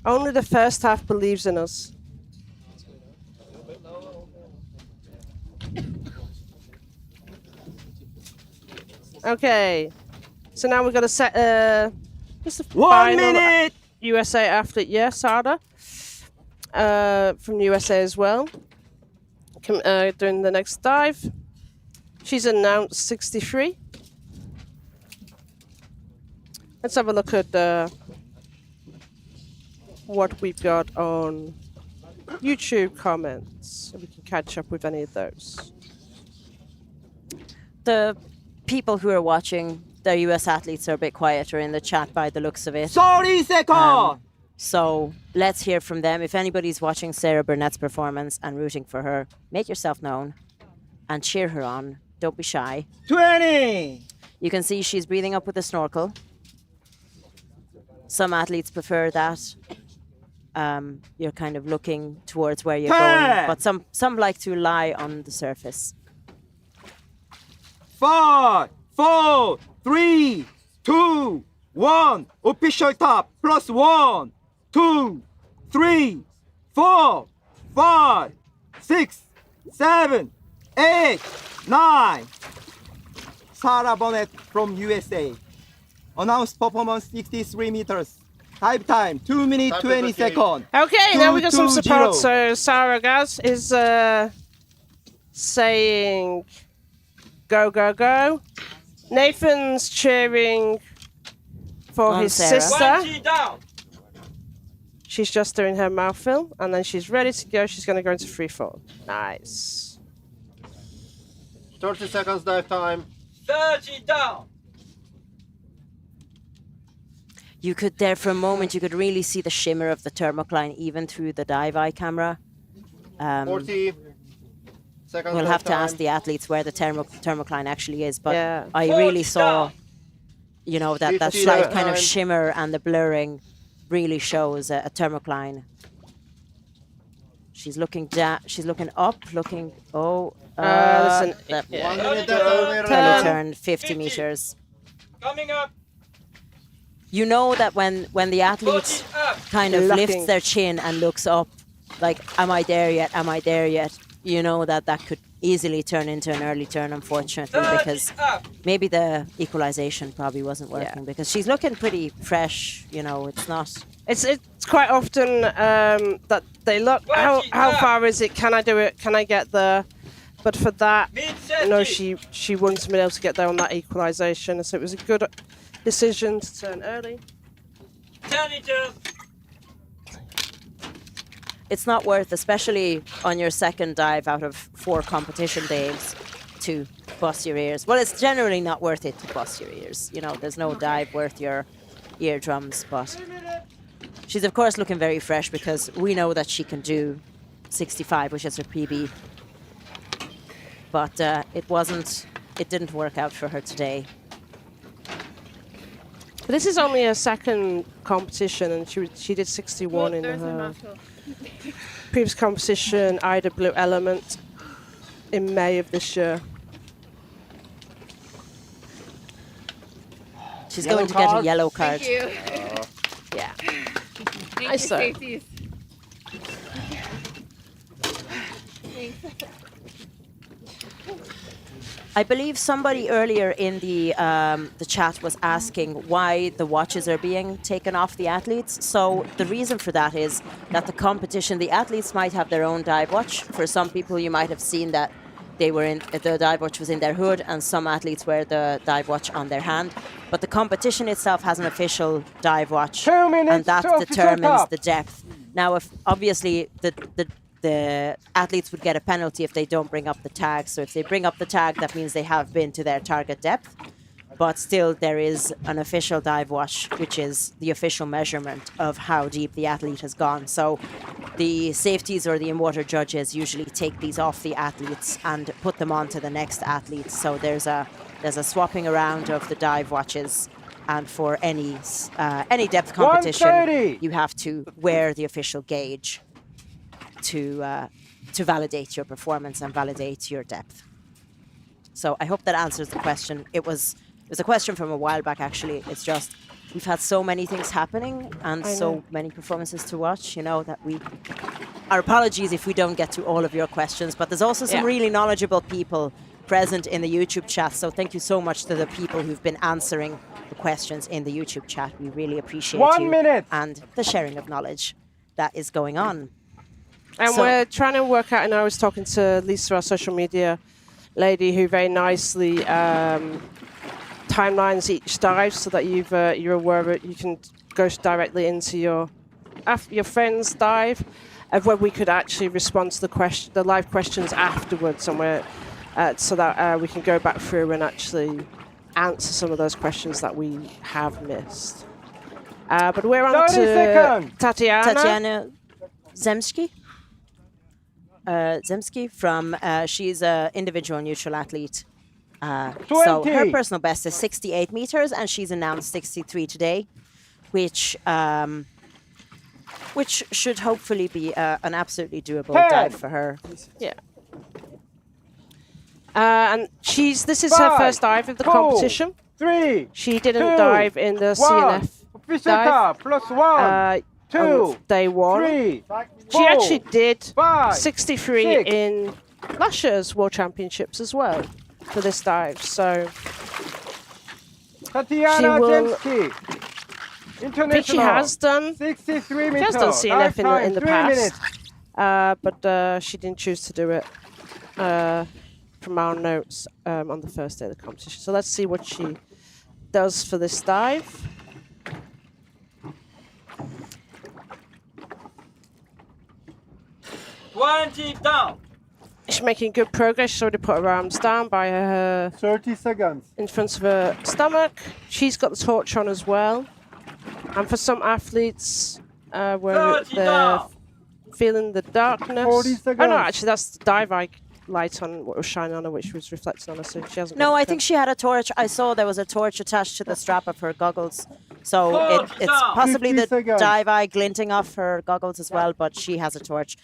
S3: Only the first half believes in us. Okay, so now we've got to set just a
S4: 1 minute.
S3: USA athlete, yeah, Sara, from USA as well. Doing the next dive. She's announced 63. Let's have a look at what we've got on YouTube comments, so we can catch up with any of those.
S2: The people who are watching, the US athletes are a bit quieter in the chat by the looks of it.
S4: 30 seconds!
S2: So let's hear from them. If anybody's watching Sara Burnett's performance and rooting for her, make yourself known and cheer her on. Don't be shy.
S4: 20!
S2: You can see she's breathing up with a snorkel. Some athletes prefer that. You're kind of looking towards where you're going, but some like to lie on the surface.
S4: 5, 4, 3, 2, 1. Official top. Plus 1, 2, 3, 4, 5, 6, 7, 8, 9. Sara Burnett from USA. Announced performance 63 meters. Dive time 2 minutes 20 seconds.
S3: Okay, now we got some
S4: 2-2-0.
S3: support. So Sara Gaz is saying go, go, go. Nathan's cheering for his
S2: Sara.
S3: sister. She's just doing her mouthful, and then she's ready to go. She's going to go into free fall. Nice.
S15: 30 seconds dive time.
S5: 30 down.
S2: You could there for a moment, you could really see the shimmer of the thermocline even through the dive eye camera.
S15: 40 seconds
S2: We'll
S15: dive
S2: have to
S15: time.
S2: ask the athletes where the thermocline actually is, but
S3: Yeah.
S2: I really saw, you know, that
S15: 50
S2: slight
S15: dive
S2: kind of
S15: time.
S2: shimmer and the blurring really shows a thermocline. She's looking down, she's looking up, looking,
S3: listen,
S2: that
S15: 1 minute dive time.
S2: belly turn 50 meters.
S5: Coming up.
S2: You know that when the athlete kind of
S3: Looking.
S2: lifts their chin and looks up, like, am I there yet? Am I there yet? You know that could easily turn into an early turn, unfortunately, because maybe the equalization probably wasn't working, because she's looking pretty fresh, you know, it's not...
S3: It's quite often that they look, how far is it? Can I do it? Can I get there? But for that, no, she wouldn't have been able to get there on that equalization. So it was a good decision to turn early.
S5: 10 meters.
S2: It's not worth, especially on your second dive out of 4 competition days, to bust your ears. Well, it's generally not worth it to bust your ears. You know, there's no dive worth your eardrums, but she's of course looking very fresh because we know that she can do 65, which is her PB. But it didn't work out for her today.
S3: But this is only her second competition, and she did 61 in her previous competition, AIDA Blue Element, in May of this year.
S2: She's going to get a yellow card.
S17: Thank you.
S3: Yeah.
S17: Thank
S3: Nice,
S17: you,
S3: sir.
S17: Stacey. Thanks.
S2: I believe somebody earlier in the chat was asking why the watches are being taken off the athletes. So the reason for that is that the competition, the athletes might have their own dive watch. For some people, you might have seen that they were in the dive watch was in their hood, and some athletes wear the dive watch on their hand. But the competition itself has an official dive watch,
S11: 2 minutes
S2: and that
S11: to
S2: determines
S11: top.
S2: the depth. Now, if obviously the athletes would get a penalty if they don't bring up the tag. So if they bring up the tag, that means they have been to their target depth. But still, there is an official dive watch, which is the official measurement of how deep the athlete has gone. So the safeties or the in-water judges usually take these off the athletes and put them onto the next athlete. So there's a swapping around of the dive watches. And for any depth competition,
S11: 130.
S2: you have to wear the official gauge to validate your performance and validate your depth. So I hope that answers the question. It was a question from a while back, actually. It's just we've had so many things happening and so many performances to watch, you know, that our apologies if we don't get to all of your questions, but there's also some really knowledgeable people present in the YouTube chat. So thank you so much to the people who've been answering the questions in the YouTube chat. We really appreciate
S11: 1 minute.
S2: And the sharing of knowledge that is going on.
S3: And we're trying to work out, and I was talking to Lisa, our social media lady, who very nicely timelines each dive so that you're aware of it. You can go directly into your friend's dive, of where we could actually respond to the live questions afterwards somewhere, so that we can go back through and actually answer some of those questions that we have missed. But we're on to Tatiana
S2: Zemskikh. Zemskikh from she's an individual neutral athlete. So her personal best is 68 meters, and she's announced 63 today, which should hopefully be an absolutely doable dive for her.
S3: Yeah. And this is her first dive of the competition.
S11: 3.
S3: She didn't dive in the CNF dive.
S11: +1. 2.
S3: On day 1.
S11: 3.
S3: She actually did
S11: 5,
S3: 63
S11: 6.
S3: in last year's World Championships as well for this dive. So
S11: Tatiana Zemskikh, international.
S3: I think she has done
S11: 63 meters.
S3: She has done CNF in the
S11: 3
S3: past,
S11: minutes.
S3: but she didn't choose to do it from our notes on the first day of the competition. So let's see what she does for this dive.
S5: Down.
S3: She's making good progress. She's already put her arms down by her
S11: 30 seconds
S3: in front of her stomach. She's got the torch on as well. And for some athletes, where they're feeling the darkness.
S11: 40 seconds.
S3: Oh no, actually that's the dive light on what was shining on her, which was reflecting on her. So she hasn't.
S2: No, I think she had a torch. I saw there was a torch attached to the strap of her goggles. So it's possibly the dive eye glinting off her goggles as well, but she has a torch.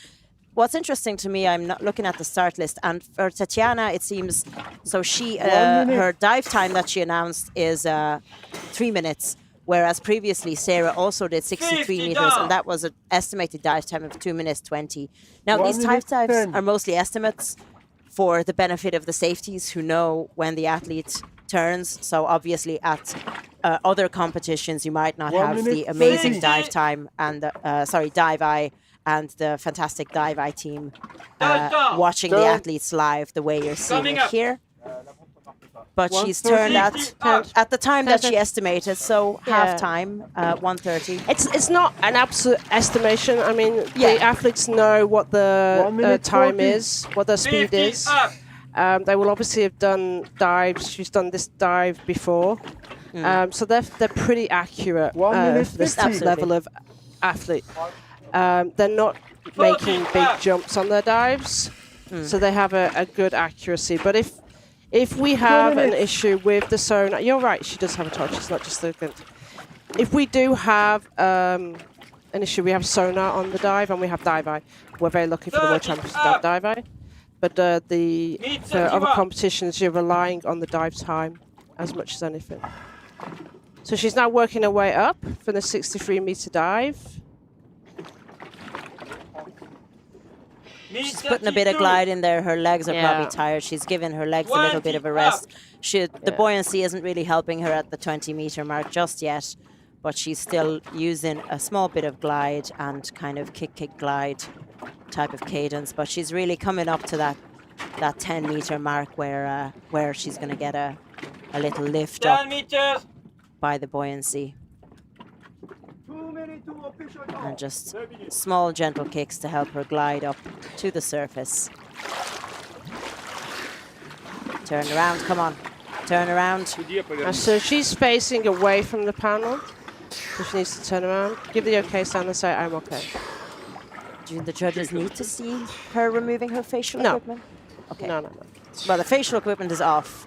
S2: What's interesting to me, I'm not looking at the start list, and for Tatiana, it seems, so she, her dive time that she announced is 3 minutes, whereas previously Sarah also did 63 meters, and that was an estimated dive time of 2 minutes 20. Now, these dives are mostly estimates for the benefit of the safeties who know when the athlete turns. So obviously at other competitions, you might not have the amazing dive time and dive eye and the fantastic dive eye team watching the athletes live the way you're seeing it here. But she's turned at the time that she estimated, so half time, 1:30.
S3: It's not an absolute estimation. I mean, the athletes know what the time is, what their speed is. They will obviously have done dives. She's done this dive before, so they're pretty accurate for this level of athlete. They're not making big jumps on their dives, so they have a good accuracy. But if we have an issue with the sonar, you're right, she does have a torch, it's not just the gun. If we do have an issue, we have sonar on the dive and we have dive eye. We're very lucky for the World Championships to have dive eye. But for other competitions, you're relying on the dive time as much as anything. So she's now working her way up for the 63-meter dive.
S2: She's putting a bit of glide in there. Her legs are probably tired. She's given her legs a little bit of a rest. The buoyancy isn't really helping her at the 20-meter mark just yet, but she's still using a small bit of glide and kind of kick, glide type of cadence. But she's really coming up to that 10-meter mark where she's going to get a little lift up by the buoyancy. And just small, gentle kicks to help her glide up to the surface. Turn around, come on. Turn around.
S3: So she's facing away from the panel. So she needs to turn around. Give the okay sign and say, I'm okay.
S2: Do the judges need to see her removing her facial equipment? Okay.
S3: No.
S2: Well, the facial equipment is off.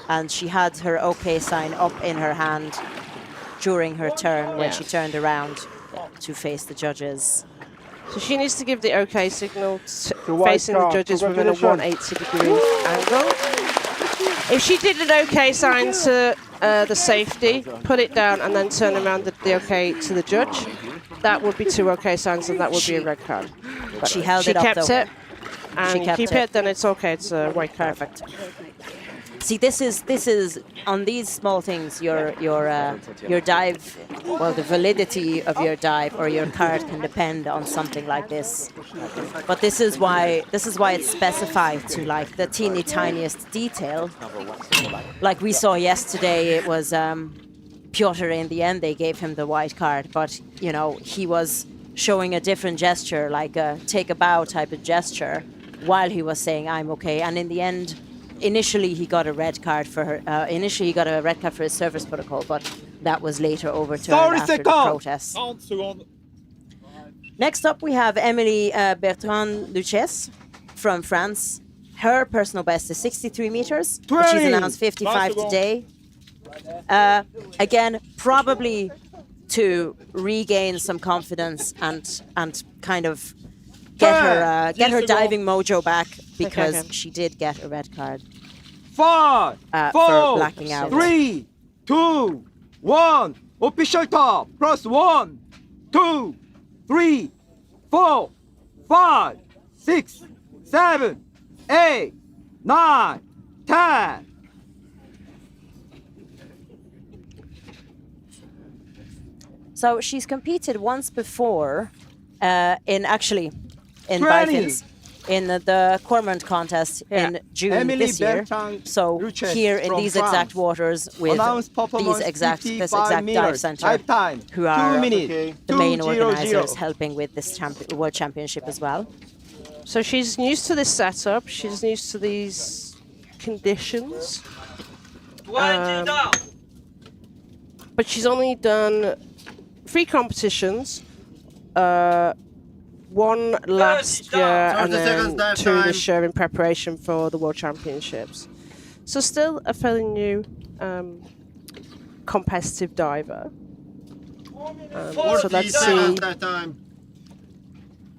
S2: And she had her okay sign up in her hand during her turn when she turned around to face the judges.
S3: So she needs to give the okay signal facing the judges within a 180-degree angle. If she did an okay sign to the safety, put it down and then turn around the okay to the judge, that would be 2 okay signs and that would be a red card. But
S2: she held it up,
S3: kept
S2: though.
S3: it. And you keep it, then it's okay. It's a white card.
S2: Perfect. See, this is on these small things. Your dive, well, the validity of your dive or your card can depend on something like this. But this is why it's specified to like the teeny tiniest detail. Like we saw yesterday, it was Piotr. In the end, they gave him the white card, but you know he was showing a different gesture, like a take a bow type of gesture, while he was saying I'm okay. And in the end, initially he got a red card for her. Initially he got a red card for his service protocol, but that was later overturned after the protest. Next up, we have Emilie Bertrand-Lucchese from France. Her personal best is 63 meters, but she's announced 55 today. Again, probably to regain some confidence and kind of get her diving mojo back, because she did get a red card.
S4: 5,
S2: for
S4: 4,
S2: blacking out.
S4: 3, 2, 1. Official top. Plus 1, 2, 3, 4, 5, 6, 7, 8, 9, 10.
S2: So she's competed once before in
S4: 20.
S2: Bifins, in the Cormorant contest in June
S4: Emilie
S2: this year. So here in these exact waters with this exact dive center, who are the main organizers helping with this World Championship as well.
S3: So she's used to this setup. She's used to these conditions. But she's only done 3 competitions. 1 last year and then 2 this year in preparation for the World Championships. So still a fairly new competitive diver. So let's see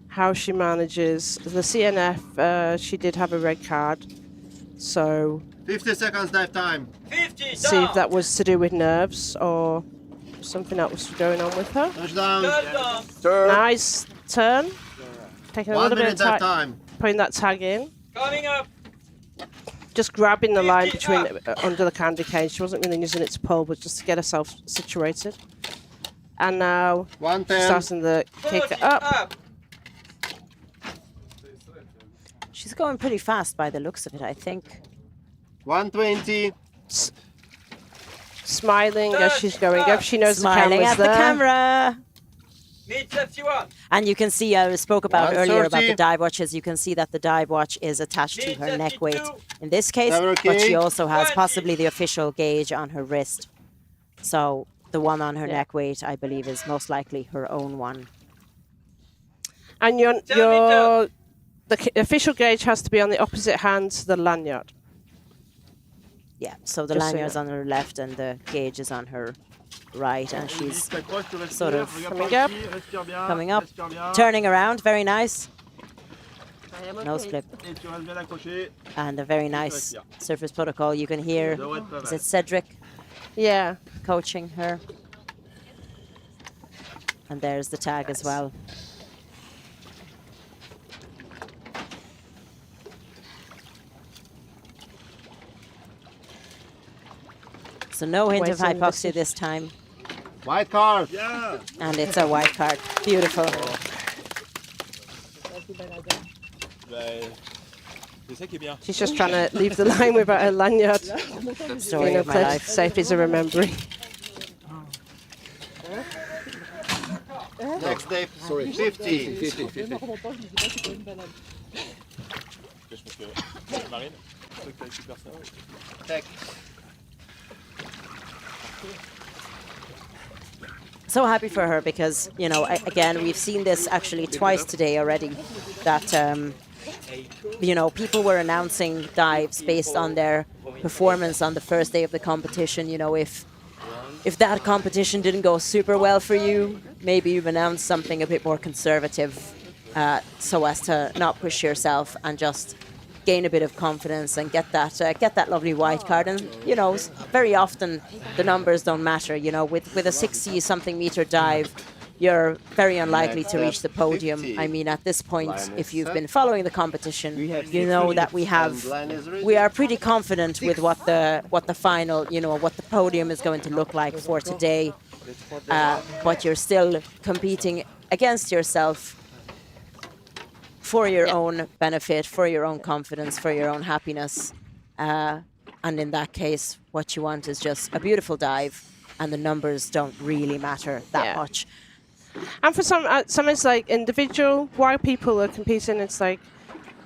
S3: how she manages. The CNF, she did have a red card. So
S15: 50 seconds dive time.
S3: See if that was to do with nerves or something else going on with her.
S15: Touchdown.
S3: Nice turn. Taking a little bit of time. Putting that tag in.
S5: Coming up.
S3: Just grabbing the line between under the candy cane. She wasn't really using it to pull, but just to get herself situated. And now starting the kick up.
S2: She's going pretty fast by the looks of it, I think.
S15: 120.
S3: Smiling as she's going up. She knows
S2: Smiling
S3: the camera's
S2: at
S3: there.
S2: the camera. And you can see, I spoke about earlier about the dive watches. You can see that the dive watch is attached to her neck weight in this case, but she also has possibly the official gauge on her wrist. So the one on her neck weight, I believe, is most likely her own one.
S3: And the official gauge has to be on the opposite hand to the lanyard.
S2: Yeah, so the lanyard's on her left and the gauge is on her right, and she's sort of coming up, turning around, very nice. Nose flip. And a very nice surface protocol. You can hear, is it Cedric?
S3: Yeah.
S2: Coaching her. And there's the tag as well. So no hint of
S3: Waiting
S2: hypoxia this time.
S15: White card.
S9: Yeah.
S2: And it's a white card. Beautiful.
S3: She's just trying to leave the line without her lanyard.
S2: Story of my life.
S3: Safety is a remembering.
S15: Next step, sorry, 50.
S6: 50.
S15: Tech.
S2: So happy for her because, you know, again, we've seen this actually twice today already, that, you know, people were announcing dives based on their performance on the first day of the competition. You know, if that competition didn't go super well for you, maybe you've announced something a bit more conservative so as to not push yourself and just gain a bit of confidence and get that lovely white card. And, you know, very often the numbers don't matter. You know, with a 60-something meter dive, you're very unlikely to reach the podium. I mean, at this point, if you've been following the competition, you know that we are pretty confident with what the final, you know, what the podium is going to look like for today. But you're still competing against yourself for your own benefit, for your own confidence, for your own happiness. And in that case, what you want is just a beautiful dive, and the numbers don't really matter that much.
S3: And for some it's like individual. While people are competing, it's like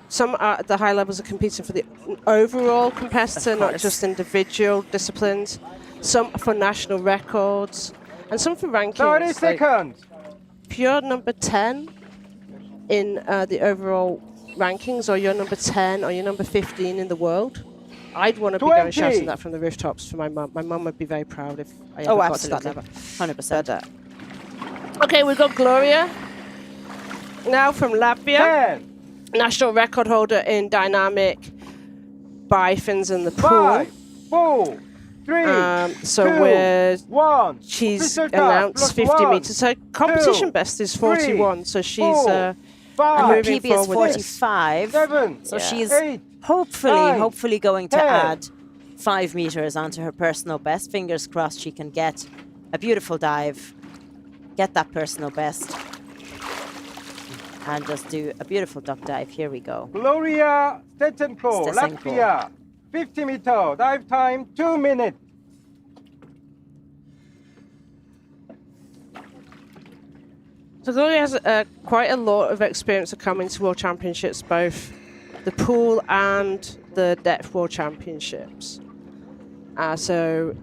S3: some at the high levels are competing for the overall competitor, not just individual disciplines. Some for national records, and some for rankings.
S11: 30 seconds.
S3: If you're number 10 in the overall rankings, or you're number 10, or you're number 15 in the world, I'd want to be going shouting that from the rooftops for my mum. My mum would be very proud if I ever got to that level.
S2: 100%.
S3: Okay, we've got Glorija now from Latvia.
S11: 10.
S3: National record holder in dynamic bifins in the pool.
S11: 5, 4, 3,
S3: so
S11: 2, 1.
S3: She's announced 50 meters. Her competition best is 41, so she's
S2: and her PB is 45.
S11: 7,
S2: so she's
S11: 8,
S2: hopefully going to
S11: 10.
S2: add 5 meters onto her personal best. Fingers crossed she can get a beautiful dive, get that personal best, and just do a beautiful duck dive. Here we go.
S11: Glorija Stecenko, Latvia. 50 meter dive time, 2 minutes.
S3: So Glorija has quite a lot of experience of coming to World Championships, both the pool and the depth World Championships. So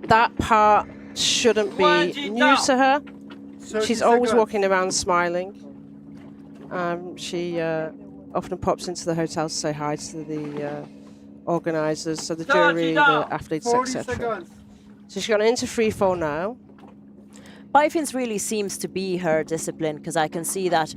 S3: that part shouldn't be new to her. She's always walking around smiling. She often pops into the hotel to say hi to the organisers, so the jury, the athletes, etc. So she's gone into free fall now.
S2: Bifins really seems to be her discipline, because I can see that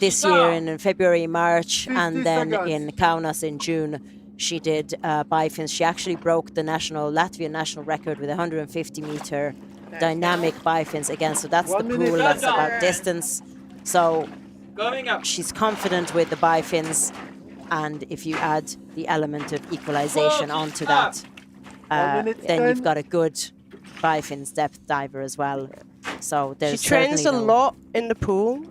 S2: this year in February, March, and then in Kaunas in June, she did Bifins. She actually broke the Latvian national record with 150 meter dynamic Bifins again. So that's the pool, that's about distance. So she's confident with the Bifins, and if you add the element of equalization onto that, then you've got a good Bifins depth diver as well. So there's
S3: she trains a lot in the pool,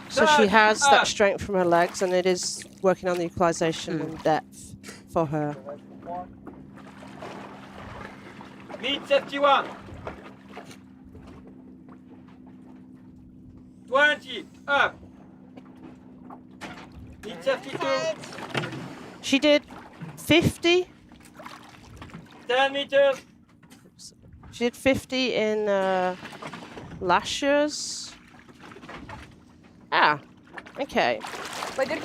S3: so she has that strength from her legs, and it is working on the equalization and depth for her.
S5: Meet 51. 20 up. Meet 52.
S3: She did 50.
S5: 10 meters.
S3: She did 50 in last year's. Okay.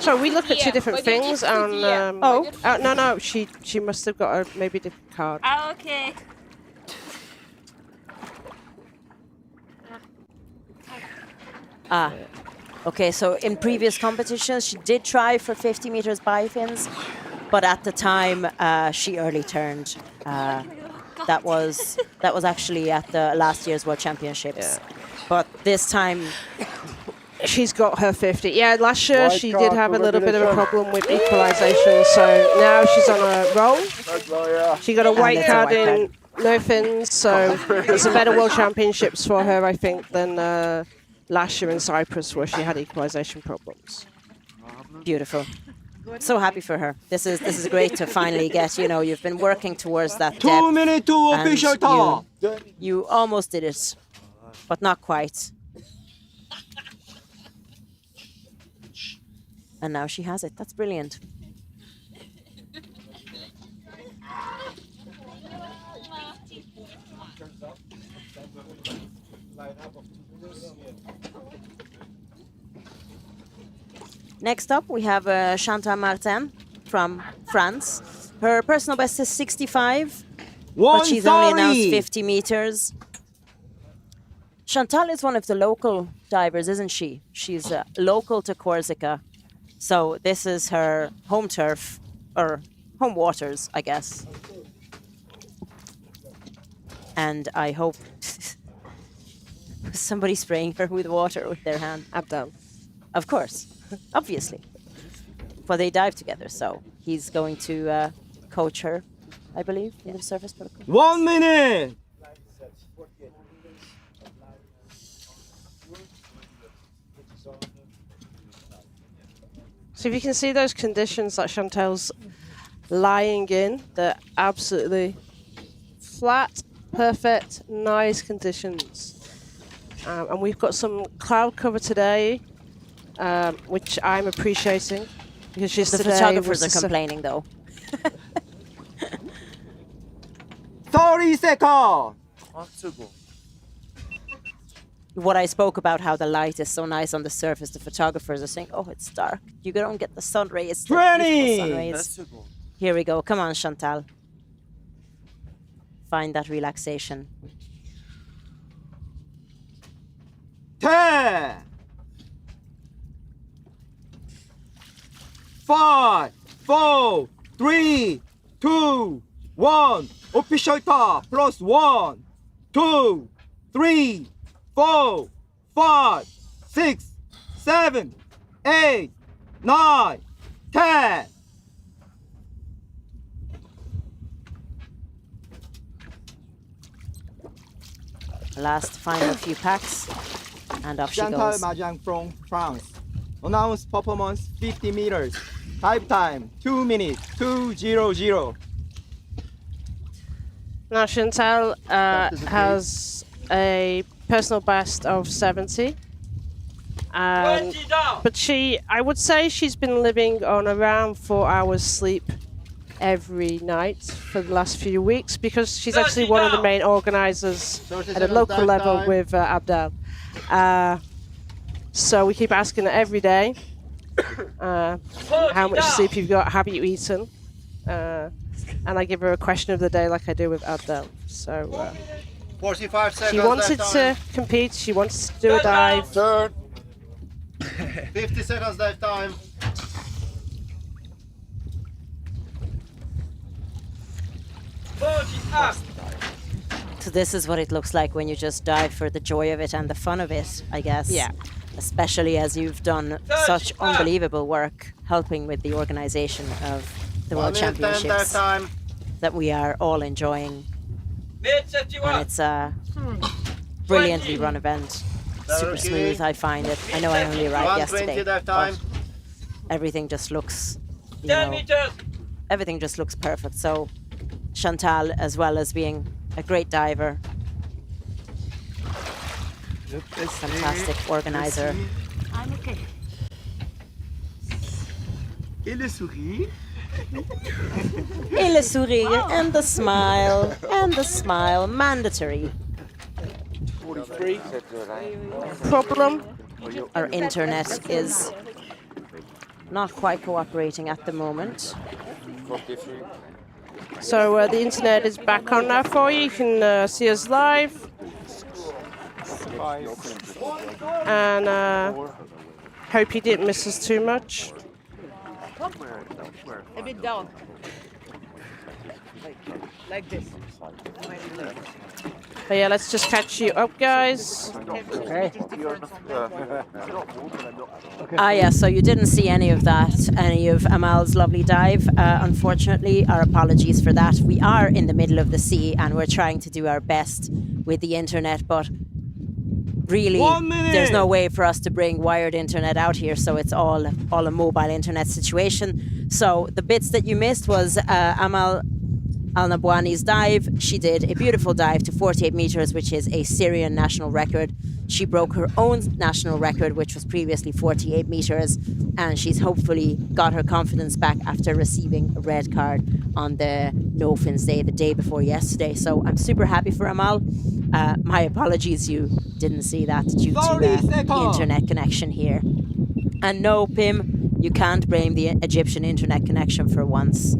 S3: So we look at two different things, and no, she must have got a maybe different card.
S17: Okay.
S2: Okay, so in previous competitions, she did try for 50 meters Bifins, but at the time, she early turned. That was actually at the last year's World Championships. But this time,
S3: she's got her 50. Yeah, last year
S11: White
S3: she
S11: card
S3: did have
S11: for
S3: a little bit of a
S11: regulation.
S3: problem with equalisation, so now she's on a roll. She got a white
S2: it's a
S3: card
S2: white
S3: in no fins, so it's a better World Championships for her, I think, than last year in Cyprus where she had equalisation problems.
S2: Beautiful. So happy for her. This is great to finally get, you know, you've been working towards that
S4: 2
S2: depth,
S4: minutes to
S2: and
S4: official time.
S2: you almost did it, but not quite. And now she has it. That's brilliant. Next up, we have Chantal Marzin from France. Her personal best is 65, but she's only announced 50 meters. Chantal is one of the local divers, isn't she? She's local to Corsica. So this is her home turf, or home waters, I guess. And I hope somebody spraying her with water with their hand.
S3: Abdel.
S2: Of course, obviously. But they dive together, so he's going to coach her, I believe, in the surface protocol.
S4: 1 minute.
S3: So if you can see those conditions that Chantal's lying in, they're absolutely flat, perfect, nice conditions. And we've got some cloud cover today, which I'm appreciating. Because
S2: The photographers are complaining, though.
S4: 30 seconds.
S2: What I spoke about, how the light is so nice on the surface, the photographers are saying, oh, it's dark. You don't get the sun rays. the
S4: 20.
S2: beautiful sun rays. Here we go. Come on, Chantal. Find that relaxation.
S4: 10. 5, 4, 3, 2, 1. Official top plus 1, 2, 3, 4, 5, 6, 7, 8, 9, 10.
S2: Last final few packs, and off she
S4: Chantal
S2: goes.
S4: Marzin from France. Announced performance 50 meters. Dive time 2 minutes 2:00.
S3: Now Chantal has a personal best of 70. But I would say she's been living on around 4 hours sleep every night for the last few weeks because she's actually one of the main organisers at a local level with Abdel. So we keep asking her every day, how much sleep you've got, have you eaten? And I give her a question of the day like I do with Abdel. So
S15: 45 seconds.
S3: she wanted
S15: left
S3: to
S15: time.
S3: compete, she wanted to do a dive.
S15: 50 seconds left time.
S2: So this is what it looks like when you just dive for the joy of it and the fun of it, I guess.
S3: Yeah.
S2: Especially as you've done such unbelievable work helping with the organisation of the World
S15: 1 minute 10 dive
S2: Championships
S15: time.
S2: that we are all enjoying. And it's a brilliantly run event. Super smooth, I find it. I know I only arrived
S15: 120
S2: yesterday.
S15: dive time.
S2: but everything just looks, you know, everything just looks perfect. So Chantal, as well as being a great diver, fantastic organizer.
S17: I'm okay.
S9: Et le sourire.
S2: Et le sourire, and the smile, mandatory.
S11: 43.
S3: Problem?
S2: Our internet is not quite cooperating at the moment.
S11: 43.
S3: So the internet is back on now for you. You can see us live. And hope you didn't miss us too much.
S17: A bit down. Like this.
S3: But yeah, let's just catch you up, guys.
S11: Okay.
S2: Yeah, so you didn't see any of Amal's lovely dive. Unfortunately, our apologies for that. We are in the middle of the sea and we're trying to do our best with the internet, but really there's no way for us to bring wired internet out here, so it's all a mobile internet situation. So the bits that you missed was Amal Al-Nabwani's dive. She did a beautiful dive to 48 meters, which is a Syrian national record. She broke her own national record, which was previously 48 meters, and she's hopefully got her confidence back after receiving a red card on the No Fins Day, the day before yesterday. So I'm super happy for Amal. My apologies, you didn't see that due to the internet connection here. And no, Pim, you can't blame the Egyptian internet connection for once.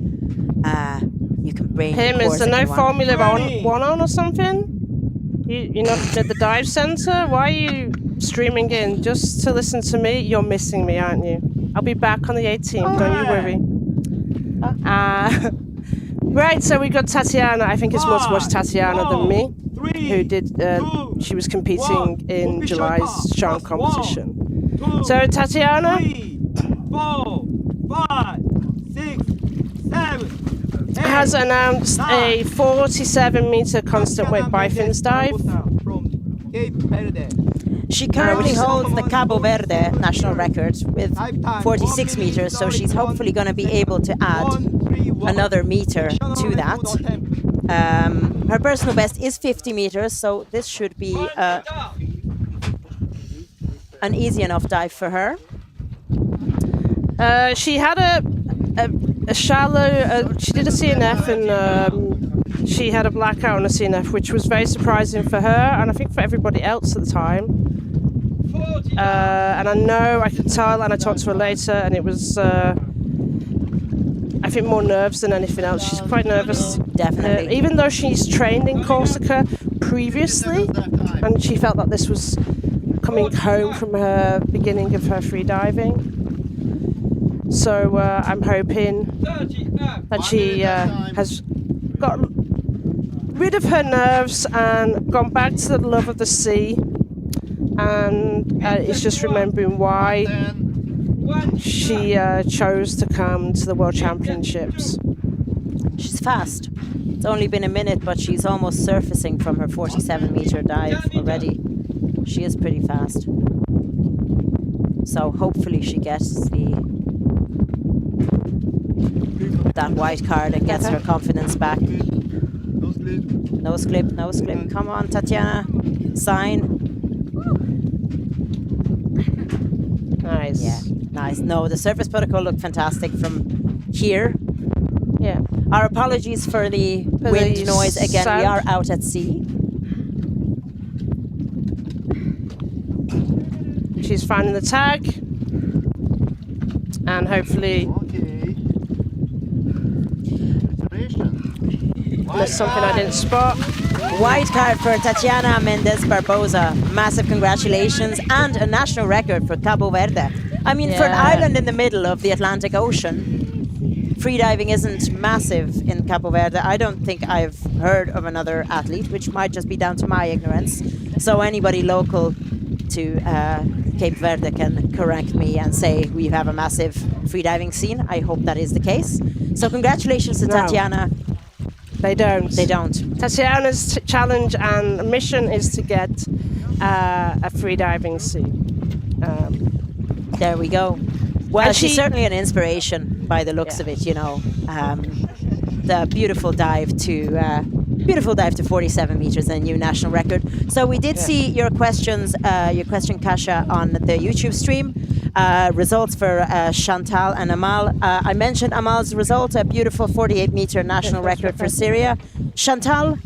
S2: You can blame
S3: Pim, is there no Formula One on or something? You're not at the dive centre? Why are you streaming in just to listen to me? You're missing me, aren't you? I'll be back on the 18th, don't you worry. Right, so we got Tatiana. I think it's more to watch Tatiana than me, who did. She was competing in July's Sharm competition. So Tatiana.
S4: 3, 4, 5, 6, 7.
S3: Has announced a 47-meter constant weight Bifins dive.
S2: She currently holds the Cabo Verde national record with 46 meters, so she's hopefully going to be able to add another meter to that. Her personal best is 50 meters, so this should be an easy enough dive for her.
S3: She had a shallow, she did a CNF and she had a blackout on a CNF, which was very surprising for her and I think for everybody else at the time. And I know, I could tell, and I talked to her later, and it was, I think, more nerves than anything else. She's quite nervous.
S2: Definitely.
S3: Even though she's trained in Corsica previously, and she felt that this was coming home from her beginning of her free diving. So I'm hoping that she has got rid of her nerves and gone back to the love of the sea, and is just remembering why she chose to come to the World Championships.
S2: She's fast. It's only been a minute, but she's almost surfacing from her 47-meter dive already. She is pretty fast. So hopefully she gets that white card and gets her confidence back. Nose clip, nose clip. Come on, Tatiana. Sign.
S3: Nice.
S2: Yeah, nice. No, the surface protocol looked fantastic from here.
S3: Yeah.
S2: Our apologies for the wind noise again.
S3: Sound.
S2: We are out at sea.
S3: She's finding the tag. And hopefully there's something I didn't spot.
S2: White card for Tatiana Mendes Barbosa. Massive congratulations and a national record for Cabo Verde. I mean, for an island in the middle of the Atlantic Ocean, freediving isn't massive in Cabo Verde. I don't think I've heard of another athlete, which might just be down to my ignorance. So anybody local to Cape Verde can correct me and say we have a massive freediving scene. I hope that is the case. So congratulations to Tatiana.
S3: They don't.
S2: They don't.
S3: Tatiana's challenge and mission is to get a freediving scene.
S2: There we go. Well, she's certainly an inspiration by the looks of it, you know. The beautiful dive to 47 meters, a new national record. So we did see your question, Kasia, on the YouTube stream. Results for Chantal and Amal. I mentioned Amal's result, a beautiful 48-meter national record for Syria. Chantal,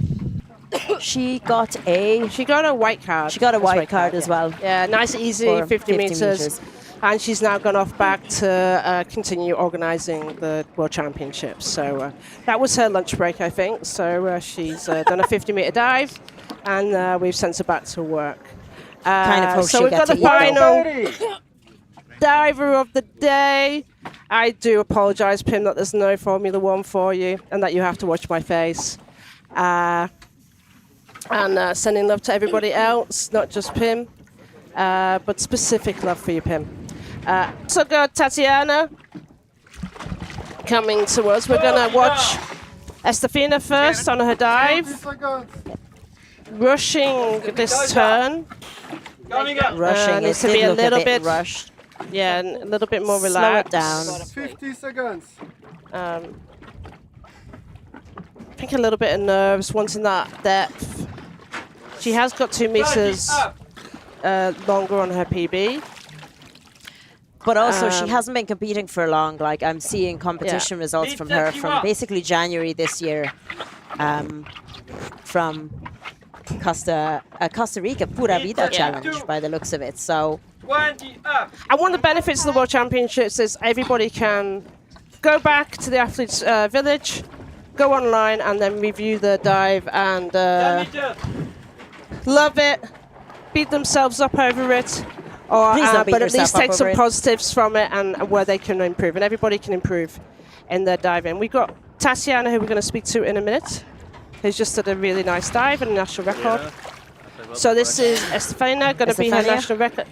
S2: she got a
S3: white card.
S2: She got a white card as well.
S3: Yeah, nice, easy, 50 meters. And she's now gone off back to continue organising the World Championships. So that was her lunch break, I think. So she's done a 50-meter dive, and we've sent her back to work.
S2: Kind of hope
S3: so
S2: she'll
S3: we've
S2: get
S3: got
S2: to
S3: the
S2: eat
S3: final diver of the day. I do apologise, Pim, that there's no Formula One for you, and that you have to watch my face. And sending love to everybody else, not just Pim, but specific love for you, Pim. So got Tatiana coming towards. We're going to watch Estefania first on her dive. Rushing this turn.
S2: Rushing
S3: needs to be a little bit
S2: rushed.
S3: Yeah, a little bit more relaxed.
S2: Slow it down.
S13: 50 seconds.
S3: I think a little bit of nerves, wanting that depth. She has got 2 meters longer on her PB.
S2: But also, she hasn't been competing for long. Like, I'm seeing competition results from her from basically January this year, from Costa Rica Pura Vida Challenge, by the looks of it. So,
S3: and one of the benefits of the World Championships is everybody can go back to the athletes' village, go online, and then review the dive and love it, beat themselves up over it. Or, but at least take some positives from it and where they can improve. And everybody can improve in their diving. We've got Tatiana, who we're going to speak to in a minute, who's just did a really nice dive and a national record. So this is Estefania, going to be her national record.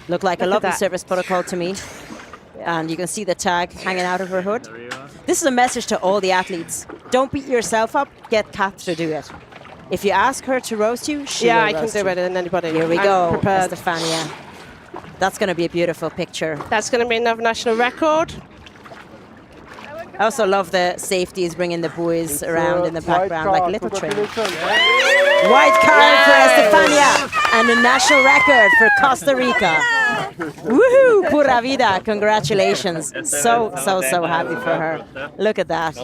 S2: Look like a lovely service protocol to me. And you can see the tag hanging out of her hood. This is a message to all the athletes. Don't beat yourself up, get Kat to do it. If you ask her to roast you, she will
S3: I can
S2: roast
S3: do
S2: you.
S3: better than anybody.
S2: Here we
S3: I'm
S2: go,
S3: prepared.
S2: Estefania. That's going to be a beautiful picture.
S3: That's going to be another national record.
S2: I also love the safeties bringing the buoys around in the background like little train. White card for Estefania and a national record for Costa Rica. Woohoo! Pura vida! Congratulations. So happy for her. Look at that.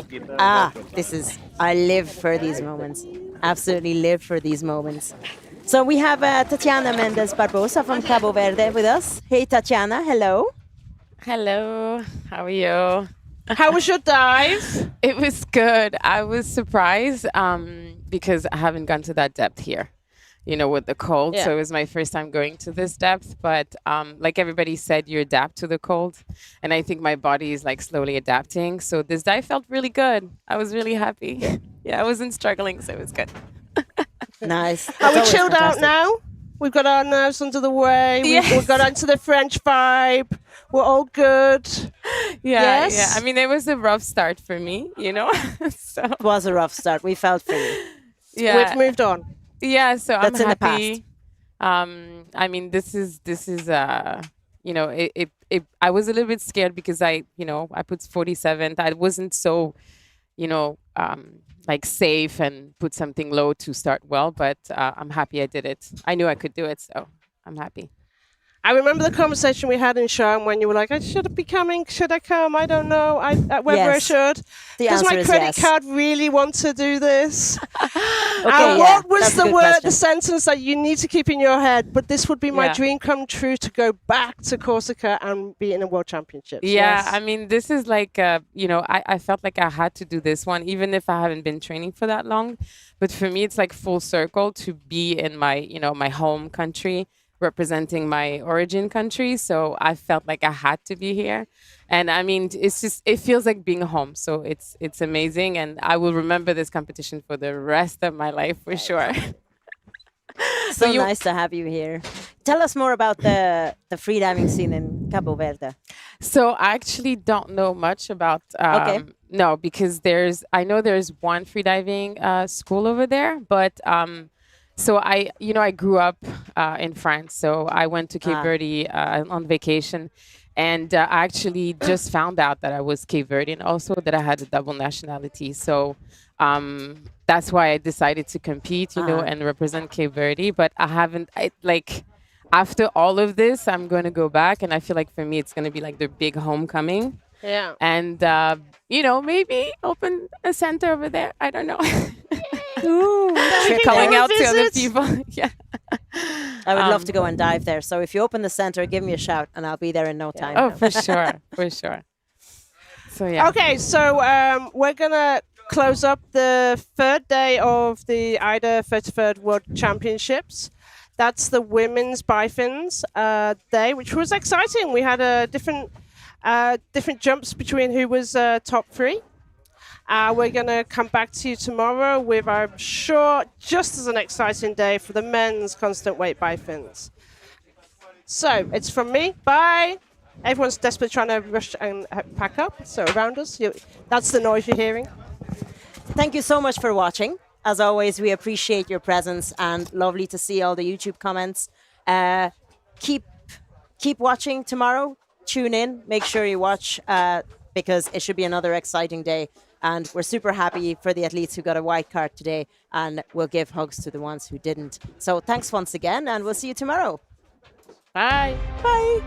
S2: I live for these moments. Absolutely live for these moments. So we have Tatiana Mendes Barbosa from Cabo Verde with us. Hey Tatiana, hello.
S18: Hello, how are you?
S3: How was your dive?
S18: It was good. I was surprised because I haven't gone to that depth here, with the cold. Yeah. So it was my first time going to this depth. But like everybody said, you adapt to the cold. And I think my body is like slowly adapting. So this dive felt really good. I was really happy. Yeah, I wasn't struggling, so it was good.
S2: Nice.
S3: Are we chilled out now? We've got our nerves under the way. We've got into the French vibe. We're all good.
S18: Yeah,
S3: yes?
S18: yeah. I mean, it was a rough start for me, So
S2: it was a rough start. We felt for you.
S18: Yeah.
S3: We've moved on.
S18: Yeah, so
S2: That's
S18: I'm happy.
S2: in the past.
S18: I mean, this is I was a little bit scared because I put 47th. I wasn't so, like safe and put something low to start well, but I'm happy I did it. I knew I could do it, so I'm happy.
S3: I remember the conversation we had in Sharm when you were like, I should be coming. Should I come? I don't know. Whether I should. Does my credit card really want to do this? What was the sentence that you need to keep in your head? But this would be my dream come true to go back to Corsica and be in a World Championship.
S18: Yeah,
S3: yes.
S18: I mean, this is like, I felt like I had to do this one, even if I haven't been training for that long. But for me, it's like full circle to be in my, my home country, representing my origin country. So I felt like I had to be here. And I mean, it feels like being home. So it's amazing. And I will remember this competition for the rest of my life for sure.
S2: So nice to have you here. Tell us more about the freediving scene in Cabo Verde.
S18: So I actually don't know much about, no, because I know there's one freediving school over there, but so I grew up in France, so I went to Cape Verde on vacation, and I actually just found out that I was Cape Verdean, also that I had a double nationality. So that's why I decided to compete, and represent Cape Verde. But I haven't, after all of this, I'm going to go back, and I feel like for me, it's going to be like the big homecoming.
S3: Yeah.
S18: And, maybe open a center over there. I don't know.
S2: Ooh,
S18: calling out to other people. Yeah.
S2: I would love to go and dive there. So if you open the center, give me a shout and I'll be there in no time.
S18: Oh, for sure. For sure. So, yeah.
S3: Okay, so we're going to close up the third day of the AIDA 33rd World Championships. That's the women's Bifins day, which was exciting. We had different jumps between who was top three. We're going to come back to you tomorrow with, I'm sure, just as an exciting day for the men's constant weight bifins. So it's from me. Bye. Everyone's desperately trying to rush and pack up. So around us, that's the noise you're hearing.
S2: Thank you so much for watching. As always, we appreciate your presence and lovely to see all the YouTube comments. Keep watching tomorrow. Tune in. Make sure you watch because it should be another exciting day. And we're super happy for the athletes who got a white card today, and we'll give hugs to the ones who didn't. So thanks once again, and we'll see you tomorrow.
S3: Bye.
S2: Bye.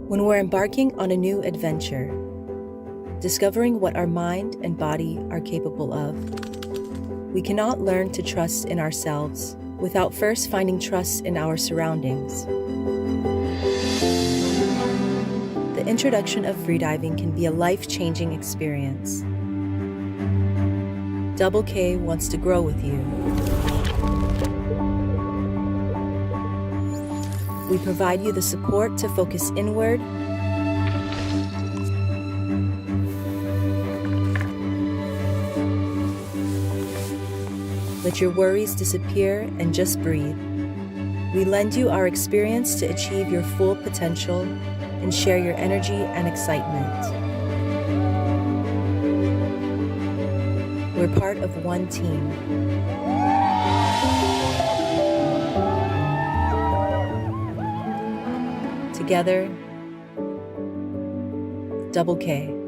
S1: When we're embarking on a new adventure, discovering what our mind and body are capable of, we cannot learn to trust in ourselves without first finding trust in our surroundings. The introduction of freediving can be a life-changing experience. Double K wants to grow with you. We provide you the support to focus inward, let your worries disappear and just breathe. We lend you our experience to achieve your full potential and share your energy and excitement. We're part of one team. Together, Double K.